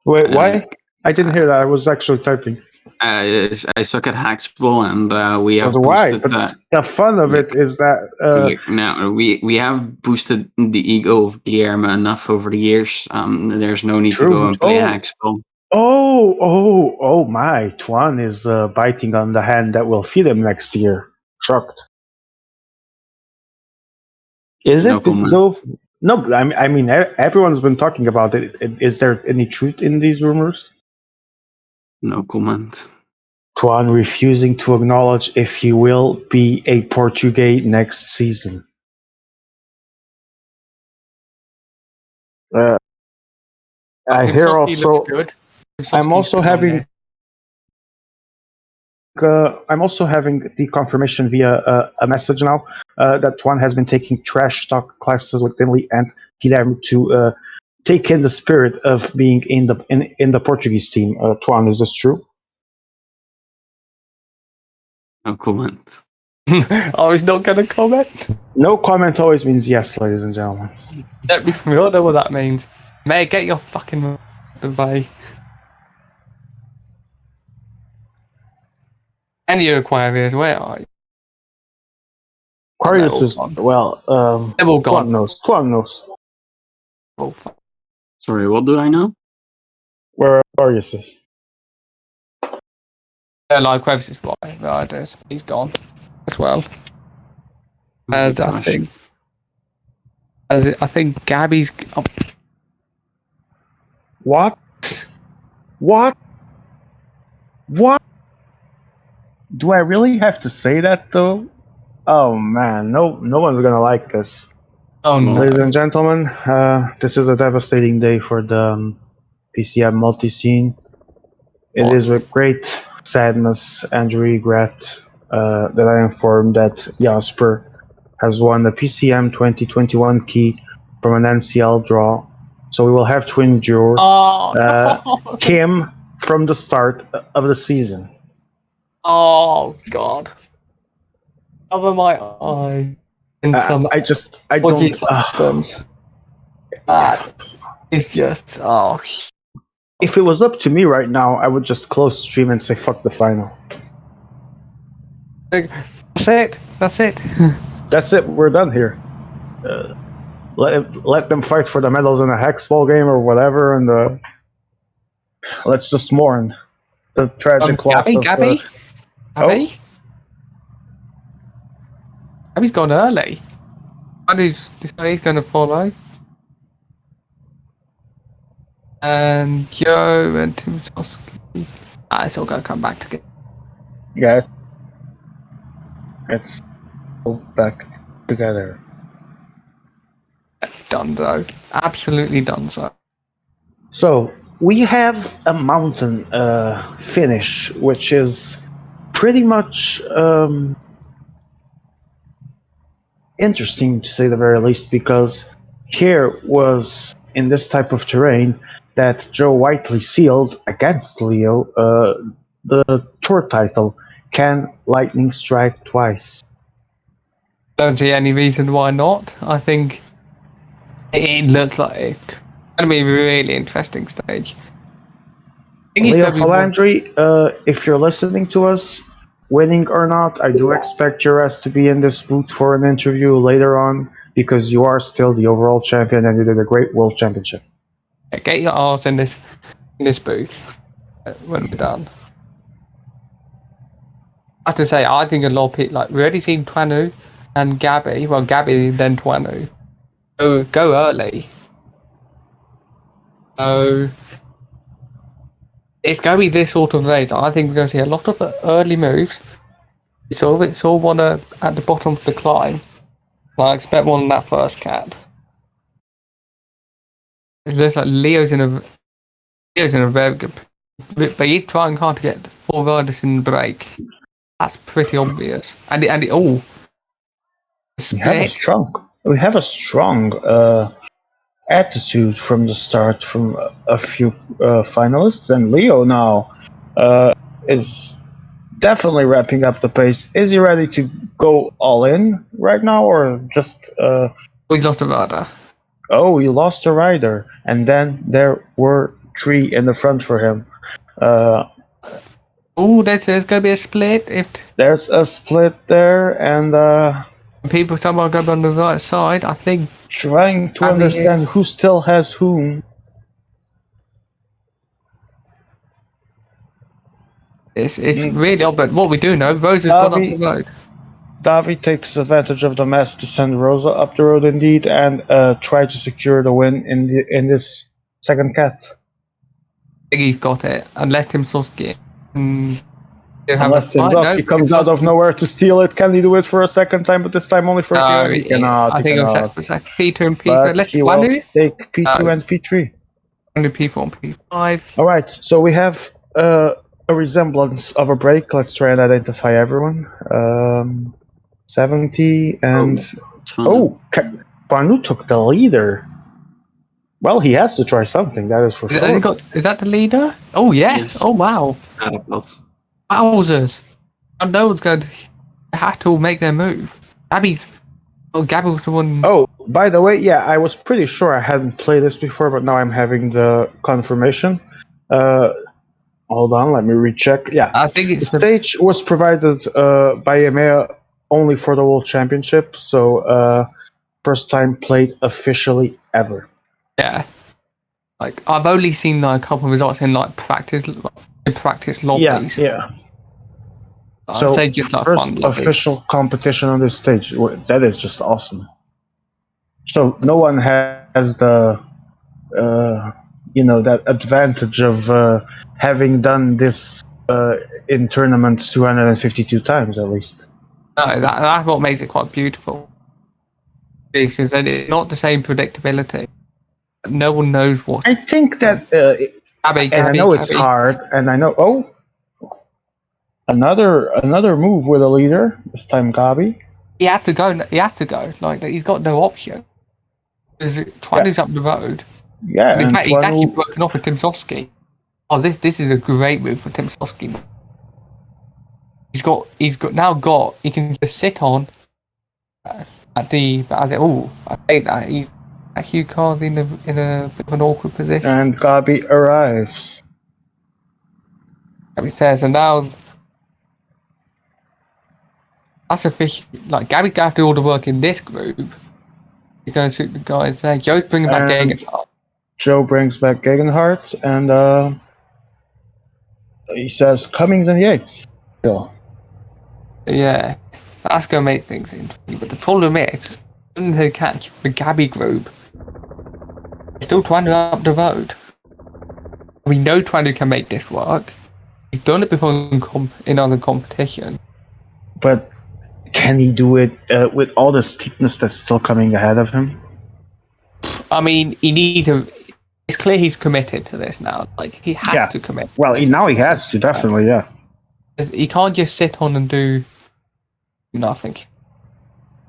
Wait, why? I didn't hear that. I was actually typing. I suck at Hacksball, and we have So do I. boosted. But the fun of it is that Now we have boosted the ego of Guillermo enough over the years. There's no need to go and play Hacksball. Oh my! Tuan is biting on the hand that will feed him next year. Shocked. Is No it comment. though? No, I mean everyone's been talking about it. Is there any truth in these rumors? No comment. Tuan refusing to acknowledge if he will be a Portuguese next season. I hear Timsovsky also. looks good. I'm also Timsovsky's good on having. I'm also having the confirmation via a message now that Tuan has been taking trash talk classes with Finley and Guilherme to take in the spirit of being in the Portuguese team. Tuan, is this true? No comment. there. Oh, he's not going to comment? No comment always means yes, ladies and gentlemen. We all know what that means. Mate, get your fucking away. And you Aquarius, where are you? Aquarius all is gone. well. They're all gone. Tuan knows. Tuan knows Oh, fuck. Sorry, what do I know? where Aquarius is. Like Krebs is right. Right, it is. He's gone as well. As I Gosh. think. I think Gabby's. Oh, What? What? What? Do I really have to say that though? Oh man, no one's gonna like this. oh no. Ladies and gentlemen, this is a devastating day for the PCM multi-scene. It is with great sadness and regret that I inform that Jasper has won the PCM 2021 key from an NCL draw. So we will have to endure Oh, no. Kim from the start of the season. Oh god. Cover my eye. In some I body don't. substance. That is just If it was up to me right now, I would just close stream and say fuck the final. That's it. That's it. That's it. We're done here. Let them fight for the medals in a hexball game or whatever, and let's just mourn the tragic loss of. Gabby? Gabby's gone early. And he's going to follow. And Joe and Timsovsky. It's all going to come back together. Yeah. Let's go back together. Done though. Absolutely done so. So we have a mountain finish, which is pretty much interesting to say the very least, because here was in this type of terrain that Joe Whiteley sealed against Leo the tour title. Can lightning strike twice? Don't see any reason why not. I think it looks like it's going to be a really interesting stage. Leo Falandri, if you're listening to us, winning or not, I do expect your ass to be in this booth for an interview later on, because you are still the overall champion and you did a great world championship. Get your arse in this booth when we're done. I have to say, I think a lot of people, like, we already seen Twanu and Gabby. Well, Gabby, then Twanu. So go early. So it's going to be this sort of race. I think we're going to see a lot of early moves. It's all one at the bottom of the climb. I expect one on that first cat. It looks like Leo's in a very good but he's trying hard to get 4 riders in the break. That's pretty obvious. And we have a strong attitude from the start from a few finalists, and Leo now is definitely wrapping up the pace. Is he ready to go all in right now, or just? He's lost a rider. Oh, he lost a rider, and then there were 3 in the front for him. There's going to be a split. If there's a split there, and people somehow go on the right side, I think. Trying to understand who still has whom. It's really odd, but what we do know, Rosa's gone up the road. Davi takes advantage of the mess to send Rosa up the road indeed, and try to secure the win in this second cat. I think he's got it, unless Timsowski. Unless Timsowski comes out of nowhere to steal it. Can he do it for a second time, but this time only for no, he cannot. I think it'll set P2 and P3. Let's take P2 and P3. Only P4 and P5. Alright, so we have a resemblance of a break. Let's try and identify everyone. 70 and... Panu took the leader. Well, he has to try something, that is for sure. Is that the leader? Oh, yes. Oh, wow. Wowzers. No one's going to have to make their move. Gabby was the one... Oh, by the way, yeah, I was pretty sure I hadn't played this before, but now I'm having the confirmation. Hold on, let me recheck. Yeah, I think the stage was provided by EMEA only for the World Championship, so first time played officially ever. Yeah. Like, I've only seen a couple of results in practice lobbies. Yeah. So just first official competition on this stage. That is just awesome. So no one has the that advantage of having done this in tournaments 252 times at least. No, that's what makes it quite beautiful. Because then it's not the same predictability. No one knows what. I think that, Gabby, I know it's hard, and I know. Oh, another move with a leader. This time, Gabi. He has to go. Like he's got no option. Twanu's up the road. Yeah, in fact, he's actually broken off with Timsowski. Oh, this is a great move for Timsowski. He can just sit on at the. I think that he's. Hugh Card in a bit of an awkward position. And Gabi arrives. Gabi says, and now that's official. Like Gabi's got to do all the work in this group. He's going to shoot the guys there. Joe's bringing back Gegenhardt. Joe brings back Gegenhardt, and he says Cummings and Yates. Still. Yeah, that's going to make things interesting. But the problem is, to catch the Gabi group. Still Twanu up the road. We know Twanu can make this work. He's done it before in other competition. But can he do it with all the steepness that's still coming ahead of him? I mean, he needs to. It's clear he's committed to this now. Like he has to commit. Well, now he has to definitely, yeah. He can't just sit on and do nothing.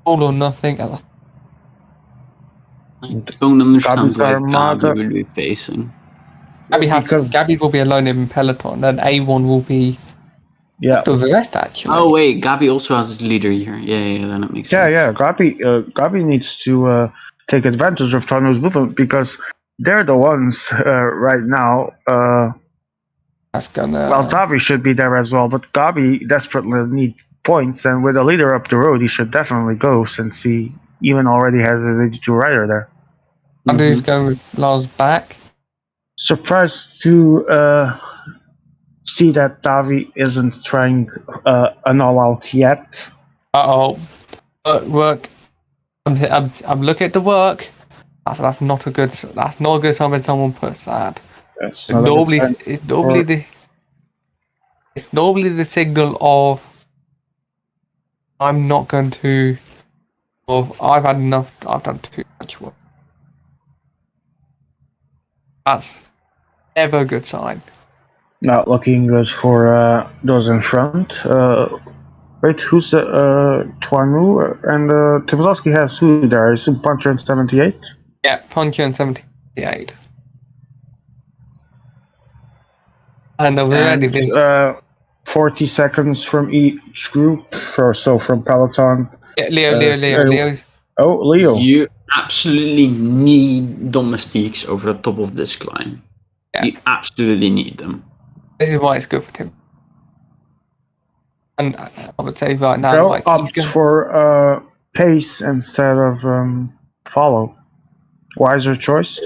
All or nothing. I don't understand why Gabi will be pacing. Gabi will be alone in Peloton, and A1 will be the rest actually. Oh wait, Gabi also has his leader here. Yeah, then it makes sense. Yeah. Gabi needs to take advantage of Twanu's movement because they're the ones right now. Davi should be there as well, but Gabi desperately needs points, and with a leader up the road, he should definitely go since he even already has a 82 rider there. And who's going with Lars back? Surprised to see that Davi isn't trying an all-out yet. Work. I'm looking at the work. That's not a good. That's not a good time when someone puts that. It's normally the signal of I'm not going to. I've had enough. I've done too much work. That's never a good sign. Not looking good for those in front. Wait, who's the Tuanu and Timzowski has who there? I assume Puncher in 78. Yeah, Poncho in 78. And already And this 40 seconds from each group. So from Peloton. Leo. Oh, Leo. You absolutely need domestiques over the top of this climb. Yeah. You absolutely need them. This is why it's good for Tim. And I would say right now, Joe like opts for pace instead of follow. Wiser choice.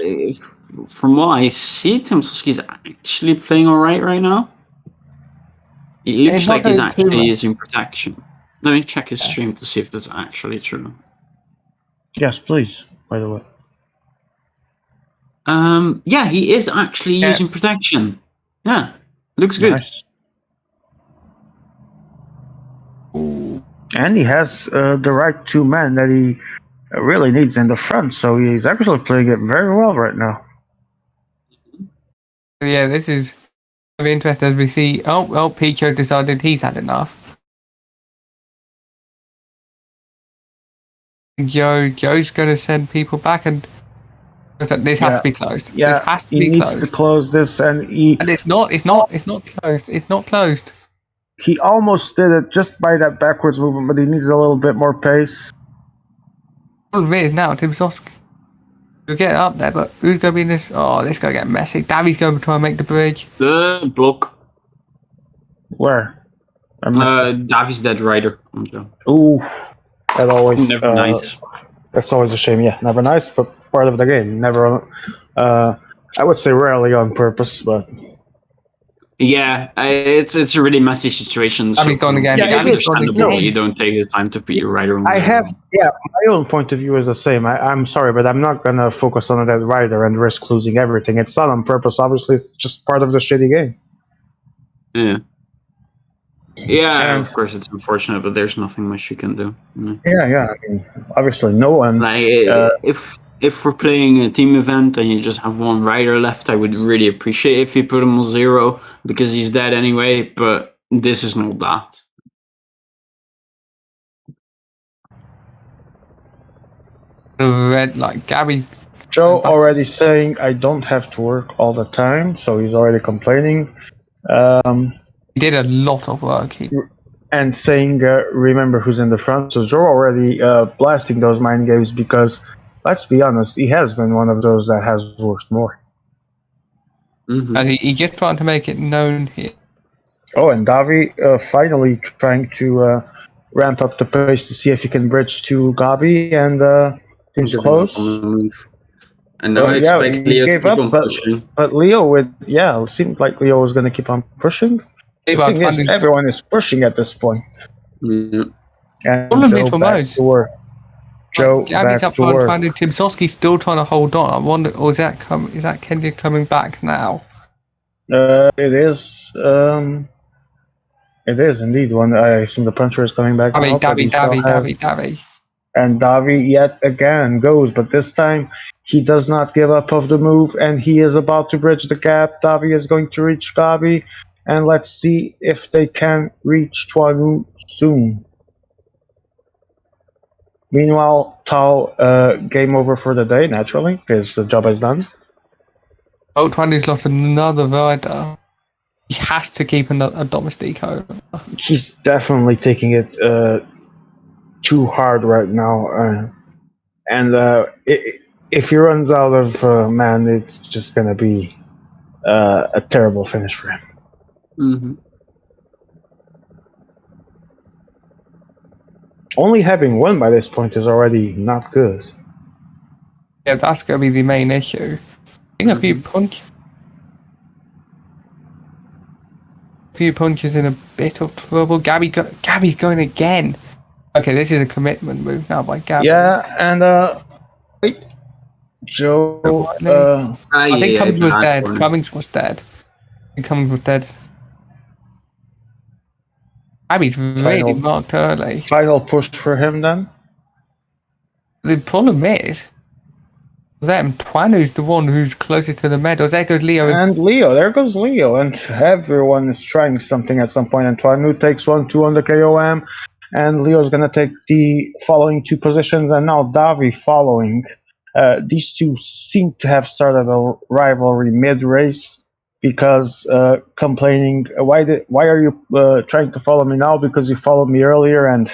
From what I see, Timsky is actually playing alright right now. It looks He's not like he's doing too actually much. using protection. Let me check his stream to see if that's actually true. Yes, please. By the way. Yeah, he is actually using protection. Yeah, looks good. Nice. And he has the right two men that he really needs in the front, so he's actually playing it very well right now. Yeah, this is very interesting as we see. Pico decided he's had enough. Joe's going to send people back, and this has to be closed. Yeah, this has to he be needs closed. to close this, and It's not closed. It's not closed. he almost did it just by that backwards movement, but he needs a little bit more pace. All it is now, Timsowski. We'll get up there, but who's going to be in this? Oh, this is going to get messy. Davi's going to try and make the bridge. The block. Where? Davi's dead rider. Ooh, that always Never nice. That's always a shame. Yeah, never nice, but part of the game. Never. I would say rarely on purpose, but yeah, it's a really messy situation. Davi's gone again. Yeah, Davi's gone understandable. again. You don't take the time to put your rider on. I have, my own point of view is the same. I'm sorry, but I'm not gonna focus on that rider and risk losing everything. It's not on purpose. Obviously, it's just part of the shitty game. Yeah. Yeah, And- of course it's unfortunate, but there's nothing much you can do. Yeah. I mean, obviously, no one. Like if we're playing a team event and you just have one rider left, I would really appreciate if you put him on 0 because he's dead anyway. But this is not that. Red, like Gabby. Joe already saying I don't have to work all the time, so he's already complaining. He did a lot of work. And saying, remember who's in the front. So Joe already blasting those mind games because, let's be honest, he has been one of those that has worked more. Mm-hmm. And he just trying to make it known here. Oh, and Davi finally trying to ramp up the pace to see if he can bridge to Gabi and things close. And now I expect Leo to keep on pushing. But Leo it seemed like Leo was going to keep on pushing. The thing is, everyone is pushing at this point. Yeah. And Joe back to work. Joe Gabby's back up to front work. finding Timsowski's still trying to hold on. I wonder, or is that Kenya coming back now? It is. It is indeed. When I assume the puncher is coming back. Davi. And Davi yet again goes, but this time he does not give up of the move, and he is about to bridge the gap. Davi is going to reach Gabi, and let's see if they can reach Tuanu soon. Meanwhile, Tao, game over for the day, naturally, because the job is done. Oh, Twandy's lost another rider. He has to keep a Domestico. He's definitely taking it too hard right now. If he runs out of man, it's just going to be a terrible finish for him. Mm-hmm. Only having won by this point is already not good. Yeah, that's going to be the main issue. I think a few punches in a bit of trouble. Gabby's going again. Okay, this is a commitment move now by Gabby. Yeah, and wait, Joe. I think Cummings was dead. Cummings was dead. Cummings was dead. Gabby's really marked early. Final push for him then. The problem is, them. Twanu's the one who's closest to the medals. There goes Leo. And Leo, there goes Leo, and everyone is trying something at some point. And Twanu takes 1-2 on the KOM, and Leo's gonna take the following 2 positions, and now Davi following. These two seem to have started a rivalry mid-race because complaining, why are you trying to follow me now? Because you followed me earlier, and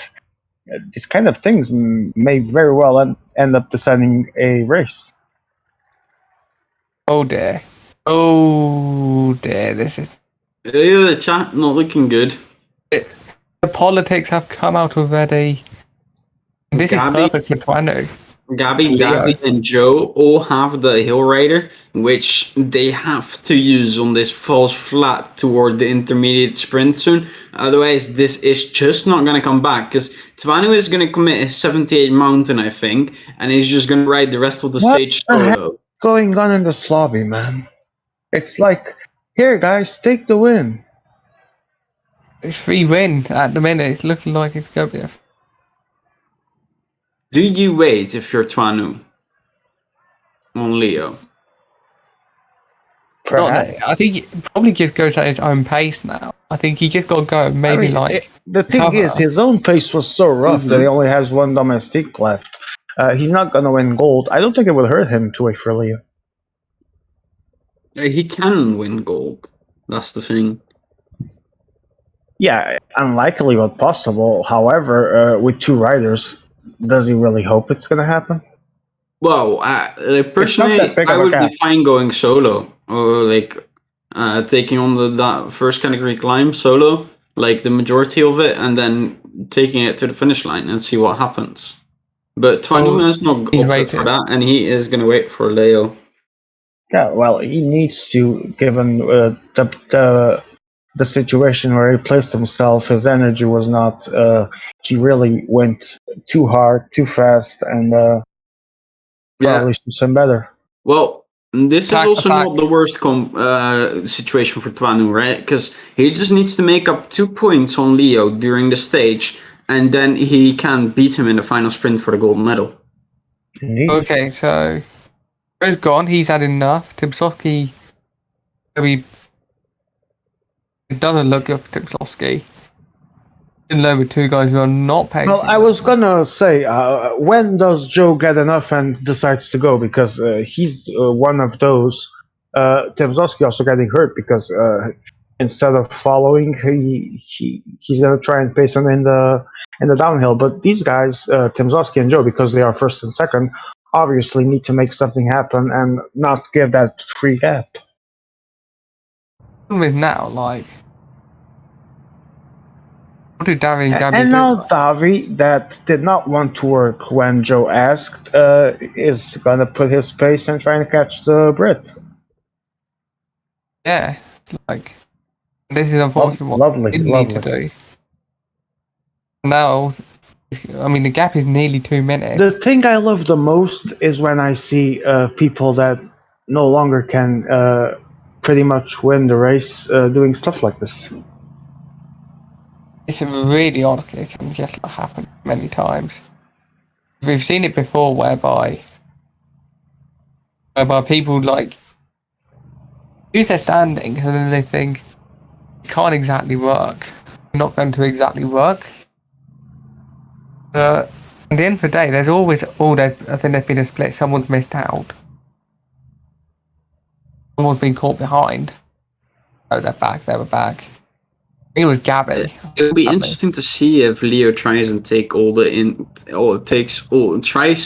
these kind of things may very well end up deciding a race. Oh dear. Oh dear. This is. The chat not looking good. The politics have come out already. This Gabby. is perfect for Twanu. Gabby, Leo. David, and Joe all have the Hill Rider, which they have to use on this false flat toward the intermediate sprint soon. Otherwise, this is just not going to come back, because Twanu is going to commit his 78 mountain, I think, and he's just going to ride the rest of the stage solo. What's going on in this lobby, man? It's like, here, guys, take the win. It's free win at the minute. It's looking like it's going to be. Do you wait if you're Twanu on Leo? I think he probably just goes at his own pace now. I think he just got to go maybe the thing cover. is, his own pace was so rough that he only has 1 domestique left. He's not gonna win gold. I don't think it would hurt him to wait for Leo. He can win gold. That's the thing. Yeah, unlikely but possible. However, with 2 riders, does he really hope it's gonna happen? Well, personally, I would be fine going solo, or taking on that first category climb solo, like the majority of it, and then taking it to the finish line and see what happens. But Twanu has not opted for that, and he is going to wait for Leo. Yeah, well, he needs to, given the situation where he placed himself. His energy was not. He really went too hard, too fast, and probably should have been better. Well, this is also not the worst situation for Twanu, right? Because he just needs to make up 2 points on Leo during the stage, and then he can beat him in the final sprint for the gold medal. Indeed. Okay, so Joe's gone. He's had enough. Timsovsky, it doesn't look good for Timsovsky. In there with 2 guys who are not paying. Well, I was gonna say, when does Joe get enough and decides to go? Because he's one of those. Timsovsky also getting hurt because instead of following, he's gonna try and pace him in the downhill. But these guys, Timsovsky and Joe, because they are first and second, obviously need to make something happen and not give that free gap. With now, like. What did Davi and And now Davi, that did not want to work when Joe asked, is gonna put his pace and trying to catch the Brit. Yeah, like this is unfortunately what we need to do. Now, I mean, the gap is nearly 2 minutes. The thing I love the most is when I see people that no longer can pretty much win the race doing stuff like this. It's really odd. It can just happen many times. We've seen it before, whereby people like use their standing, and then they think it can't exactly work. Not going to exactly work. At the end of the day, there's always I think there's been a split. Someone's missed out. Someone's been caught behind. Oh, they're back. They were back. It was Gabby. It would be interesting to see if Leo tries and take tries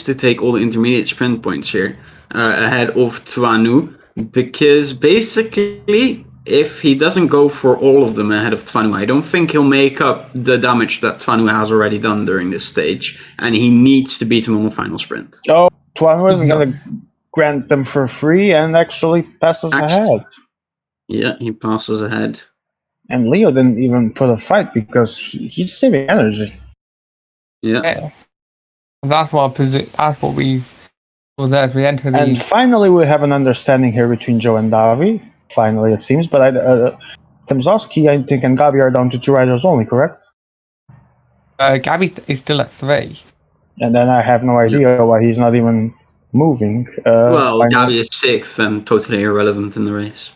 to take all the intermediate sprint points here ahead of Twanu, because basically, if he doesn't go for all of them ahead of Twanu, I don't think he'll make up the damage that Twanu has already done during this stage, and he needs to beat him on the final sprint. Oh, Twanu isn't going to grant them for free and actually passes ahead. Yeah, he passes ahead. And Leo didn't even put a fight because he's saving energy. Yeah. That's what we enter the... And finally we have an understanding here between Joe and Davi. Finally, it seems. But Timsovsky, I think, and Gabi are down to 2 riders only, correct? Gabi is still at 3. And then I have no idea why he's not even moving. Well, I know. Gabi is 6th and totally irrelevant in the race.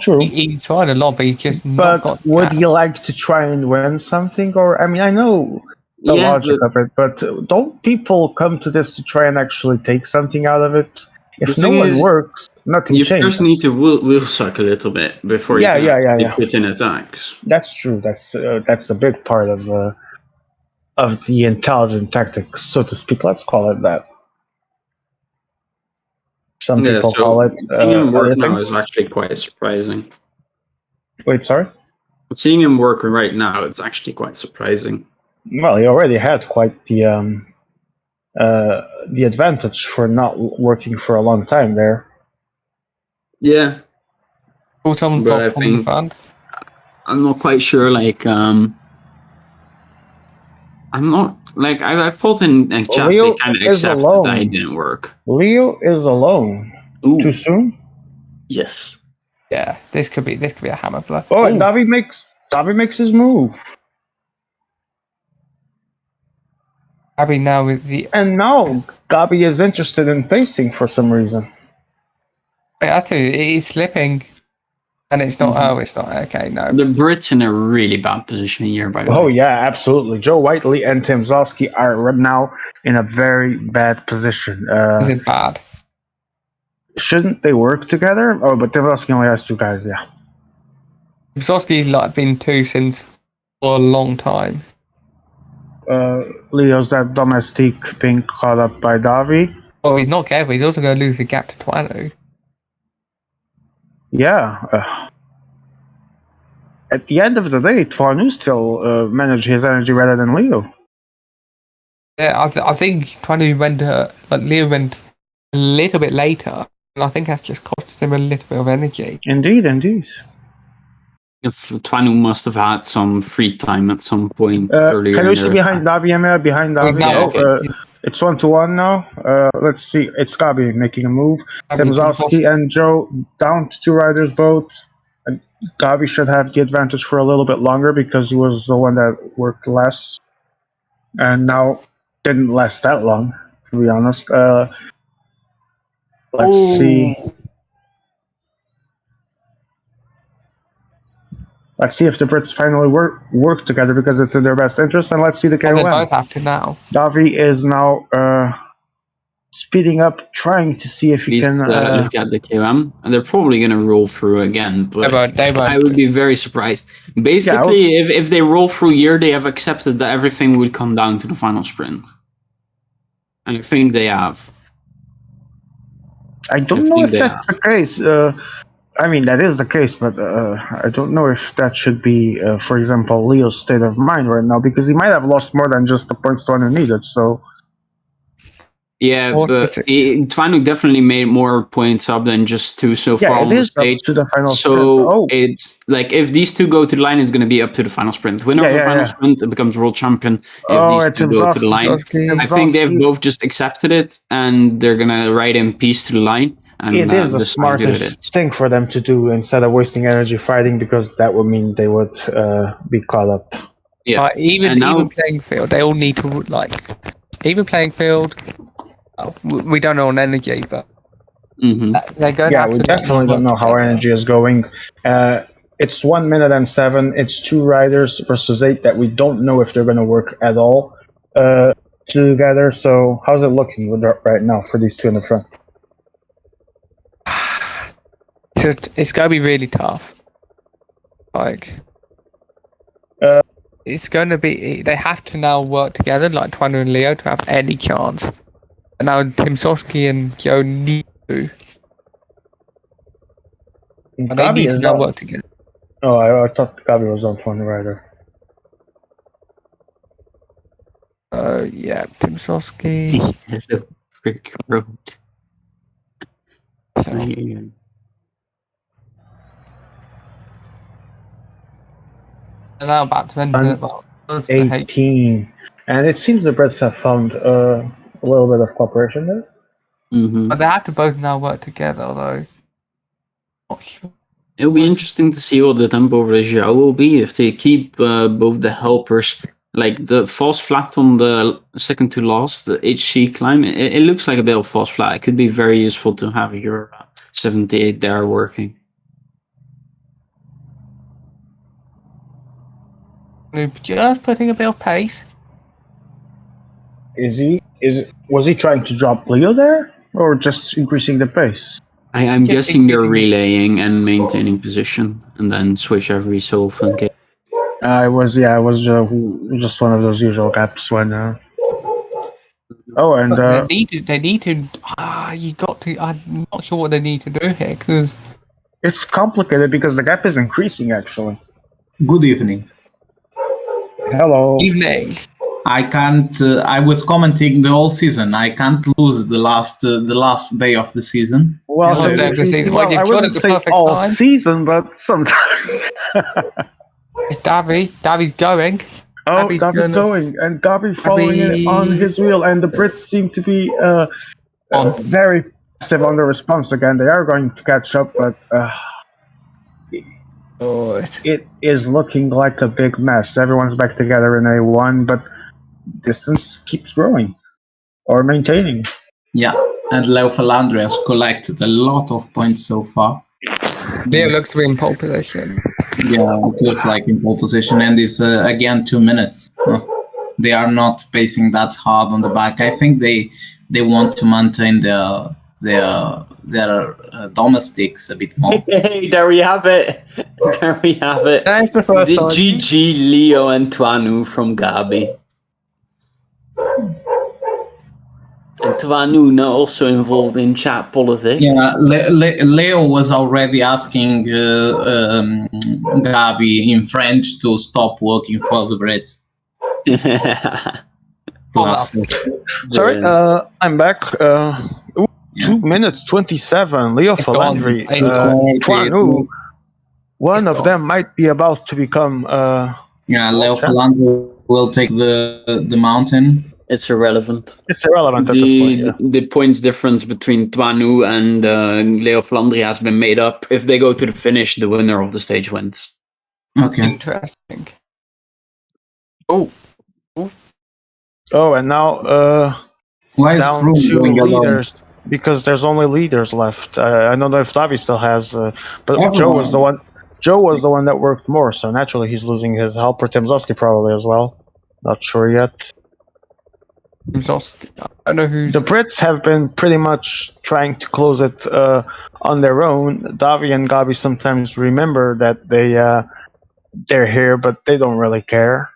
True. He tried a lot, but he's just not But got would stats. you like to try and win something? Or, I mean, I know the Yeah, logic of it, but don't people come to this to try and actually take something out of it? The If no thing one is, works, nothing you changes. first need to wheel suck a little bit before you Yeah, can yeah, actually yeah. put in attacks. That's true. That's a big part of the intelligent tactics, so to speak. Let's call it that. Some Yeah, people call so it seeing him other work now things. is actually quite surprising. Wait, sorry? Seeing him work right now, it's actually quite surprising. Well, he already had quite the advantage for not working for a long time there. Yeah, Pull someone but I top from the think front. I'm not quite sure. Like, I'm not like I thought in chat they Leo kind of is accepted that it alone. didn't work. Leo is alone. Ooh, Too soon? yes. Yeah, this could be a hammer blow. Oh, and Davi makes his move. Gabi now with the. And now Gabi is interested in pacing for some reason. Wait, actually, he's slipping, and it's not. Oh, it's not. Okay, no. The Brits in a really bad position here, by the way. Oh yeah, absolutely. Joe Whiteley and Tim Zosky are now in a very bad position. Is it bad? Shouldn't they work together? Oh, but Tim Zosky only has 2 guys. Yeah. Zosky's like been 2 since for a long time. Leo's that domestique being caught up by Davi. Well, he's not careful. He's also going to lose the gap to Twanu. Yeah. At the end of the day, Twanu still managed his energy better than Leo. Yeah, I think Twanu went. But Leo went a little bit later, and I think that's just cost him a little bit of energy. Indeed. If Twanu must have had some free time at some point earlier. Can in you see their behind attack. Davi, Emma? Behind Davi? now, okay. It's 1-1 now. Let's see. It's Gabi making a move. Gabi, Timzowski and Joe down to 2 riders both. And Gabi should have the advantage for a little bit longer because he was the one that worked less. And now didn't last that long, to be honest. Let's see. Let's see if the Brits finally work together because it's in their best interest. And let's see the And they KOM. both have to now. Davi is now speeding up, trying to see if he Please can. look at the QM, and they're probably going to roll through again. But They won't. I would be very surprised. Basically, if they roll through here, they have accepted that everything would come down to the final sprint, and I think they have. I don't know if that's the case. I mean, that is the case, but I don't know if that should be, for example, Leo's state of mind right now, because he might have lost more than just the points Twanu needed. So, yeah, but Twanu definitely made more points up than just 2 so far on the stage. Up to the final so it's like if these 2 go to the line, it's going to be up to the final sprint. Winner of the final sprint, it becomes world champion. If these 2 go to the line, I think they've both just accepted it, and they're going to ride in peace to the line. And it is the smartest thing for them to do instead of wasting energy fighting, because that would mean they would be caught up. Yeah, even playing field, they all need to even playing field. Oh, we don't know on energy, but they're going. Yeah, we definitely don't know how energy is going. It's 1 minute and 7. It's 2 riders versus 8 that we don't know if they're going to work at all together. So how's it looking right now for these 2 in the front? It's going to be really tough. It's going to be. They have to now work together, like Twanu and Leo, to have any chance. And now Timzowski and Joe need to. And they need to now work together. Oh, I thought Gabi was on Twanu rider. Yeah, Timzowski. The frick road. And now back to end 18. And it seems the Brits have found a little bit of cooperation there. But they have to both now work together, though. Not sure. It'll be interesting to see what the tempo of the Zhao will be if they keep both the helpers Like the false flat on the second to last, the HC climb, it looks like a bit of false flat. It could be very useful to have your 78 there working. Just putting a bit of pace. Was he trying to drop Leo there, or just increasing the pace? I'm Just guessing they're increasing- relaying and maintaining position, and then switch every so often. It was just one of those usual gaps when. Oh, and But they need to. You got to. I'm not sure what they need to do here because it's complicated because the gap is increasing. Actually, Good evening. hello. evening. I can't. I was commenting the whole season. I can't lose the last day of the season. Well, Well, I you've got it wouldn't the say perfect all time. season, but sometimes. It's Davy. Davy's going. Oh, Gabi's Gabi's gonna- going, and Gabi following it Gabi- on his wheel, and the Brits seem to be On. very passive on the response again. They are going to catch up, but Oh, it is looking like a big mess. Everyone's back together in A1, but distance keeps growing or maintaining. Yeah, and Leo Falandri has collected a lot of points so far. Leo looks to be in pole position. Yeah, it looks like in pole position, and it's again 2 minutes. They are not pacing that hard on the back. I think they want to maintain their domestics a bit more. Hey, there we have it. There we have it. Thanks for first The time. GG Leo and Tuanu from Gabi. And Tuanu now also involved in chat politics. Yeah, Leo was already asking Gabi in French to stop working for the Brits. Classic. Sorry, I'm back. 2 minutes 27. Leo It's gone. Falandri, It's gone. Tuanu. One It's of gone. them might be about to become. Yeah, Leo Falandri will take the mountain. It's irrelevant. It's irrelevant at this point. Yeah. The points difference between Tuanu and Leo Flandri has been made up. If they go to the finish, the winner of the stage wins. Okay. Interesting. Oh, Oh, and now Why is down Froome to going alone? leaders because there's only leaders left. I don't know if Davi still has, but Joe Everyone. was the one. Joe was the one that worked more, so naturally he's losing his helper. Timzowski probably as well. Not sure yet. Timzowski. I don't know who's. The Brits have been pretty much trying to close it on their own. Davi and Gabi sometimes remember that they're here, but they don't really care.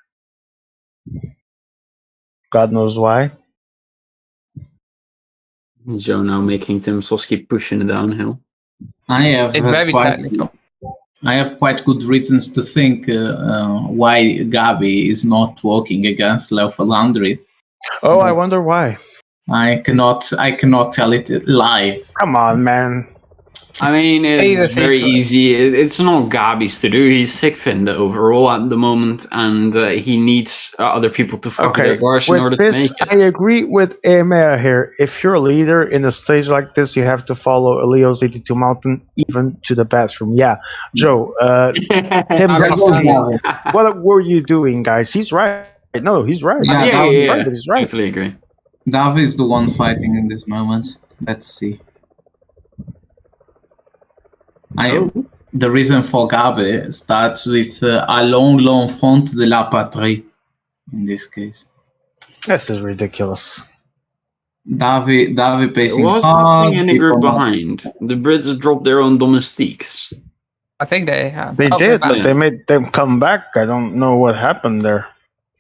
God knows why. Joe now making Tim Soski pushing it downhill. I have It's very technical. I have quite good reasons to think why Gabi is not working against Leo Falandri. Oh, I wonder why. I cannot tell it live. Come on, man. I mean, it's very easy. It's not Gabi's to do. He's sick Finned overall at the moment, and he needs other people to fuck their bars in order with to this, make it. I agree with Emea here. If you're a leader in a stage like this, you have to follow Leo's 82 Mountain even to the bathroom. Yeah, Joe, Timzowski, what were you doing, guys? He's right. No, he's right. Yeah, He's right, but he's right. Totally agree. Davi is the one fighting in this moment. Let's see. The reason for Gabi starts with Allons l'enfant de la patrie, in this case. This is ridiculous. Davi pacing What's hard. happening in the group people- behind? The Brits dropped their own domestiques. I think they have. They Oh, did, they're but back. they made them come back. I don't know what happened there.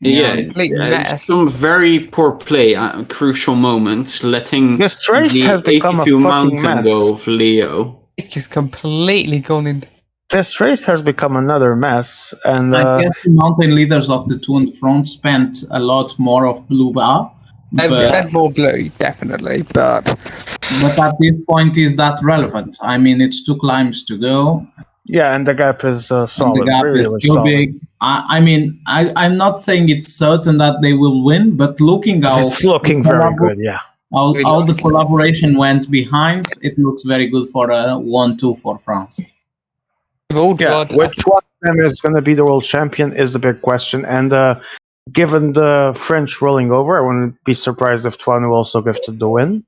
Yeah, complete mess. some very poor play at crucial moments, letting This race the has become a 82 fucking mountain mess. go of Leo. It's just completely gone in. This race has become another mess, and I guess the mountain leaders of the two in front spent a lot more of blue bar. They've But, had more blue, definitely, but but at this point, is that relevant? I mean, it's 2 climbs to go. yeah, and the gap is And solid. the gap really is too solid. big. I'm not saying it's certain that they will win, but looking how It's looking very good. Yeah. how the collaboration went behind, it looks very good for a 1-2 for France. they've all Yeah, got. which one of them is going to be the world champion is the big question. And given the French rolling over, I wouldn't be surprised if Tuanu also gifted the win.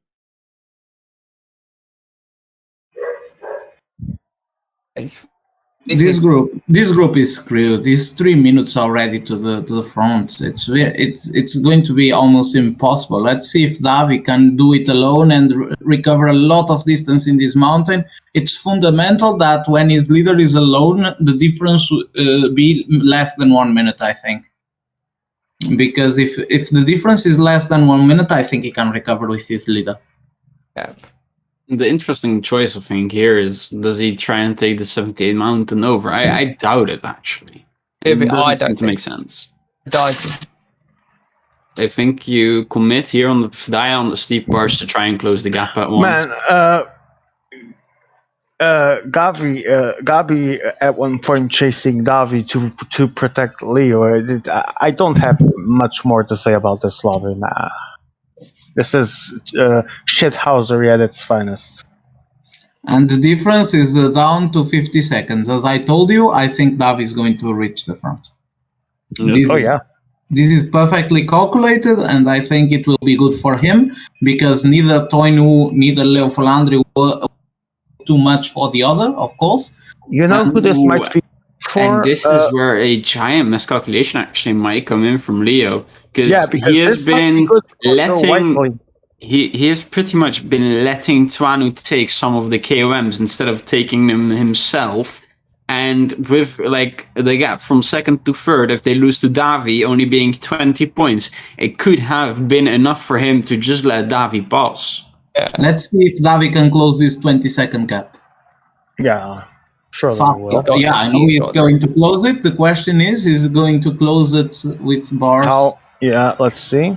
This group is screwed. These 3 minutes already to the front. It's going to be almost impossible. Let's see if Davi can do it alone and recover a lot of distance in this mountain. It's fundamental that when his leader is alone, the difference be less than 1 minute, I think. Because if the difference is less than 1 minute, I think he can recover with his leader. Yeah. The interesting choice, I think, here is, does he try and take the 78 mountain over? I doubt it, actually. It doesn't seem to make sense. I think you commit here on the Fdaya on the steep parts to try and close the gap at once. Man, Gabi at one point chasing Davi to protect Leo. I don't have much more to say about this lobby. Nah. This is shithousery at its finest. And the difference is down to 50 seconds. As I told you, I think Davi is going to reach the front. This is perfectly calculated, and I think it will be good for him, because neither Toinu, neither Leo Falandri were too much for the other, of course. You know who this might be for? And this is where a giant miscalculation actually might come in from Leo. Because he has been letting... He has pretty much been letting Tuanu take some of the KOMs instead of taking them himself. And with like the gap from second to third, if they lose to Davi only being 20 points, it could have been enough for him to just let Davi pass. Yeah. Let's see if Davi can close this 20-second gap. Yeah, sure. Yeah, I know he's going to close it. The question is he going to close it with bars? How? Yeah, let's see.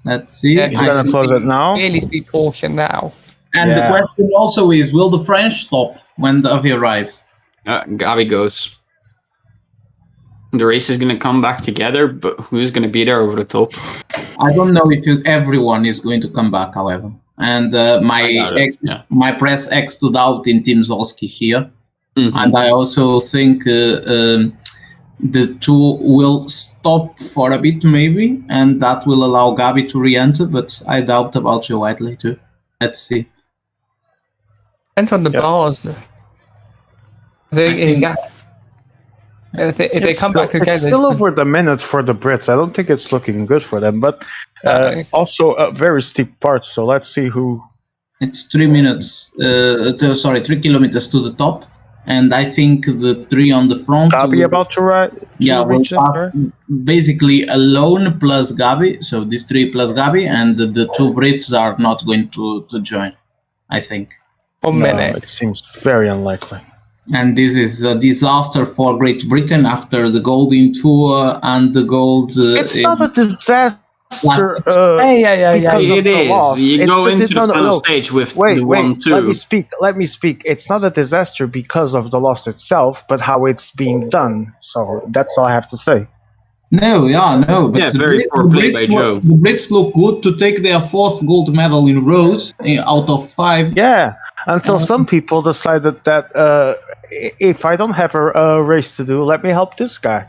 Let's see. Yeah, he's going to close it now. Really speed caution now. And the question also is, will the French stop when Davi arrives? Gabi goes. The race is going to come back together, but who's going to be there over the top? I don't know if everyone is going to come back, however. And my press X stood out in Team Zolski here. Mm-hmm. And I also think the two will stop for a bit, maybe, and that will allow Gabi to re-enter, but I doubt about Joe Whiteley too. Let's see. Depends on the bars. If they come back again, it's still over the minute for the Brits. I don't think it's looking good for them, but also a very steep part. So let's see who. It's 3 minutes. 3 kilometers to the top, and I think the three on the front. Gabi about to ride. Will pass basically alone plus Gabi. So these three plus Gabi, and the two Brits are not going to join. I think. 1 minute. It seems very unlikely. And this is a disaster for Great Britain after the Golden Tour and the gold. It's not a disaster. It is. You go into the final stage with the 1-2. Let me speak. It's not a disaster because of the loss itself, but how it's being done. So that's all I have to say. No. But very poor play by Joe. The Brits look good to take their 4th gold medal in rows out of 5. Yeah. Until some people decided that if I don't have a race to do, let me help this guy.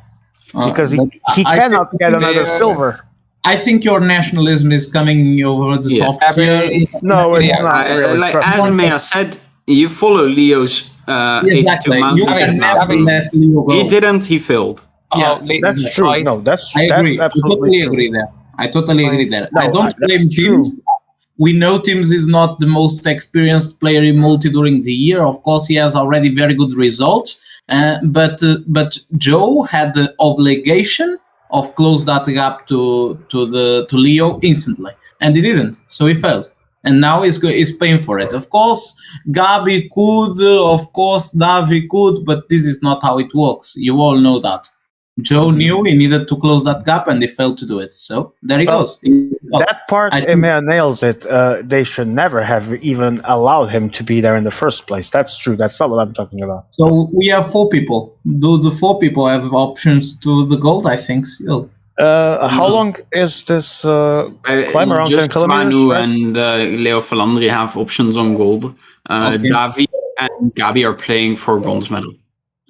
Because he cannot get another silver. I think your nationalism is coming over the top here. No, it's not really. Like as Mea said, you follow Leo's 82 mountain. You can never let Leo go. He didn't, he failed. Yes, that's true. No, that's agree. absolutely I totally agree there. I don't blame teams. We know Tims is not the most experienced player in multi during the year. Of course, he has already very good results. But Joe had the obligation of close that gap to Leo instantly, and he didn't. So he failed, and now he's paying for it. Of course, Gabi could. Of course, Davi could. But this is not how it works. You all know that. Joe knew he needed to close that gap, and he failed to do it. So there he goes. That part, Emea nails it. They should never have even allowed him to be there in the first place. That's true. That's not what I'm talking about. So we have 4 people. Do the 4 people have options to the gold? I think still. How long is this climb? Around 10 kilometers? Manu and Leo Falandri have options on gold. Davi and Gabi are playing for bronze medal.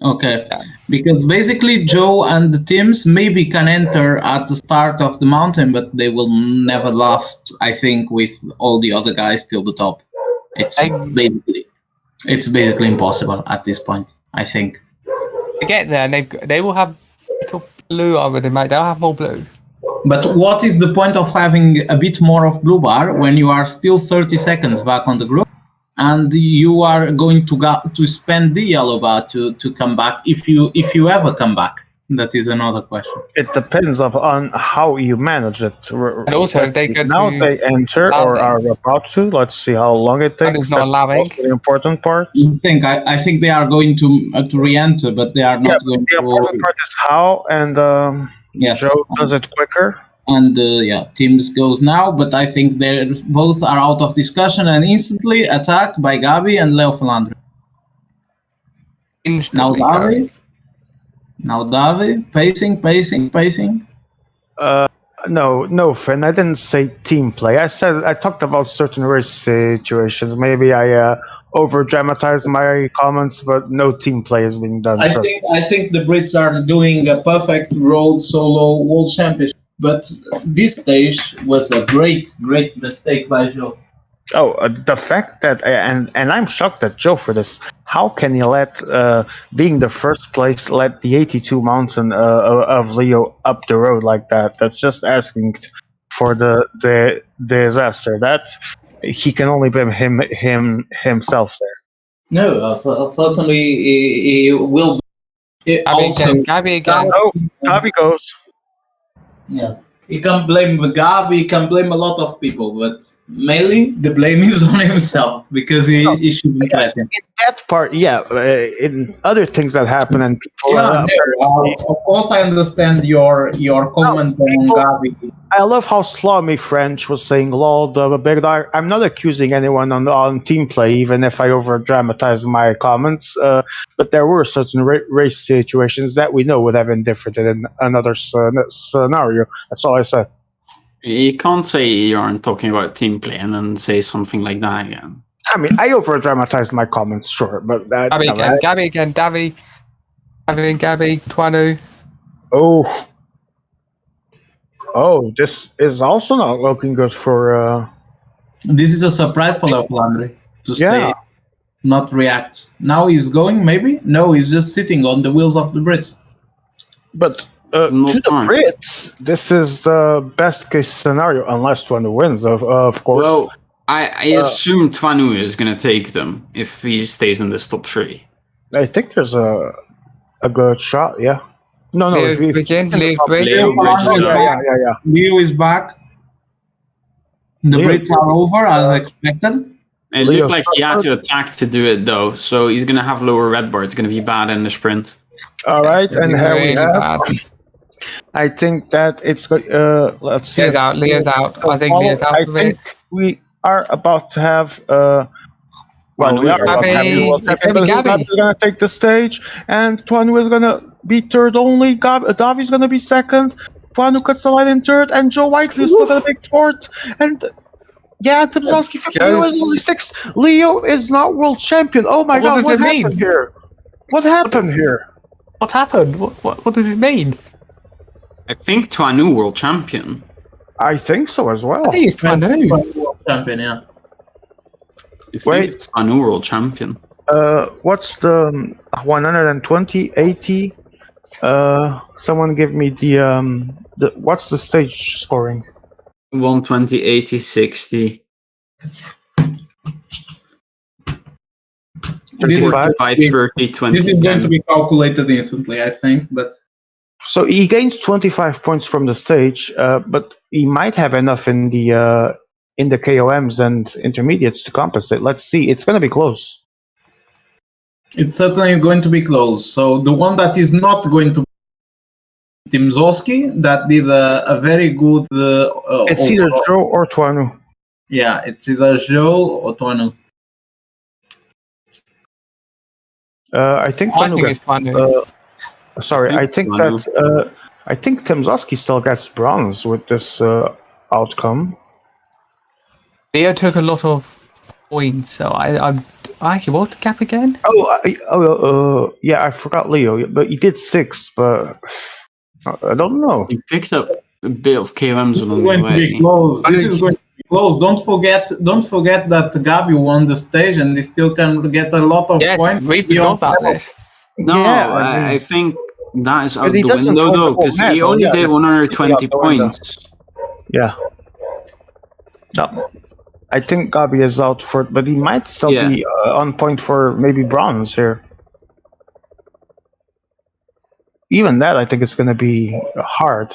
Okay, because basically Joe and the teams maybe can enter at the start of the mountain, but they will never last, I think, with all the other guys till the top. It's basically impossible at this point, I think. To get there, and they will have little blue over them, mate. They'll have more blue. But what is the point of having a bit more of blue bar when you are still 30 seconds back on the group? And you are going to spend the yellow bar to come back if you ever come back. That is another question. It depends on how you manage it. And also, they could now they enter or are about to. Let's see how long it takes. It's not allowing. That's the important part. I think they are going to re-enter, but they are not going the to. The important part is how, and yes, Joe does it quicker. And Teams goes now, but I think they both are out of discussion and instantly attacked by Gabi and Leo Falandri. Now Davi, pacing. No, Finn. I didn't say team play. I talked about certain race situations. Maybe I over dramatized my comments, but no team play is being done. I think the Brits are doing a perfect road solo world championship. But this stage was a great mistake by Joe. Oh, the fact that and I'm shocked at Joe for this. How can he let being the first place let the 82 mountain of Leo up the road like that? That's just asking for the disaster. That he can only blame himself there. No, certainly he will. Gabi again. Oh, Gabi goes. Yes, he can blame Gabi, he can blame a lot of people, but mainly the blame is on himself because he shouldn't let him. In that part, in other things that happen and people. Of course, I understand your comment on Gabi. I love how Slummy French was saying, "Lol, the big dog." I'm not accusing anyone on team play, even if I over dramatize my comments. But there were certain race situations that we know would have been different in another scenario. That's all I said. You can't say you aren't talking about team play and then say something like that again. I mean, I over dramatized my comments, sure, but that. Gabi again, Davi, Twanu. Oh, this is also not looking good for. This is a surprise for Landry to stay, not react. Now he's going, maybe? No, he's just sitting on the wheels of the Brits. But to the Brits, this is the best case scenario, unless Twanu wins, of course. Well, I assume Twanu is going to take them if he stays in this top 3. I think there's a good shot, yeah. No, Leo is back. The Brits are over as expected. It looked like he had to attack to do it though, so he's gonna have lower red bar. It's gonna be bad in the sprint. All right, and here we have. I think that it's let's see. Leo's out. I think Leo's out. I think we are about to have. We are about to have Gabi's going to take the stage, and Twanu is going to be third only. Davi's going to be second. Twanu cuts the line in third, and Joe Whiteley is still going to be fourth. And Tomzowski Leo is only sixth. Leo is not world champion. Oh my God! What happened here? What happened here? What happened? What does it mean? I think Twanu world champion. I think so as well. I think it's Twanu world champion. Yeah. Wait, Twanu world champion. What's the 120, 80? Someone give me the what's the stage scoring? 120, 80, 60. 45, 30, 20. This is going to be calculated instantly, I think. But so he gains 25 points from the stage, but he might have enough in the KOMs and intermediates to compensate. Let's see. It's going to be close. It's certainly going to be close. So the one that is not going to be Timzowski, that did a very good... it's either Joe or Twanu. Yeah, it's either Joe or Twanu. I think Twanu. I think Timzowski still gets bronze with this outcome. Leo took a lot of points, so actually, what's the gap again? Yeah, I forgot Leo, but he did 6, but I don't know. He picked up a bit of KOMs This is along the going to be way. close. This is going to be close. Don't forget that Gabi won the stage and they still can get a lot of Yes, points. we forgot about this. No, Yeah, I think that is out But he the doesn't window count the though, whole because he medal, only yeah, did that's 120 out the window. points. Yeah. No, I think Gabi is out for it, but he might still Yeah. be on point for maybe bronze here. Even that, I think it's going to be hard.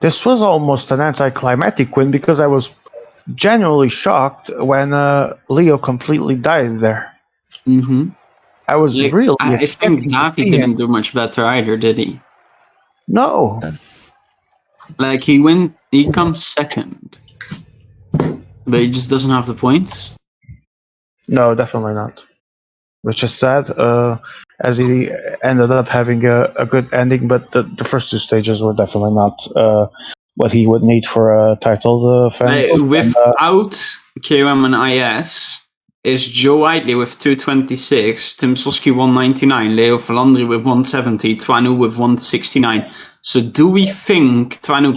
This was almost an anticlimactic win because I was genuinely shocked when Leo completely died there. Mm-hmm. I was really I think expecting to Davi see him. didn't do much better either, did he? No. Like he comes second, but he just doesn't have the points. No, definitely not. Which is sad, as he ended up having a good ending, but the first 2 stages were definitely not what he would need for a title defense. Without KOM and IS, is Joe Whiteley with 226, Tim Soski 199, Leo Falandri with 170, Twanu with 169. So do we think Twanu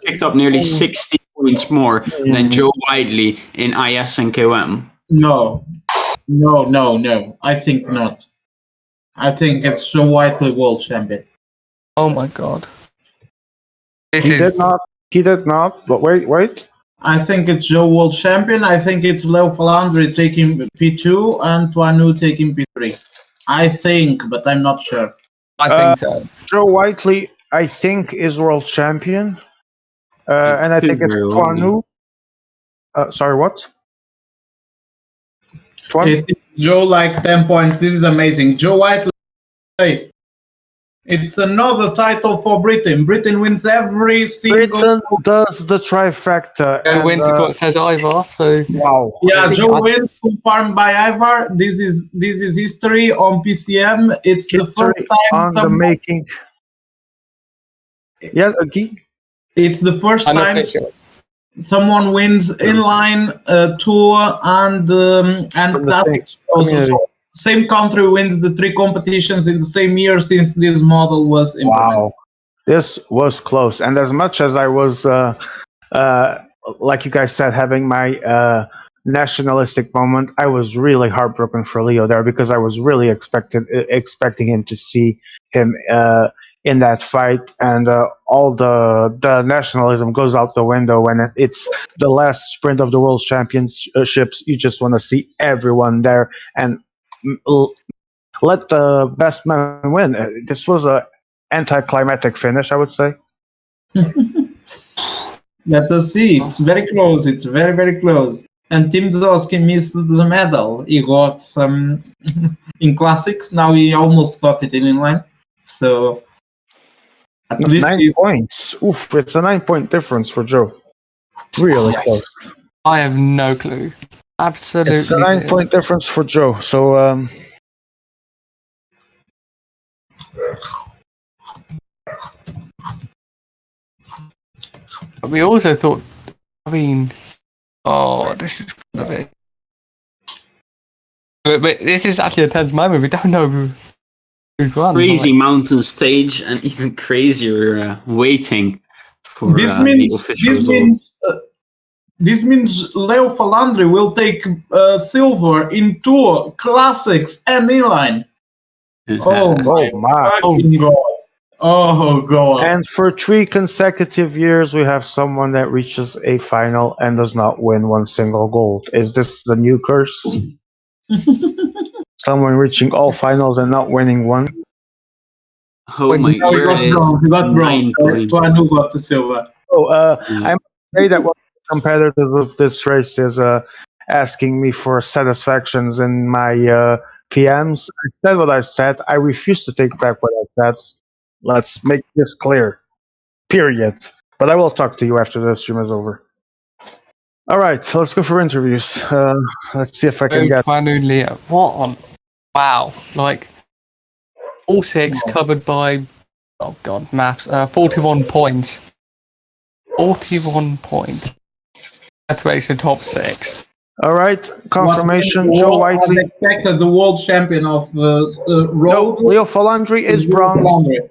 picked up nearly 60 points more than Joe Whiteley in IS and KOM? No. I think not. I think it's Joe Whiteley world champion. Oh my god. He did not, but wait. I think it's Joe world champion. I think it's Leo Falandri taking P2 and Twanu taking P3. I think, but I'm not sure. I think so. Joe Whiteley, I think, is world champion. And I think it's Twanu. Sorry, what? Joe, like 10 points. This is amazing. Joe Whiteley. It's another title for Britain. Britain wins every single. Britain does the trifecta. Joe wins because it says Ivar. So wow. Yeah, Joe wins confirmed by Ivar. This is history on PCM. It's the first time on the making. Yeah, it's the first time someone wins inline, tour, and classics. Same country wins the 3 competitions in the same year since this model was implemented. Wow, this was close. And as much as I was, like you guys said, having my nationalistic moment, I was really heartbroken for Leo there because I was really expecting him to see him in that fight, and all the nationalism goes out the window when it's the last sprint of the World Championships. You just want to see everyone there and let the best man win. This was a anticlimactic finish, I would say. Let us see. It's very close. It's very, very close. And Tim Zoskin missed the medal. He got some in classics. Now he almost got it in inline. So at least 9 points. Oof! It's a 9-point difference for Joe. Really close. I have no clue. Absolutely. It's a 9-point difference for Joe. So we also thought. I mean, this is kind of it. But this is actually a tense moment. We don't know who's won. Crazy mountain stage and even crazier waiting for this means Leo Falandri will take silver in tour, classics, and inline. Oh my god! Oh god! And for 3 consecutive years, we have someone that reaches a final and does not win one single gold. Is this the new curse? Someone reaching all finals and not winning one? Oh my god! He got bronze. Twanu got the silver. I'm afraid that one competitor of this race is asking me for satisfactions in my PMs. I said what I said. I refuse to take back what I said. Let's make this clear. Period. But I will talk to you after the stream is over. All right, so let's go for interviews. Let's see if I can get. Leo. What on? Wow! Like all 6 covered by. Oh god, maths. 41 points. 41 points. Separates the top 6. All right, confirmation. What Joe was Whiteley. expected the world champion of No, road. Leo Falandri is Leo bronze. Falandri.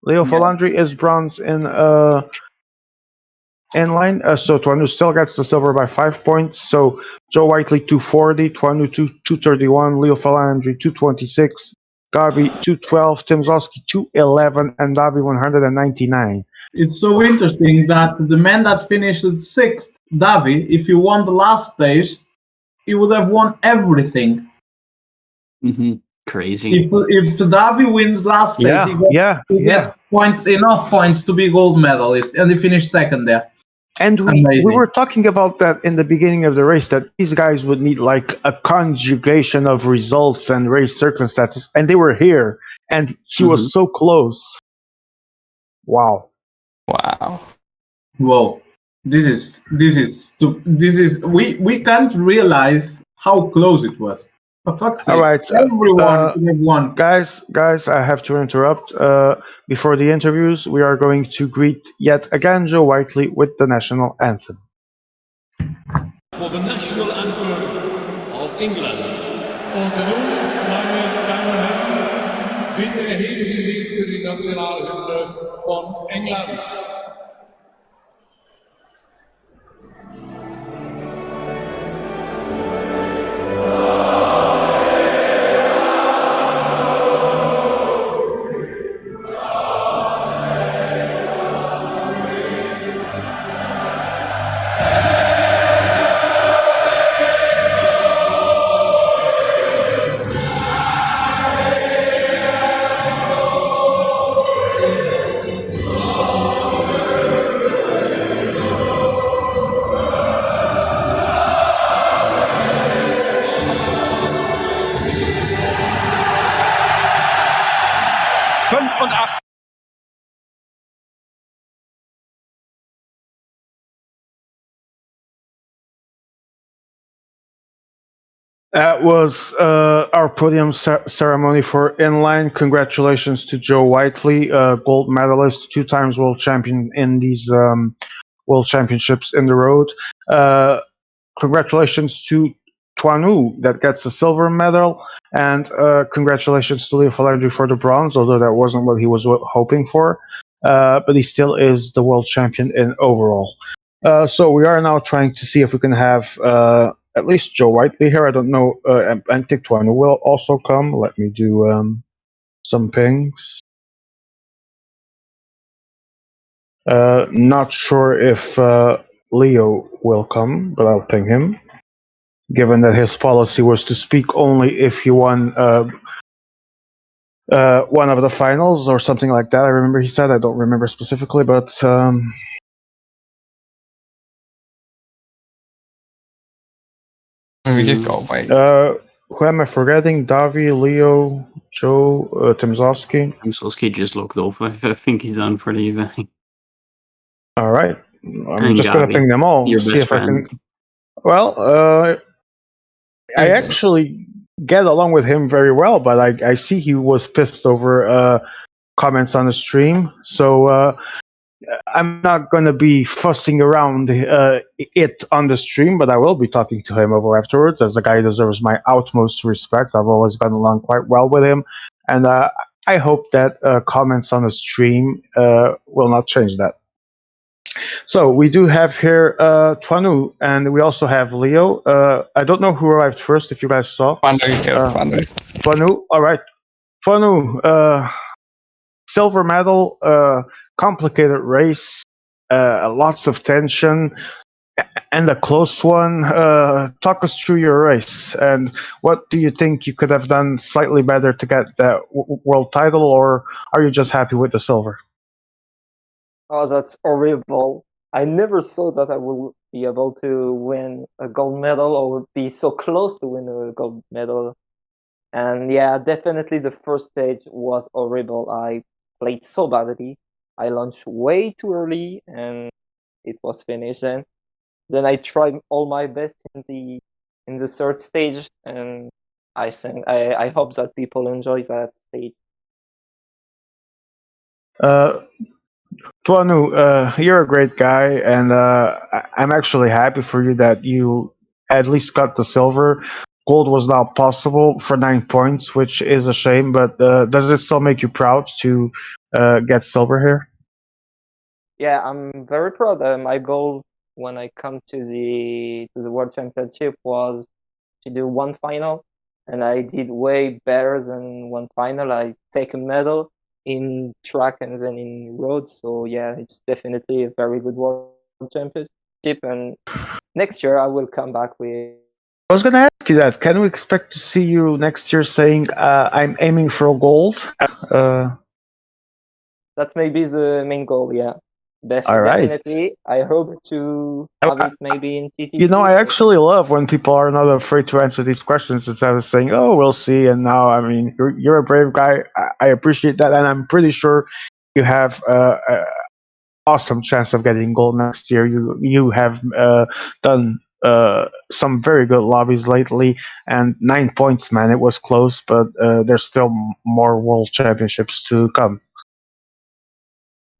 Leo Yes. Falandri is bronze in inline. So Twanu still gets the silver by 5 points. So Joe Whiteley 240, Twanu 231, Leo Falandri 226, Gabi 212, Tim Zosky 211, and Davi 199. It's so interesting that the man that finished sixth, Davi, if he won the last stage, he would have won everything. Crazy. If Davi wins last stage, he gets points, enough points to be gold medalist, and he finished second there. And we were talking about that in the beginning of the race, that these guys would need like a conjugation of results and race circumstances, and they were here, and he was so close. Wow. Whoa. This is we can't realize how close it was. For fuck's sake. All right, everyone could have won. Guys, I have to interrupt. Before the interviews, we are going to greet yet again Joe Whiteley with the national anthem. For the national anthem of England. Und nun, meine Damen und Herren, bitte erheben Sie sich für die Nationalhymne von England. That was our podium ceremony for Inline. Congratulations to Joe Whiteley, gold medalist, 2 times world champion in these world championships in the road. Congratulations to Twanu, that gets a silver medal. And congratulations to Leo Falandri for the bronze, although that wasn't what he was hoping for. But he still is the world champion in overall. So we are now trying to see if we can have at least Joe Whiteley here. I don't know. And Twanu will also come. Let me do some pings. Not sure if Leo will come, but I'll ping him. Given that his policy was to speak only if he won one of the finals or something like that. I remember he said. I don't remember specifically, but we just gotta wait. Who am I forgetting? Davi, Leo, Joe, Timzowski. Timzowski just logged off. I think he's done for the evening. All right. I'm just going to ping them all. Your See best if friend. I can. Well, I actually get along with him very well, but I see he was pissed over comments on the stream. So I'm not going to be fussing around it on the stream, but I will be talking to him over afterwards, as the guy deserves my utmost respect. I've always gotten along quite well with him, and I hope that comments on the stream will not change that. So we do have here Twanu, and we also have Leo. I don't know who arrived first, if you guys saw. Twanu, all right. Twanu, silver medal, complicated race, lots of tension, and a close one. Talk us through your race, and what do you think you could have done slightly better to get the world title, or are you just happy with the silver? Oh, that's horrible. I never thought that I would be able to win a gold medal or be so close to win a gold medal. And yeah, definitely the first stage was horrible. I played so badly. I launched way too early and it was finished. And then I tried all my best in the third stage, and I hope that people enjoy that stage. Twanu, you're a great guy, and I'm actually happy for you that you at least got the silver. Gold was not possible for 9 points, which is a shame. But does it still make you proud to get silver here? Yeah, I'm very proud. My goal when I come to the World Championship was to do one final, and I did way better than one final. I take a medal in track and then in roads. So yeah, it's definitely a very good World Championship. And next year I will come back with. I was going to ask you that. Can we expect to see you next year saying, "I'm aiming for gold"? That may be the main goal. Yeah. All right. Definitely. I hope to have it maybe in TTT. You know, I actually love when people are not afraid to answer these questions instead of saying, "Oh, we'll see." And now, I mean, you're a brave guy. I appreciate that, and I'm pretty sure you have an awesome chance of getting gold next year. You have done some very good lobbies lately, and 9 points, man. It was close, but there's still more world championships to come.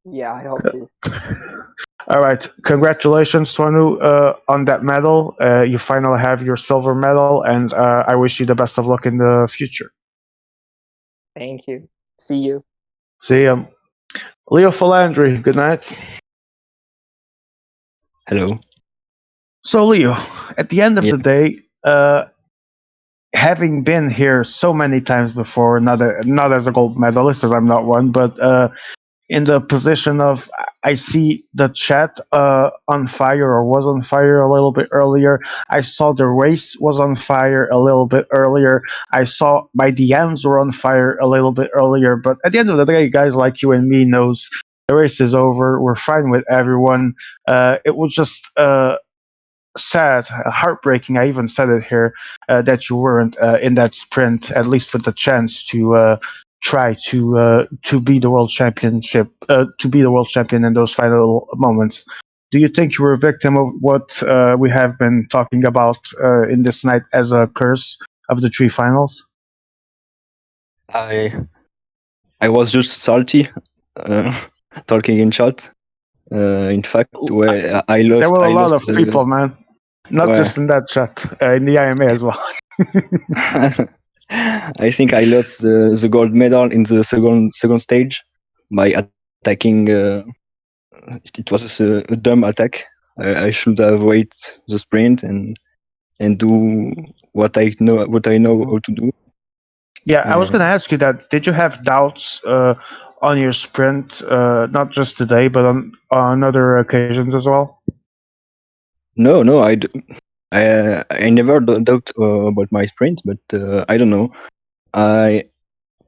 Yeah, I hope to. All right, congratulations, Twanu, on that medal. You finally have your silver medal, and I wish you the best of luck in the future. Thank you. See you. See you. Leo Philandry, good night. Hello. So, Leo, at the end of the day, having been here so many times before, not as a gold medalist, as I'm not one, but in the position of I see the chat on fire or was on fire a little bit earlier. I saw the race was on fire a little bit earlier. I saw my DMs were on fire a little bit earlier. But at the end of the day, guys like you and me knows the race is over. We're fine with everyone. It was just sad, heartbreaking. I even said it here that you weren't in that sprint, at least with the chance to try to be the world championship, to be the world champion in those final moments. Do you think you were a victim of what we have been talking about in this night as a curse of the 3 finals? I was just salty, talking in chat. In fact, where I lost. There were a lot of the, people, man. Not Where? just in that chat, in the IMA as well. I think I lost the gold medal in the second stage by attacking. It was a dumb attack. I should have waited the sprint and do what I know how to do. Yeah, I was going to ask you that. Did you have doubts on your sprint, not just today, but on other occasions as well? No, I never doubt about my sprint, but I don't know. I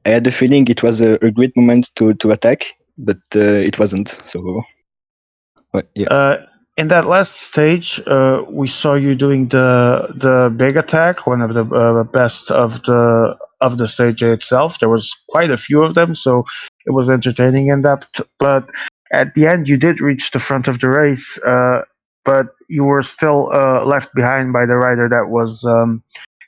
had the feeling it was a great moment to attack, but it wasn't. So, yeah. In that last stage, we saw you doing the big attack, one of the best of the stage itself. There was quite a few of them, so it was entertaining in that. But at the end, you did reach the front of the race, but you were still left behind by the rider that was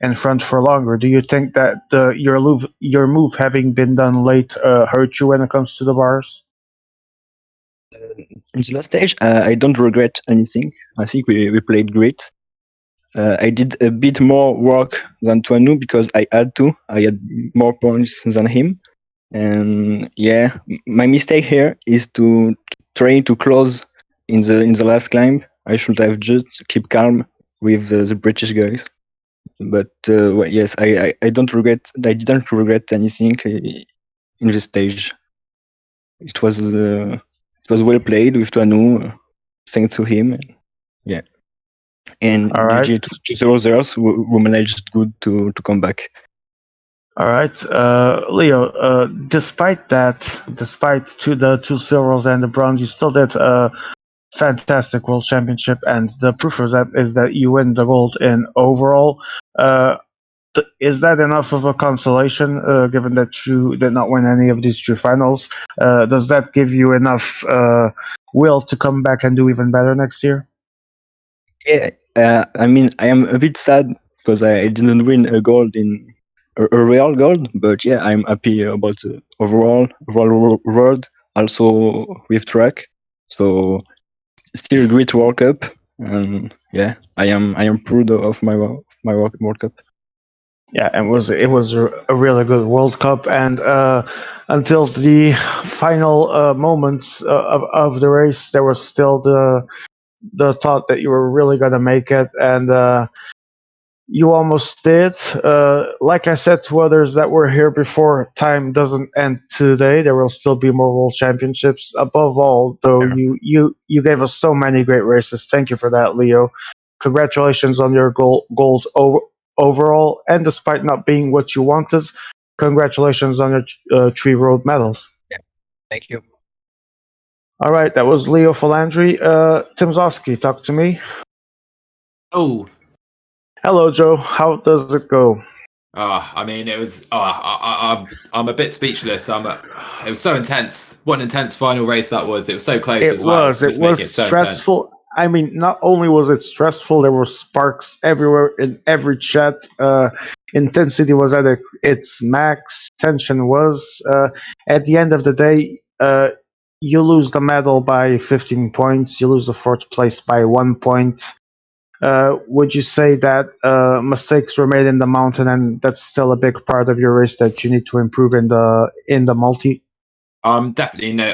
in front for longer. Do you think that your move having been done late hurt you when it comes to the bars? In the last stage, I don't regret anything. I think we played great. I did a bit more work than Twanu because I had to. I had more points than him. And yeah, my mistake here is to try to close in the last climb. I should have just keep calm with the British guys. But well, yes, I don't regret. I didn't regret anything in this stage. It was well played with Twanu, thanks to him. Yeah, and All right. GG to the others who managed good to come back. All right, Leo. Despite the two silvers and the bronze, you still did a fantastic world championship, and the proof of that is that you win the gold in overall. Is that enough of a consolation, given that you did not win any of these 3 finals? Does that give you enough will to come back and do even better next year? Yeah, I mean, I am a bit sad because I didn't win a gold in a real gold, but yeah, I'm happy about the overall world, also with track. So still a great World Cup, and yeah, I am proud of my World Cup. Yeah, it was a really good World Cup, and until the final moments of the race, there was still the thought that you were really going to make it, and you almost did. Like I said to others that were here before, time doesn't end today. There will still be more World Championships. Above all, though, you gave us so many great races. Thank you for that, Leo. Congratulations on your gold overall, and despite not being what you wanted, congratulations on your 3 road medals. Thank you. All right, that was Leo Falandri. Tim Zosky, talk to me. Oh, Hello, Joe. How does it go? I mean, it was. I'm a bit speechless. It was so intense. What an intense final race that was. It was so close as well. It was stressful. I mean, not only was it stressful, there were sparks everywhere in every chat. Intensity was at its max. Tension was. At the end of the day, you lose the medal by 15 points. You lose the 4th place by 1 point. Would you say that mistakes were made in the mountain, and that's still a big part of your race that you need to improve in the multi? Definitely no.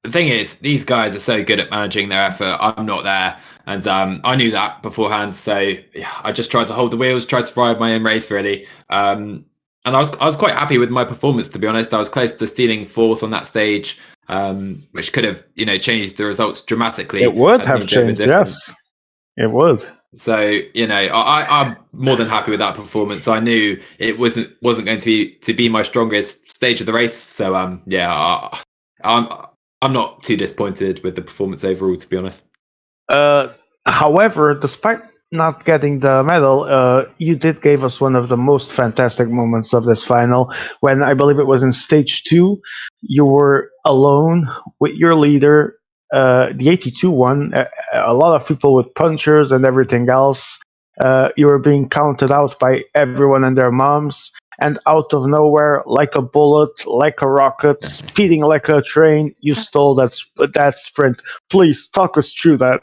The thing is, these guys are so good at managing their effort. I'm not there, and I knew that beforehand. So yeah, I just tried to hold the wheels, tried to ride my own race really. And I was quite happy with my performance, to be honest. I was close to stealing 4th on that stage, which could have changed the results dramatically. It would have changed, yes. It would. So I'm more than happy with that performance. I knew it wasn't going to be my strongest stage of the race. So I'm not too disappointed with the performance overall, to be honest. However, despite not getting the medal, you did give us one of the most fantastic moments of this final, when I believe it was in stage 2. You were alone with your leader. The 82 one, a lot of people with punchers and everything else. You were being counted out by everyone and their moms, and out of nowhere, like a bullet, like a rocket, speeding like a train, you stole that sprint. Please talk us through that.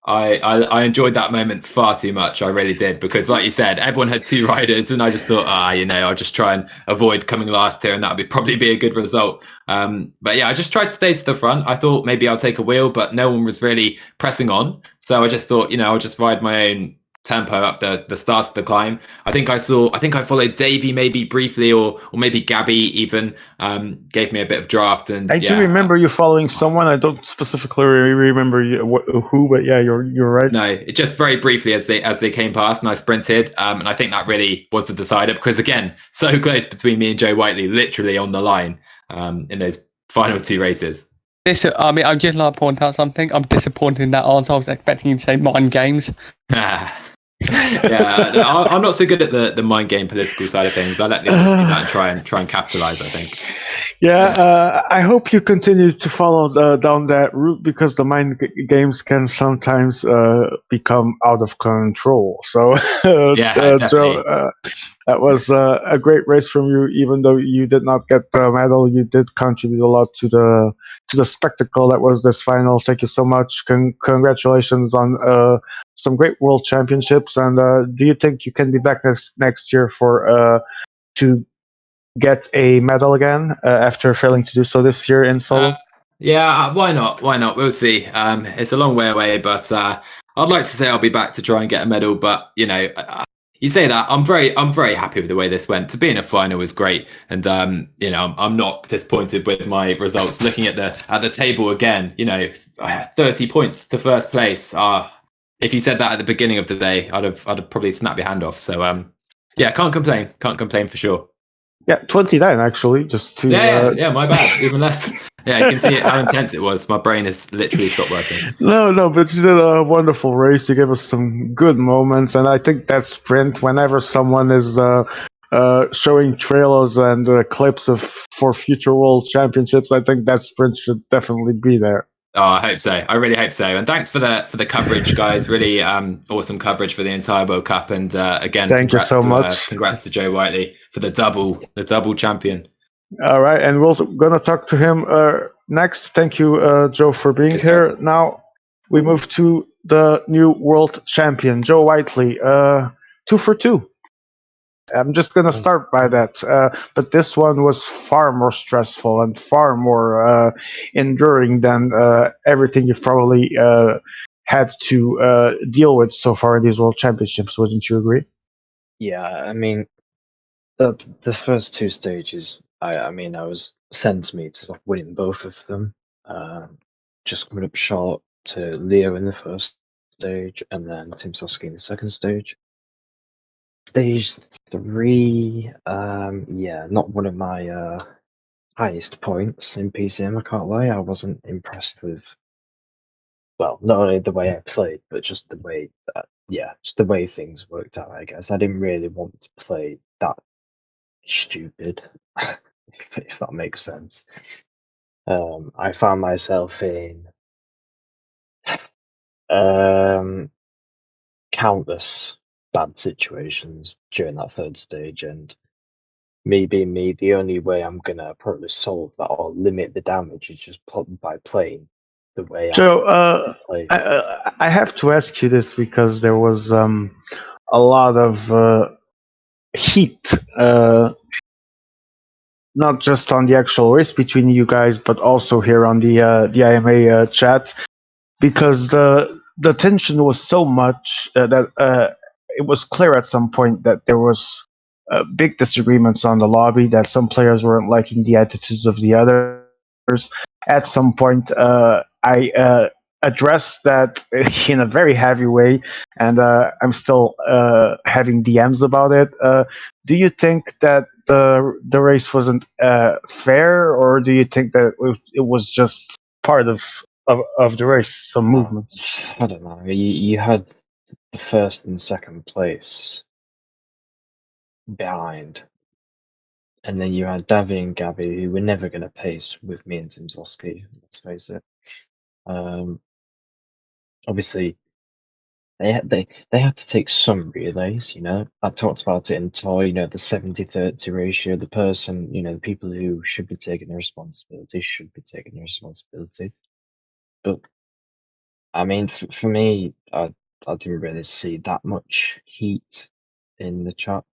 I enjoyed that moment far too much. I really did, because like you said, everyone had 2 riders, and I just thought, I'll just try and avoid coming last here, and that would probably be a good result. But yeah, I just tried to stay to the front. I thought maybe I'll take a wheel, but no one was really pressing on. So I just thought, I'll just ride my own tempo up the start of the climb. I think I followed Davey maybe briefly, or maybe Gabby even gave me a bit of draft. And I do remember you following someone. I don't specifically remember who, but yeah, you're right. No, it just very briefly as they came past, and I sprinted, and I think that really was the decider, because again, so close between me and Joe Whiteley, literally on the line in those final 2 races. I'd just like to point out something. I'm disappointed in that answer. I was expecting you to say mind games. I'm not so good at the mind game political side of things. I let the others do that and try and capitalize, I think. Yeah, I hope you continue to follow down that route, because the mind games can sometimes become out of control. So, definitely. Joe, that was a great race from you. Even though you did not get the medal, you did contribute a lot to the spectacle that was this final. Thank you so much. Congratulations on some great World Championships. And do you think you can be back next year to get a medal again after failing to do so this year in solo? Why not? We'll see. It's a long way away, but I'd like to say I'll be back to try and get a medal. But you say that, I'm very happy with the way this went. To be in a final is great, and I'm not disappointed with my results. Looking at the table again, 30 points to first place. If you said that at the beginning of the day, I'd have probably snapped your hand off. So can't complain for sure. Yeah, 29 actually. Just to my bad. Even less. Yeah, you can see how intense it was. My brain has literally stopped working. No, but you did a wonderful race. You gave us some good moments, and I think that sprint, whenever someone is showing trailers and clips for future World Championships, I think that sprint should definitely be there. Oh, I hope so. I really hope so. And thanks for the coverage, guys. Really awesome coverage for the entire World Cup. And again, thank you so much. Congrats to Joe Whiteley for the double champion. All right, and we're gonna talk to him next. Thank you, Joe, for being here. Now we move to the new world champion, Joe Whiteley. 2 for 2. I'm just gonna start by that. But this one was far more stressful and far more enduring than everything you've probably had to deal with so far in these world championships. Wouldn't you agree? Yeah, I mean, the first two stages, I mean, I was centimeters off winning both of them. Just coming up short to Leo in the first stage, and then Tim Soski in the second stage. Stage 3, yeah, not one of my highest points in PCM. I can't lie, I wasn't impressed with. Well, not only the way I played, but just the way that, yeah, just the way things worked out. I guess I didn't really want to play that stupid, if that makes sense. I found myself in countless bad situations during that third stage, and me being me, the only way I'm gonna probably solve that or limit the damage is just by playing the way So I play. I have to ask you this because there was a lot of heat, not just on the actual race between you guys, but also here on the IMA chat, because the tension was so much that it was clear at some point that there was big disagreements on the lobby, that some players weren't liking the attitudes of the others. At some point, I addressed that in a very heavy way, and I'm still having DMs about it. Do you think that the race wasn't fair, or do you think that it was just part of the race, some movements? I don't know. You had the first and second place behind, and then you had Davi and Gabby, who were never going to pace with me and Timzowski, let's face it. Obviously, they had to take some relays, you know. I talked about it in Toy, you know, the 70-30 ratio. The person, you know, the people who should be taking the responsibility should be taking the responsibility. But I mean, for me, I didn't really see that much heat in the chat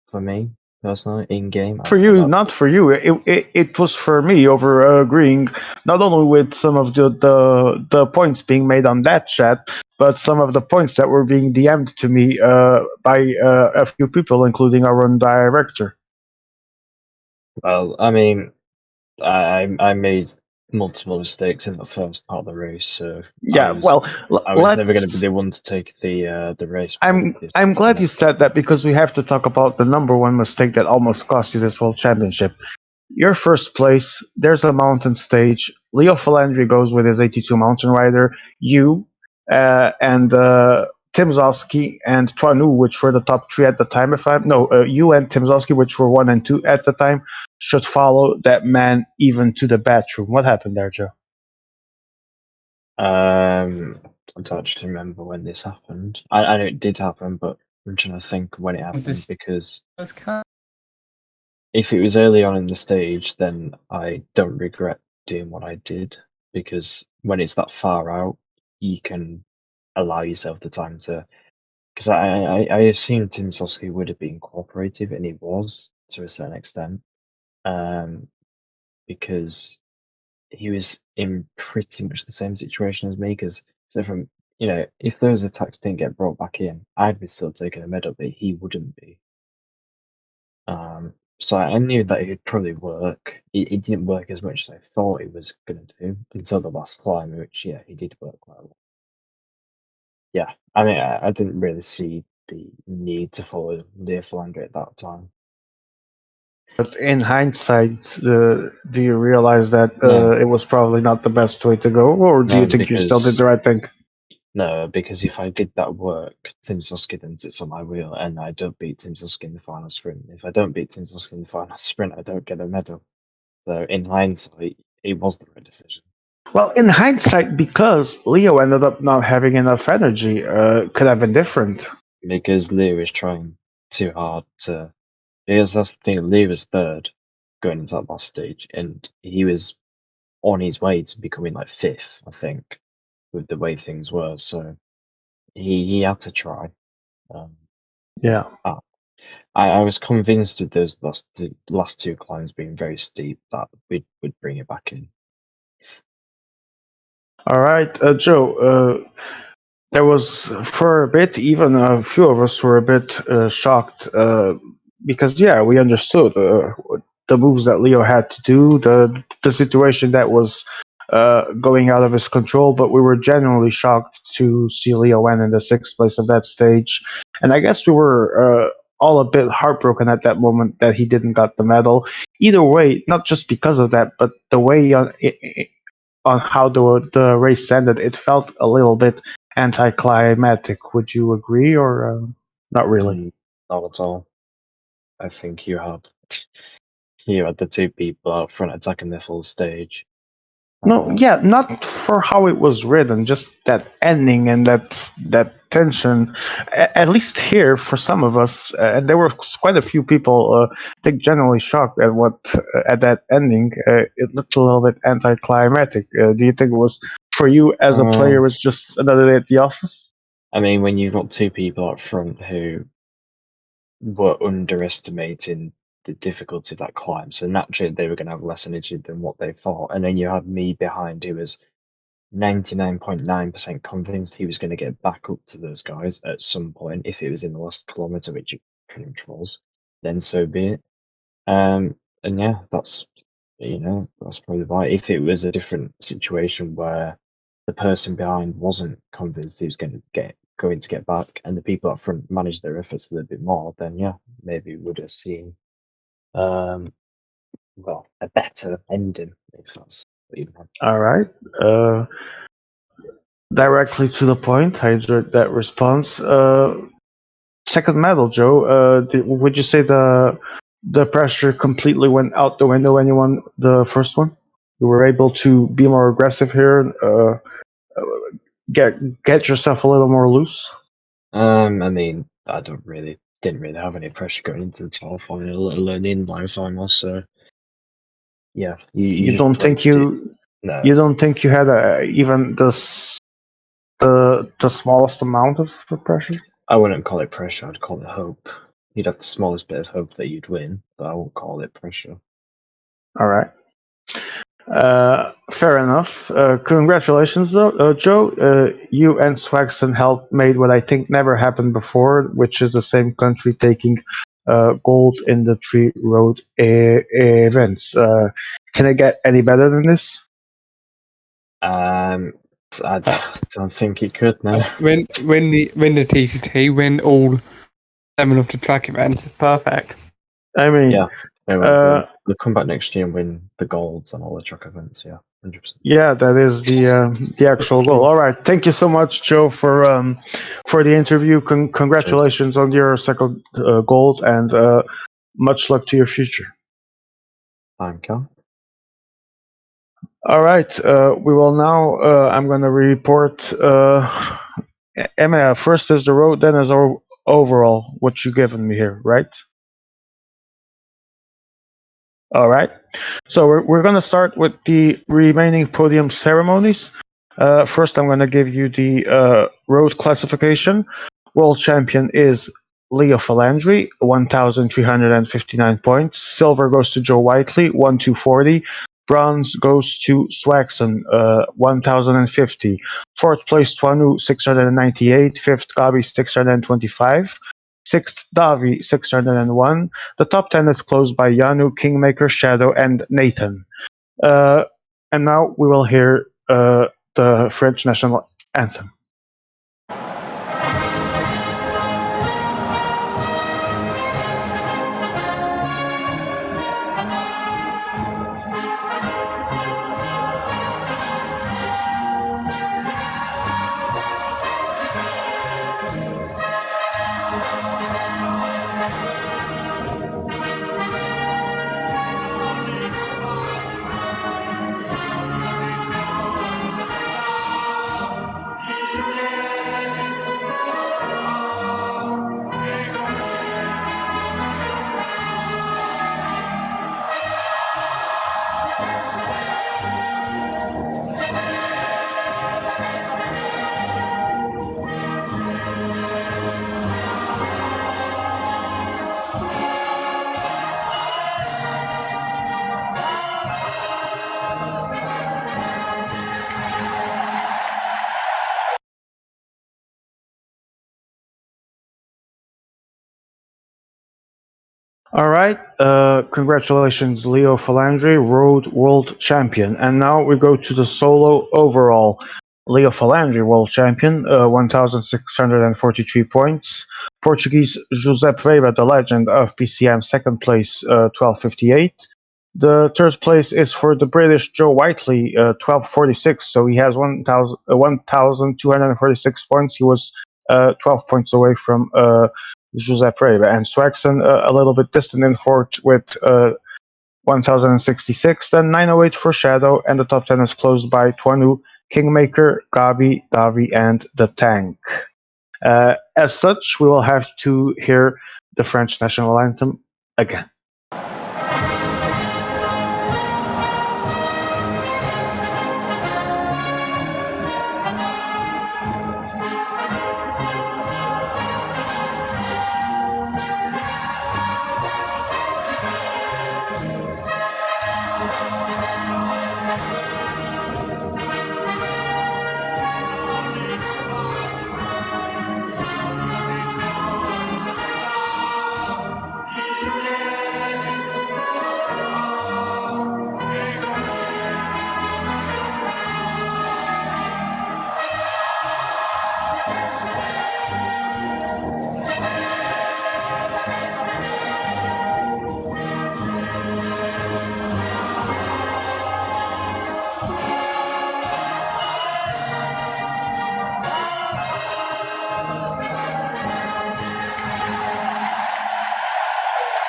for me personally in game. For you, not for you. It was for me over agreeing not only with some of the points being made on that chat, but some of the points that were being DM'd to me by a few people, including our own director. Well, I mean, I made multiple mistakes in the first part of the race, so Yeah, well, I was never going to be the one to take the race. I'm glad you said that, because we have to talk about the number one mistake that almost cost you this world championship. Your first place, there's a mountain stage. Leo Falandri goes with his 82 mountain rider. You and Tim Zowski and Twanu, which were the top three at the time, you and Tim Zowski, which were 1 and 2 at the time, should follow that man even to the bathroom. What happened there, Joe? I don't actually remember when this happened. I know it did happen, but I'm trying to think when it happened, because if it was early on in the stage, then I don't regret doing what I did, because when it's that far out, you can allow yourself the time to. Because I assumed Tim Soski would have been cooperative, and he was to a certain extent, because he was in pretty much the same situation as me. Because from if those attacks didn't get brought back in, I'd be still taking a medal, but he wouldn't be. So I knew that it would probably work. It didn't work as much as I thought it was going to do until the last climb, which, yeah, he did work quite well. Yeah, I mean, I didn't really see the need to follow Leo Falandri at that time. But in hindsight, do you realize that No. it was probably not the best way to go, or do No, you think you still did the right thing? No, because if I did that work, Tim Soski then sits on my wheel, and I don't beat Tim Soski in the final sprint. If I don't beat Tim Soski in the final sprint, I don't get a medal. So in hindsight, it was the right decision. Well, in hindsight, because Leo ended up not having enough energy, could have been different. Because Leo is trying too hard to. Because that's the thing, Leo was third going into that last stage, and he was on his way to becoming like fifth, I think, with the way things were. So he had to try. Yeah. I was convinced with those last two climbs being very steep that we'd bring it back in. All right, Joe. There was for a bit, even a few of us were a bit shocked because we understood the moves that Leo had to do, the situation that was going out of his control, but we were genuinely shocked to see Leo win in the sixth place of that stage, and I guess we were all a bit heartbroken at that moment that he didn't got the medal. Either way, not just because of that, but the way on how the race ended, it felt a little bit anticlimactic. Would you agree, or not really? Not at all. I think you had the two people out front attacking the full stage. No, not for how it was written, just that ending and that tension. At least here, for some of us, and there were quite a few people, I think, generally shocked at at that ending. It looked a little bit anticlimactic. Do you think it was for you as a player? Was just another day at the office? I mean, when you've got two people up front who were underestimating the difficulty of that climb, so naturally they were going to have less energy than what they thought, and then you had me behind who was 99.9% convinced he was going to get back up to those guys at some point if it was in the last kilometre, which it pretty much was, then so be it. And that's probably why. If it was a different situation where the person behind wasn't convinced he was going to get back, and the people up front managed their efforts a little bit more, then maybe we would have seen a better ending, if that's what you meant. All right. Directly to the point. I enjoyed that response. Second medal, Joe. Would you say the pressure completely went out the window when you won the first one? You were able to be more aggressive here, get yourself a little more loose. I mean, I didn't really have any pressure going into the title final, let alone the inline final. So, yeah, you don't think you don't think you had even the smallest amount of pressure? I wouldn't call it pressure. I'd call it hope. You'd have the smallest bit of hope that you'd win, but I won't call it pressure. All right. Fair enough. Congratulations, though, Joe. You and Swagston helped made what I think never happened before, which is the same country taking gold in the 3 road events. Can it get any better than this? I don't think it could now. Win the TCT, win all 7 of the track events. Perfect. I mean, we'll come back next year and win the golds on all the track events. Yeah, 100%. Yeah, that is the actual goal. All right, thank you so much, Joe, for the interview. Congratulations on your second gold, and much luck to your future. Thank you. All right, we will now. I'm going to report. Emma, first is the road, then is overall. What you given me here, right? All right. So we're going to start with the remaining podium ceremonies. First, I'm going to give you the road classification. World champion is Leo Falandri, 1,359 points. Silver goes to Joe Whiteley, 1,240. Bronze goes to Swagston, 1,050. Fourth place, Twanu, 698. Fifth, Gabi, 625. Sixth, Davi, 601. The top 10 is closed by Yanu, Kingmaker, Shadow, and Nathan. And now we will hear the French national anthem. All right. Congratulations, Leo Falandri, Road World Champion. And now we go to the solo overall. Leo Falandri, World Champion, 1,643 points. Portuguese Josep Weber, the legend of PCM, second place, 1258. The third place is for the British Joe Whiteley, 1246. So he has 1,246 points. He was 12 points away from Josep Weber. And Swaxon a little bit distant in fourth with 1,066. Then 908 for Shadow. And the top 10 is closed by Twanu, Kingmaker, Gabi, Davi, and The Tank. As such, we will have to hear the French national anthem again.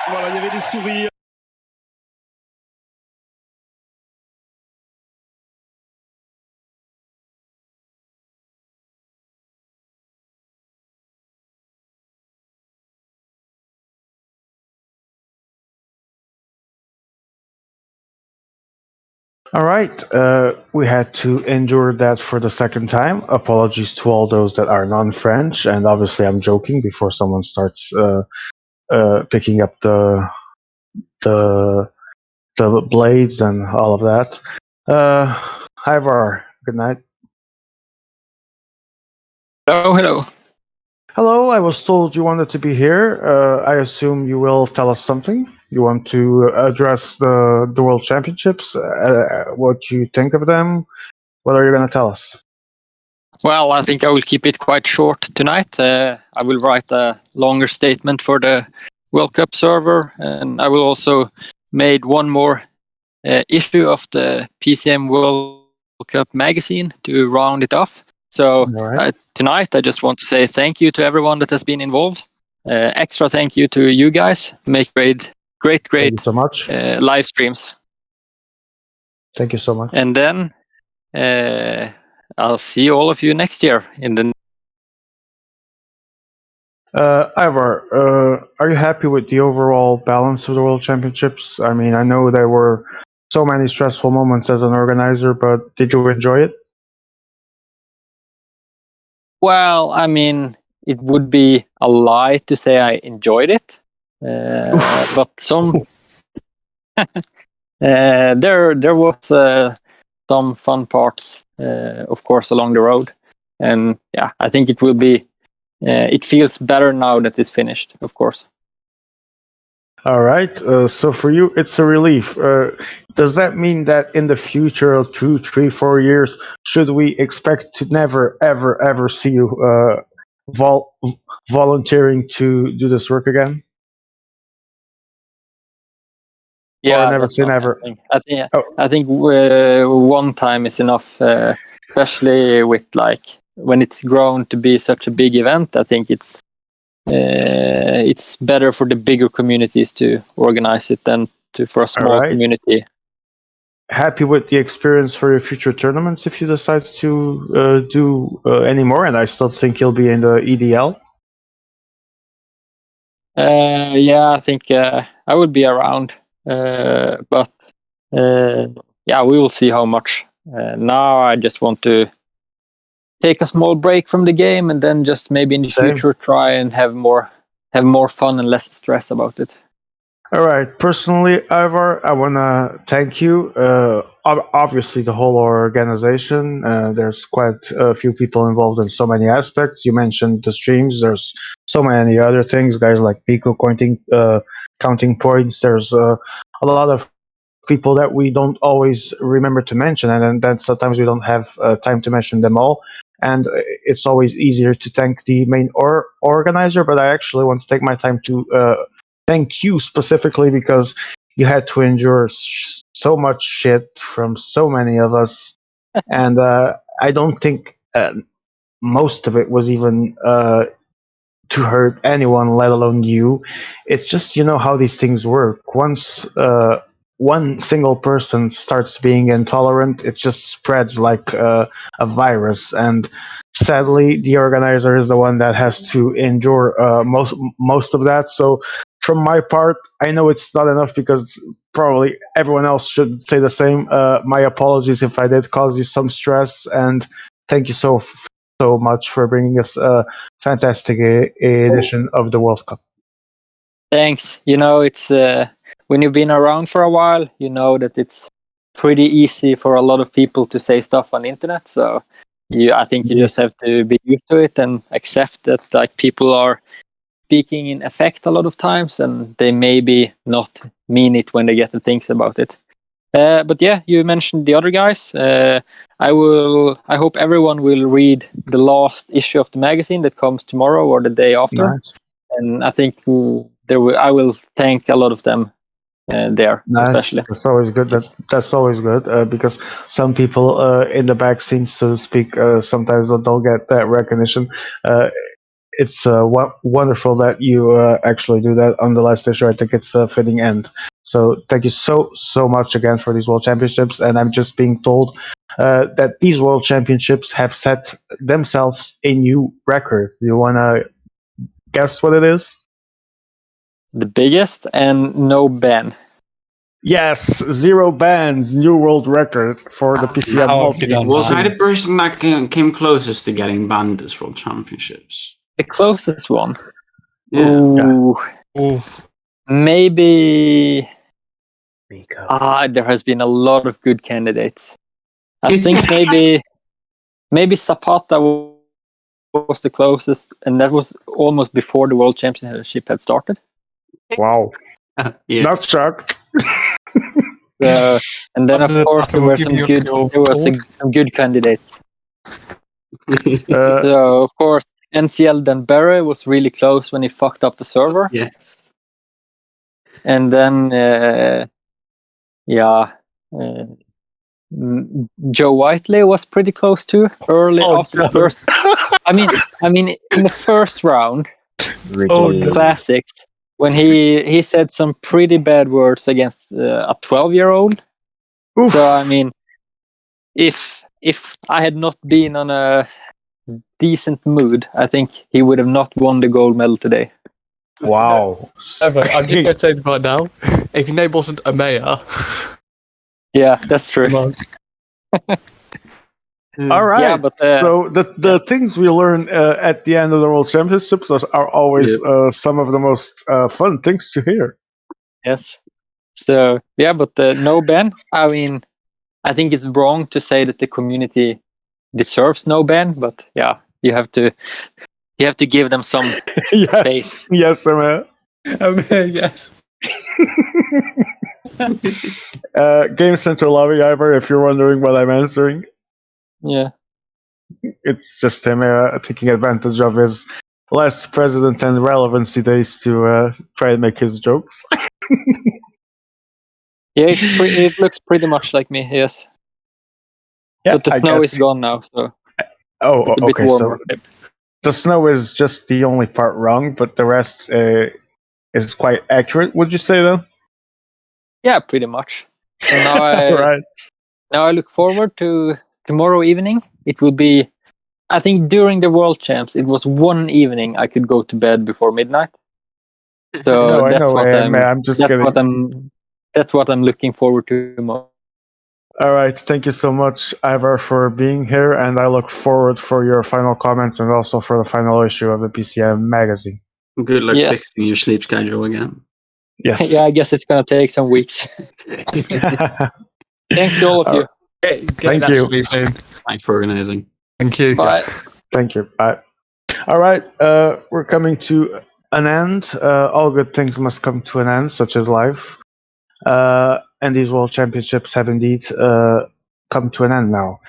Voilà, il y avait des sourires. All right, we had to endure that for the second time. Apologies to all those that are non-French, and obviously I'm joking before someone starts picking up the blades and all of that. Ivar, good night. Hello. Hello, I was told you wanted to be here. I assume you will tell us something. You want to address the World Championships, what you think of them. What are you going to tell us? Well, I think I will keep it quite short tonight. I will write a longer statement for the World Cup server, and I will also made one more issue of the PCM World Cup magazine to round it off. So tonight I just want to say thank you to everyone that has been involved. Extra thank you to you guys. Make great Thank you so much. live streams. Thank you so much. And then I'll see all of you next year in the. Ivar, are you happy with the overall balance of the World Championships? I mean, I know there were so many stressful moments as an organizer, but did you enjoy it? Well, I mean, it would be a lie to say I enjoyed it, but some there was some fun parts, of course, along the road, and yeah, I think it will be. It feels better now that it's finished, of course. All right. So for you, it's a relief. Does that mean that in the future of 2, 3, 4 years, should we expect to never, ever, ever see you volunteering to do this work again? Yeah, or never say never. I think one time is enough, especially with like when it's grown to be such a big event. I think it's better for the bigger communities to organize it than for a small community. Happy with the experience for your future tournaments if you decide to do any more, and I still think you'll be in the EDL. Yeah, I think I would be around, but yeah, we will see how much. Now I just want to take a small break from the game, and then just maybe in the future try and have more fun and less stress about it. All right. Personally, Ivar, I want to thank you. Obviously, the whole organization. There's quite a few people involved in so many aspects. You mentioned the streams. There's so many other things. Guys like Pico counting points. There's a lot of people that we don't always remember to mention, and then sometimes we don't have time to mention them all. And it's always easier to thank the main organizer, but I actually want to take my time to thank you specifically because you had to endure so much shit from so many of us, and I don't think most of it was even to hurt anyone, let alone you. It's just, you know, how these things work. Once one single person starts being intolerant, it just spreads like a virus. And sadly, the organizer is the one that has to endure most of that. So, from my part, I know it's not enough because probably everyone else should say the same. My apologies if I did cause you some stress, and thank you so much for bringing us a fantastic edition of the World Cup. Thanks. You know, it's when you've been around for a while, you know that it's pretty easy for a lot of people to say stuff on the internet. So I think you just have to be used to it and accept that like people are speaking in effect a lot of times, and they maybe not mean it when they get the things about it. But yeah, you mentioned the other guys. I hope everyone will read the last issue of the magazine that comes tomorrow or the day after. Nice. And I think I will thank a lot of them there, Nice. especially. That's always good. That's always good because some people in the back scenes, so to speak, sometimes don't get that recognition. It's wonderful that you actually do that on the last issue. I think it's a fitting end. So thank you so much again for these World Championships. And I'm just being told that these World Championships have set themselves a new record. You want to guess what it is? The biggest and no ban. Yes, 0 bans, new world record for the PCM multi. Was I the person that came closest to getting banned this World Championships? The closest one? Yeah. Ooh. Maybe... there has been a lot of good candidates. I think maybe Zapata was the closest, and that was almost before the World Championship had started. Wow. Yeah. Not shocked. And then of course there were some good candidates. So of course NCL Danbury was really close when he fucked up the server. Yes. And then Joe Whiteley was pretty close too. Early after the first. I mean, in the first round, classics, when he said some pretty bad words against a 12-year-old. So I mean, if I had not been on a decent mood, I think he would have not won the gold medal today. Wow. I'm just going to say right now, if your name wasn't Amaya... Yeah, that's true. All right. Yeah, but so the things we learn at the end of the World Championships are always some of the most fun things to hear. Yes. So yeah, but no ban. I mean, I think it's wrong to say that the community deserves no ban, but yeah, you have to give them some space. Yes, Amaya. Yes. Game Center lobby, Ivor, if you're wondering what I'm answering. Yeah. It's just him taking advantage of his last president and relevancy days to try and make his jokes. Yeah, it looks pretty much like me, yes. Yeah, but the snow is gone now, so it's a bit warmer. So the snow is just the only part wrong, but the rest is quite accurate, would you say, though? Yeah, pretty much. So now now I look forward to tomorrow evening. It will be, I think during the World Champs, it was one evening I could go to bed before midnight. So that's what I'm looking forward to tomorrow. All right, thank you so much, Ivor, for being here, and I look forward for your final comments and also for the final issue of the PCM magazine. Good luck fixing your sleep schedule again. Yes. Yeah, I guess it's gonna take some weeks. Thanks to all of you. Thank you. Thanks for organizing. Thank you. Bye. Thank you. Bye. All right, we're coming to an end. All good things must come to an end, such as life. And these World Championships have indeed come to an end now.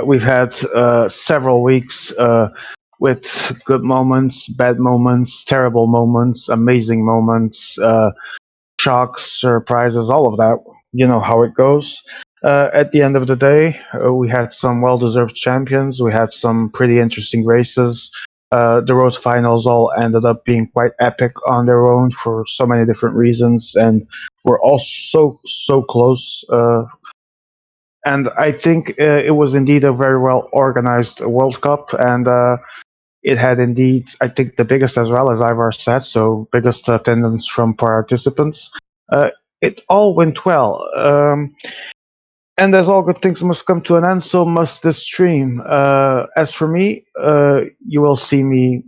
We've had several weeks with good moments, bad moments, terrible moments, amazing moments, shocks, surprises, all of that. You know how it goes. At the end of the day, we had some well-deserved champions. We had some pretty interesting races. The road finals all ended up being quite epic on their own for so many different reasons, and we're all so close. And I think it was indeed a very well organized World Cup, and it had indeed, I think, the biggest, as well as Ivar said, so biggest attendance from participants. It all went well. And as all good things must come to an end, so must this stream. As for me, you will see me,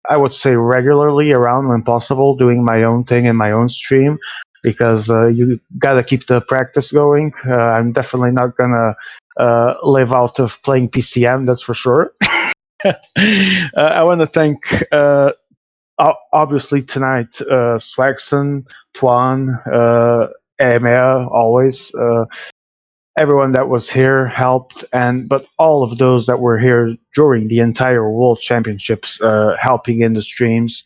I would say, regularly around when possible, doing my own thing in my own stream, because you gotta keep the practice going. I'm definitely not gonna live out of playing PCM, that's for sure. I want to thank, obviously, tonight, Swagson, Tuan, Emea, always. Everyone that was here helped, but all of those that were here during the entire World Championships, helping in the streams,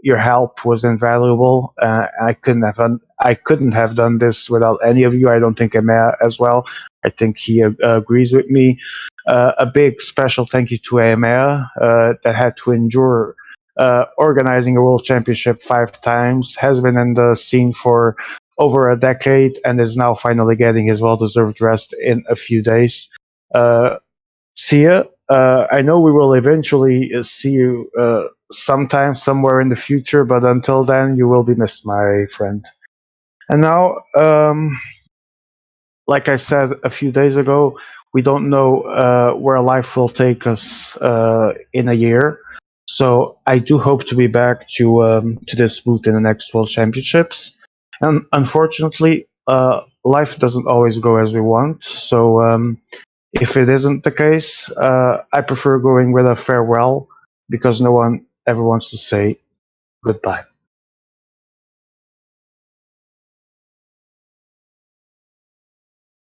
your help was invaluable. I couldn't have done this without any of you. I don't think Emea as well. I think he agrees with me. A big special thank you to Emea that had to endure organizing a World Championship 5 times, has been in the scene for over a decade, and is now finally getting his well-deserved rest in a few days. See ya. I know we will eventually see you sometime, somewhere in the future, but until then, you will be missed, my friend. And now, like I said a few days ago, we don't know where life will take us in a year. So I do hope to be back to this booth in the next World Championships. And unfortunately, life doesn't always go as we want. So if it isn't the case, I prefer going with a farewell, because no one ever wants to say goodbye.